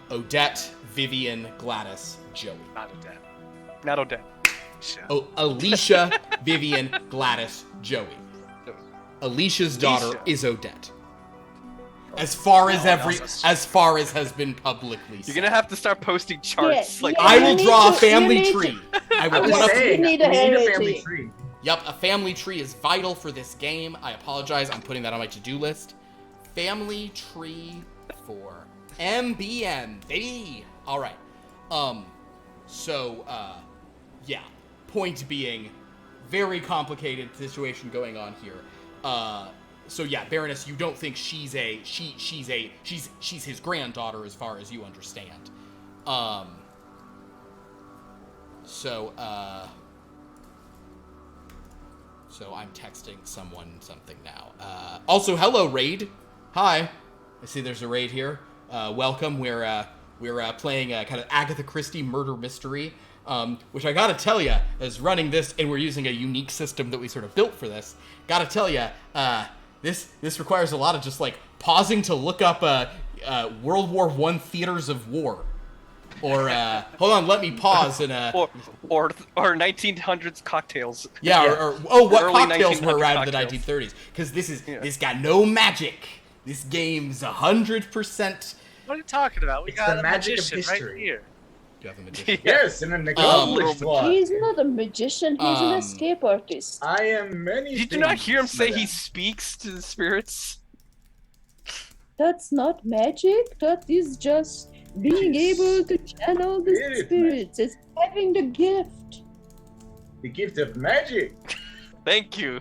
Odette, Vivian, Gladys, Joey. Not a dead. Not Odette. Shit. Oh, Alicia, Vivian, Gladys, Joey. Alicia's daughter Alicia. is Odette. As far as has been publicly said. You're gonna have to start posting charts. Yeah, like yeah. I will You need draw a to- family you need tree. I I will was put up. saying, You we need a need a heritage. family tree. Yep, a family tree is vital for this game. I apologize. I'm putting that on my to-do list. Family tree for MBN, baby. All right. Yeah. Point being, very complicated situation going on here. So yeah, Baroness, you don't think she's his granddaughter as far as you understand. So I'm texting someone something now. Also, hello, Raid. Hi. I see there's a raid here. Welcome. We're playing a kind of Agatha Christie murder mystery, which I gotta tell you, is running this, and we're using a unique system that we sort of built for this. Gotta tell you, this requires a lot of just like pausing to look up World War I theaters of war. Or hold on, let me pause and or 1900s cocktails. Yeah, Yeah. or what Early cocktails were 1900s around in the cocktails. 1930s? Because this got no magic. This game's 100%. What are you talking about? We It's got the a magic of magician right history. here. You have a magician. Yes, and an accomplished one. He's not a magician, he's an escape artist. I am many Did you not things, hear him say he madame. speaks to the spirits? That's not magic, that is just being able to channel the Spirit spirits. It's having the gift. The gift of magic. Thank you.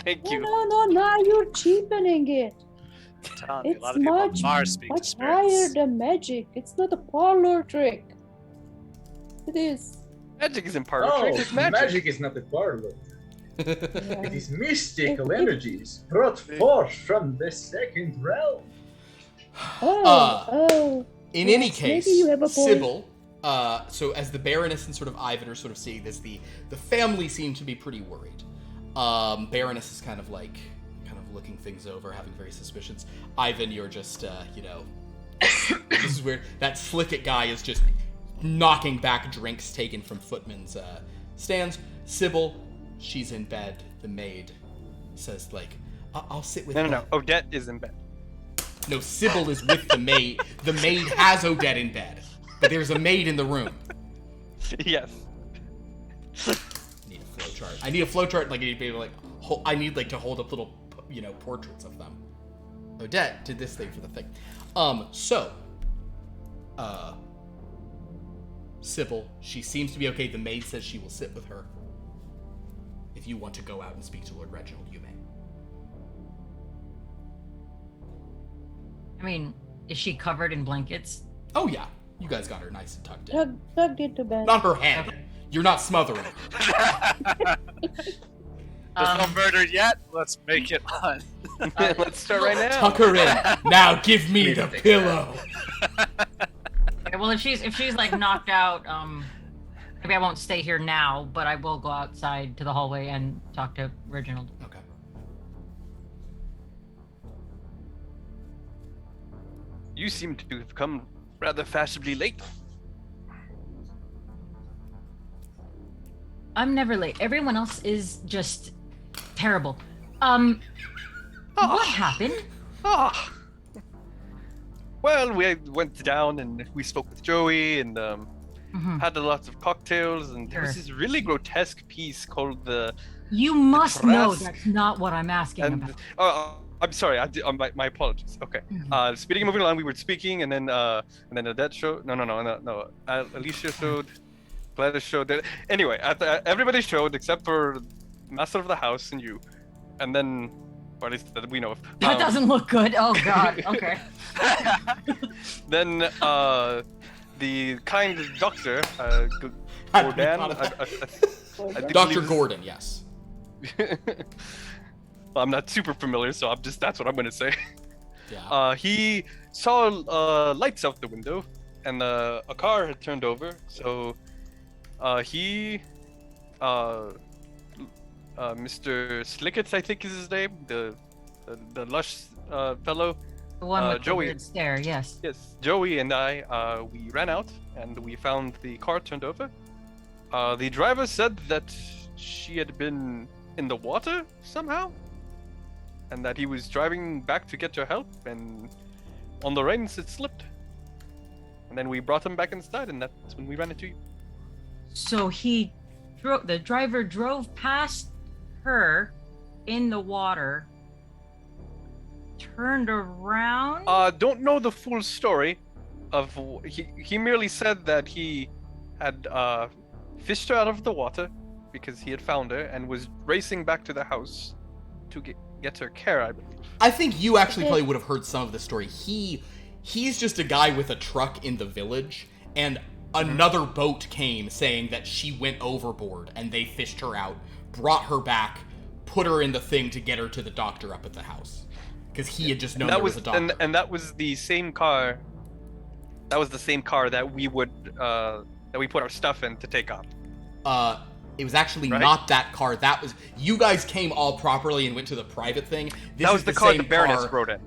Thank you. No, now you're cheapening it. I'm telling you, a It's lot of people much, at bars speak to much higher spirits. than magic. It's not a parlor trick. It is. Magic isn't part of Oh, trick, it's magic. magic is not the parlor. It Yeah. is mystical energies brought forth from the second realm. Oh. In Yes, any maybe case, you have a point. Sybil, so as the Baroness and sort of Ivan are sort of seeing this, the family seem to be pretty worried. Baroness is kind of looking things over, having very suspicions. Ivan, you're just, this is where that Slicket guy is just knocking back drinks taken from footmen's stands. Sybil, she's in bed. The maid says, I'll sit with No. Odette is in bed. No, Sybil is with the maid. The maid has Odette in bed, but there's a maid in the room. Yes. I need a flowchart. I need to hold up little, portraits of them. Odette did this thing for the thing. Sybil, she seems to be okay. The maid says she will sit with her. If you want to go out and speak to Lord Reginald, you may. I mean, is she covered in blankets? Oh yeah, you guys got her nice and tucked in. Tugged into bed. Not her head. You're not smothering her. There's no murder yet. Let's make it on. Let's start right now. Tuck her in. Now give me the pillow. Okay, well, if she's like knocked out, maybe I won't stay here now, but I will go outside to the hallway and talk to Reginald. Okay. You seem to have come rather fashionably late. I'm never late. Everyone else is just terrible. What happened? Ah. Well, we went down and we spoke with Joey and had lots of cocktails, and there was Sure. this really grotesque piece called the. You must know Trask. that's not what I'm asking And about. I'm sorry. My apologies. Okay. Speaking and moving along, we were speaking, and then Odette showed. No. Alicia showed. Gladys showed. Anyway, everybody showed except for Master of the House and you, and then, or at least that we know of. That doesn't look good. Oh God. Okay. Then the kind doctor, Gordon. I Dr. believe- Gordon, yes. Well, I'm not super familiar, so that's what I'm gonna say. Yeah. He saw lights out the window, and a car had turned over. So he, Mr. Slickets, I think is his name, the lush fellow. The one with Joey. the weird stare. Yes. Yes, Joey and I, we ran out and we found the car turned over. The driver said that she had been in the water somehow, and that he was driving back to get her help, and on the reins it slipped. And then we brought him back inside, and that's when we ran into you. So the driver drove past her in the water, turned around. Don't know the full story of he merely said that he had fished her out of the water because he had found her and was racing back to the house, to get her care, I believe. I think you actually probably would have heard some of the story. He's just a guy with a truck in the village, and another boat came saying that she went overboard, and they fished her out, brought her back, put her in the thing to get her to the doctor up at the house, because he had just known there was a doctor. And that was the same car. That was the same car that we would that we put our stuff in to take off. It was actually Right? not that car. That was you guys came all properly and went to the private thing. This That was is the car the same Baroness rode in.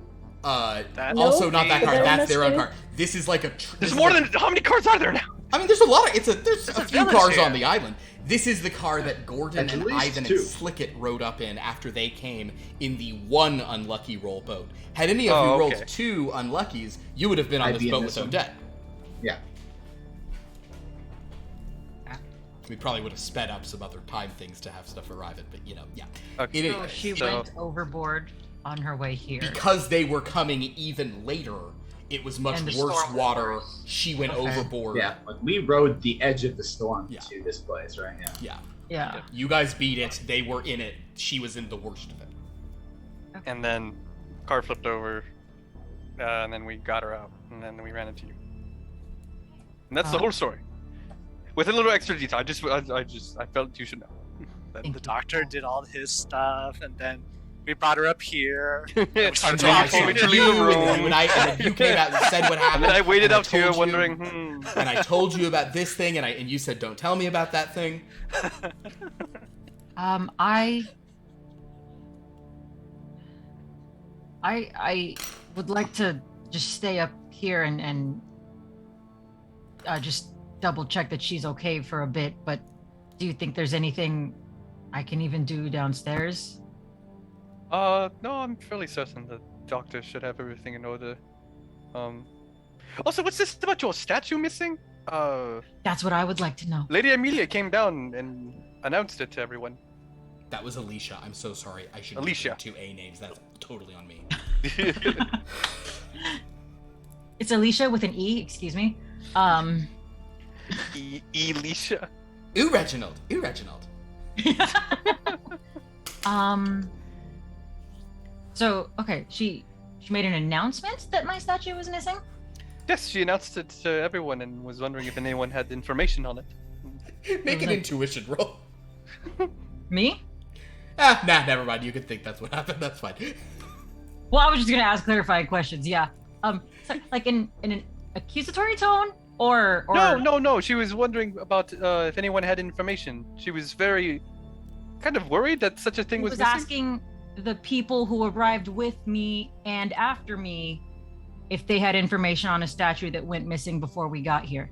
Also not that the car. That's Baroness their own did. car. This is like a. There's more than how many cars are there now? I mean, there's a lot of. There's a few village cars here. on the island. This is the car that Gordon At and least Ivan two. and Slicket rode up in after they came in the one unlucky roll boat. Had any of you Oh, rolled okay. 2 unluckies, you would have been on I'd this be in boat this with one. Odette. Yeah. We probably would have sped up some other time things to have stuff arrive at, but yeah. Okay. It So is. she So- went overboard on her way here. Because they were coming even later, it was much And the worse storm was water. worse. She went Okay. overboard. Yeah, like we rode the edge of the storm Yeah. to this place, right? Yeah. Yeah. Yeah. You guys beat it. They were in it. She was in the worst of it. And then car flipped over, and then we got her out, and then we ran into you. And that's the whole story. With a little extra detail, I felt you should know. Then the doctor did all his stuff, and then we brought her up here. And we started And then I told me talking. to leave the room. and then you came out and said what happened. then I waited and out here told you- wondering, And I told you about this thing, and you said, "Don't tell me about that thing." I would like to just stay up here and just double check that she's okay for a bit, but do you think there's anything I can even do downstairs? No, I'm fairly certain the doctor should have everything in order. Also, what's this about your statue missing? That's what I would like to know. Lady Amelia came down and announced it to everyone. That was Alicia. I'm so sorry. I should Alicia. give you 2 A names. That's totally on me. It's Alicia with an E, excuse me. Alicia. Ooh, Reginald. Ooh, Reginald. So okay, she made an announcement that my statue was missing. Yes, she announced it to everyone and was wondering if anyone had information on it. Make an like- intuition roll. Me? Never mind. You could think that's what happened. That's fine. Well, I was just gonna ask clarifying questions. Yeah. So, like in an accusatory tone, or No. She was wondering about if anyone had information. She was very kind of worried that such a thing He was was missing. asking the people who arrived with me and after me if they had information on a statue that went missing before we got here.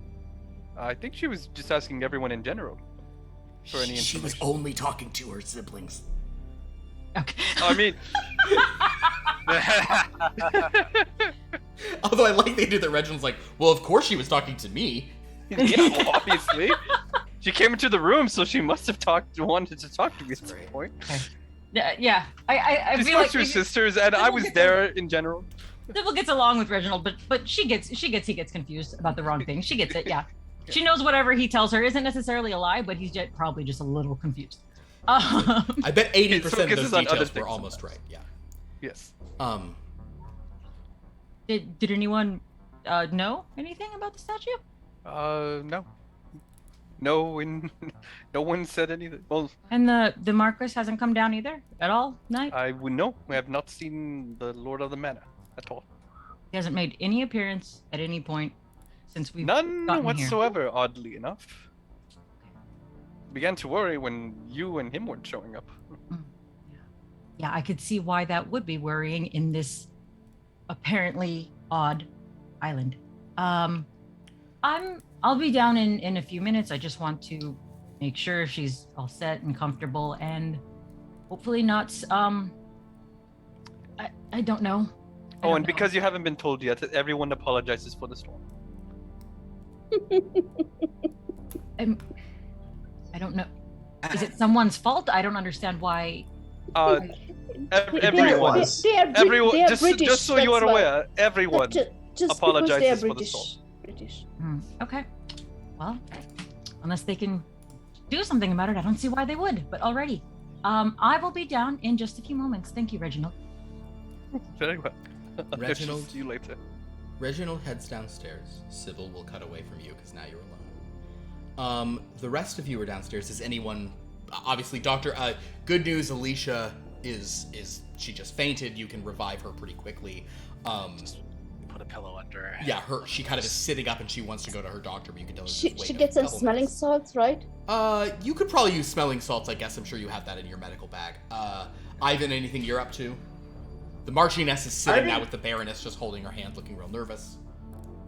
I think she was just asking everyone in general for any She was information. only talking to her siblings. Okay. I mean, Although I like they did that. Reginald's like, well, of course she was talking to me. yeah, well, obviously. She came into the room, so she must have wanted to talk to me at some Right. point. Yeah. I She's feel like your sisters, and I was there in general. Sybil gets along with Reginald, but he gets confused about the wrong thing. She gets it, yeah. She knows whatever he tells her isn't necessarily a lie, but he's probably just a little confused. I bet 80% of focuses those on other details were things almost right. Yeah. Yes. Did anyone know anything about the statue? No. No one said anything. Well, And the Marquis hasn't come down either at all tonight? I would know. I have not seen the Lord of the Manor at all. He hasn't made any appearance at any point since we've None gotten here. whatsoever, oddly enough. Began to worry when you and him weren't showing up. Yeah, I could see why that would be worrying in this apparently odd island. I'll be down in a few minutes. I just want to make sure she's all set and comfortable and hopefully not I don't know. Oh, and because you haven't been told yet, everyone apologizes for the storm. I don't know. Is it someone's fault? I don't understand why. Everyone. They are Everyone. They are Just British, so you are that's why. aware, everyone. Just apologizes because they are for the British. storm. British. Okay. Well, unless they can do something about it, I don't see why they would. But alrighty. I will be down in just a few moments. Thank you, Reginald. Very well. Reginald? See you later. Reginald heads downstairs. Sybil will cut away from you because now you're alone. The rest of you are downstairs. Is anyone... Obviously, Doctor... good news, Alicia is she just fainted. You can revive her pretty quickly. Just put a pillow under her. Yeah, she kind of is sitting up and she wants to go to her doctor, but you can tell her to She just wait gets a some couple smelling minutes. salts, right? You could probably use smelling salts, I guess. I'm sure you have that in your medical bag. Ivan, anything you're up to? The Marchioness is sitting now with the Baroness just holding her hand, looking real nervous.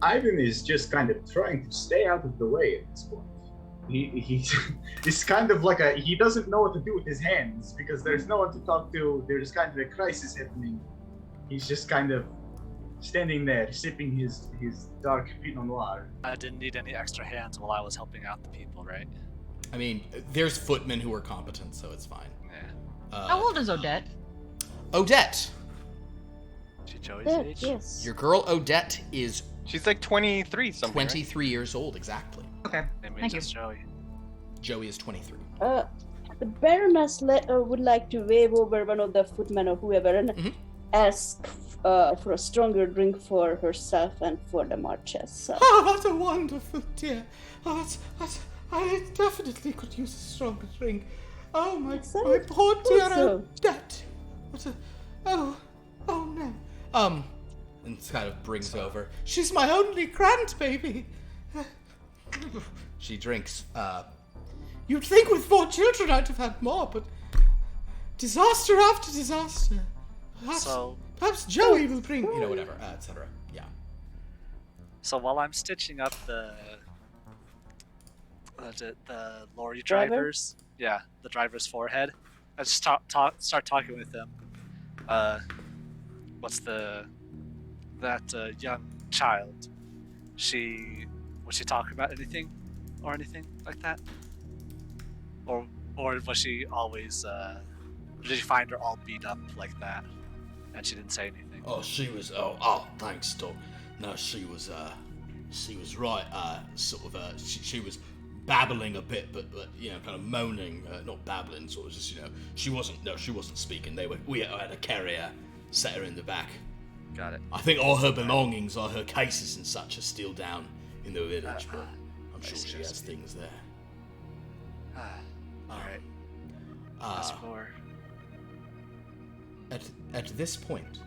Ivan is just kind of trying to stay out of the way at this point. He's kind of like he doesn't know what to do with his hands because there's no one to talk to. There's kind of a crisis happening. He's just kind of standing there, sipping his dark Pinot Noir. I didn't need any extra hands while I was helping out the people, right? I mean, there's footmen who are competent, so it's fine. Yeah. How old is Odette? Odette. She Joey's Yeah, age? yes. Your girl Odette is She's like 23 something. 23 years old, exactly. Okay. Same Thank age you. as Joey. Joey is 23. The Baroness would like to wave over one of the footmen or whoever and ask for a stronger drink for herself and for the Marchess. So. Oh, that's a wonderful dear. Oh, I definitely could use a stronger drink. Oh, my poor dear Also. Odette. Oh no. And kind of brings over. She's my only grandbaby. She drinks. You'd think with 4 children I'd have had more, but disaster after disaster. Perhaps Joey will bring, whatever, etc. Yeah. So while I'm stitching up the lorry Driver? drivers, the driver's forehead, I just start talking with them. What's that young child? Was she talking about anything like that? Or was she always? Did you find her all beat up like that, and she didn't say anything? Oh, she was. Oh, thanks, Doc. No, she was right. She was babbling a bit, but kind of moaning, not babbling, sort of just, she wasn't speaking. We had a carrier, set her in the back. Got it. I think all her belongings, all her cases and such, are still down in the village, but I'm sure she has things there. All right. That's for. At this point,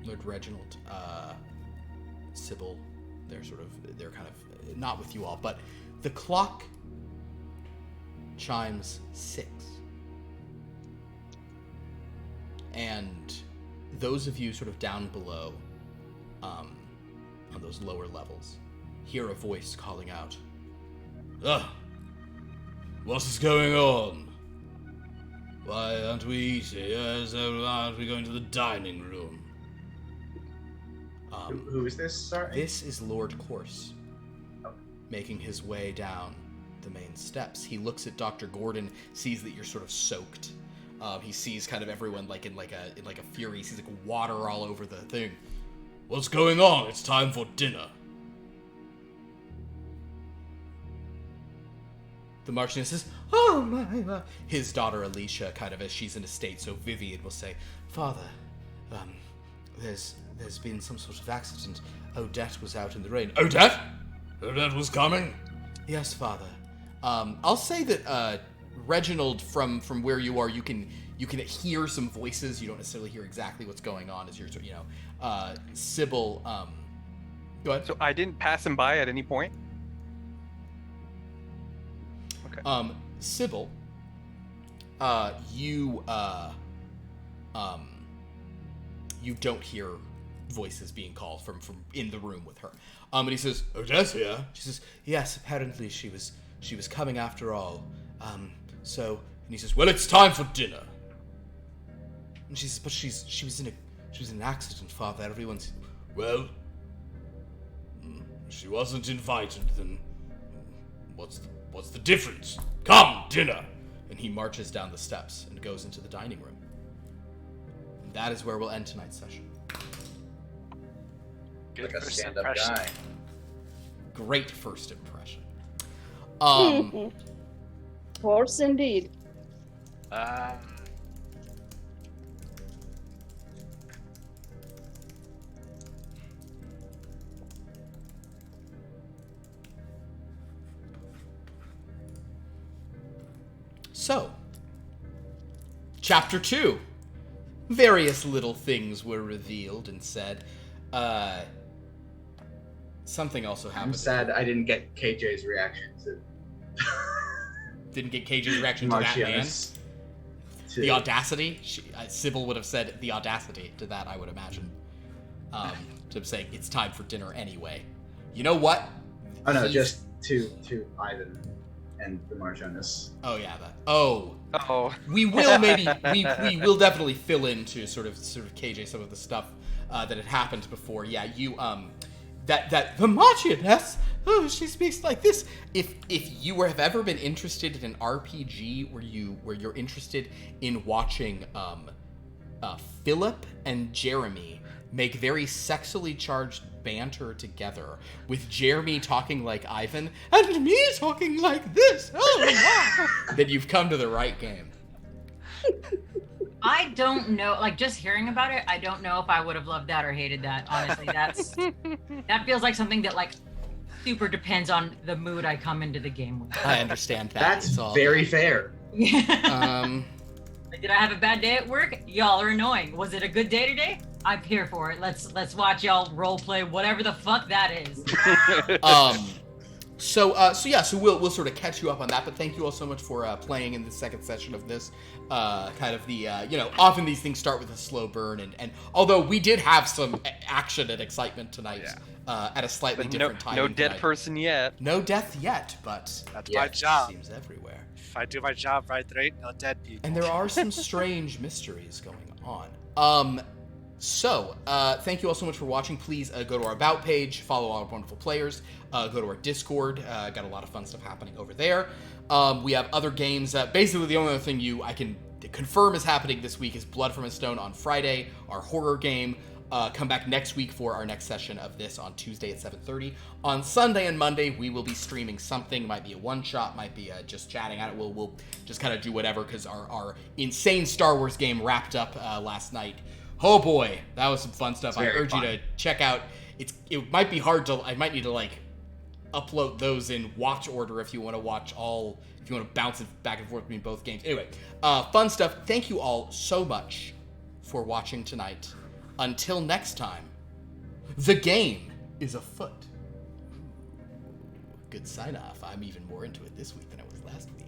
Lord Reginald, Sybil, they're kind of not with you all, but the clock chimes 6. And those of you sort of down below, on those lower levels, hear a voice calling out, What is going on? Why aren't we eating? Aren't we going to the dining room? Who is this? Sorry. This is Lord Corse, making his way down the main steps. He looks at Dr. Gordon, sees that you're sort of soaked. He sees kind of everyone in like a fury. He sees like water all over the thing. What's going on? It's time for dinner. The Marchioness says, "Oh my!" His daughter Alicia, kind of as she's in a state so vivid, will say, "Father, there's been some sort of accident. Odette was out in the rain." Odette? Odette was coming? Yes, Father. I'll say that Reginald, from where you are, you can hear some voices. You don't necessarily hear exactly what's going on as you're, Sybil. Go ahead. So I didn't pass him by at any point? Okay. Sybil, you don't hear voices being called from in the room with her. And he says, Odette here? She says, "Yes, apparently she was coming after all. And he says, Well, it's time for dinner. And she says, "But she was in an accident, Father. Everyone's..." Well, she wasn't invited, then what's the difference? Come, dinner! And he marches down the steps and goes into the dining room. And that is where we'll end tonight's session. Good Like a first stand-up impression. guy. Great first impression. Horse indeed. So, Chapter 2. Various little things were revealed and said. Something also happened. I'm sad I didn't get KJ's reaction to Didn't get KJ's reaction to that man. Marcianus. The audacity. Sybil would have said the audacity to that, I would imagine. To saying it's time for dinner anyway. You know what? Oh no, just to Ivan and the Marcianus. Oh yeah, that. Oh. Oh. We will we will definitely fill into sort of KJ some of the stuff that had happened before. Yeah, you that the Marchioness, oh, she speaks like this. If you have ever been interested in an RPG where you're interested in watching Philip and Jeremy make very sexually charged banter together, with Jeremy talking like Ivan and me talking like this, then you've come to the right game. I don't know, like, just hearing about it, I don't know if I would have loved that or hated that. Honestly, that feels like something that, like, super depends on the mood I come into the game with. I understand that. That's very fair. Did I have a bad day at work? Y'all are annoying. Was it a good day today? I'm here for it. Let's watch y'all role play whatever the fuck that is. So we'll sort of catch you up on that, but thank you all so much for playing in the second session of this. Kind of the often these things start with a slow burn, and although we did have some action and excitement tonight, at a slightly different time. No dead person yet. No death yet, but That's my job. Seems everywhere. If I do my job right, there ain't no dead people. And there are some strange mysteries going on. So, thank you all so much for watching. Please go to our About page, follow our wonderful players, go to our Discord. Got a lot of fun stuff happening over there. We have other games. Basically, the only other thing I can confirm is happening this week is Blood from a Stone on Friday, our horror game. Come back next week for our next session of this on Tuesday at 7:30. On Sunday and Monday, we will be streaming something. Might be a one-shot, might be just chatting at it. We'll just kind of do whatever, because our insane Star Wars game wrapped up last night. Oh boy, that was some fun stuff. I urge you to check out. It might be hard to. I might need to upload those in watch order if you want to watch all. If you want to bounce it back and forth between both games. Anyway, fun stuff. Thank you all so much for watching tonight. Until next time, the game is afoot. Good sign off. I'm even more into it this week than I was last week.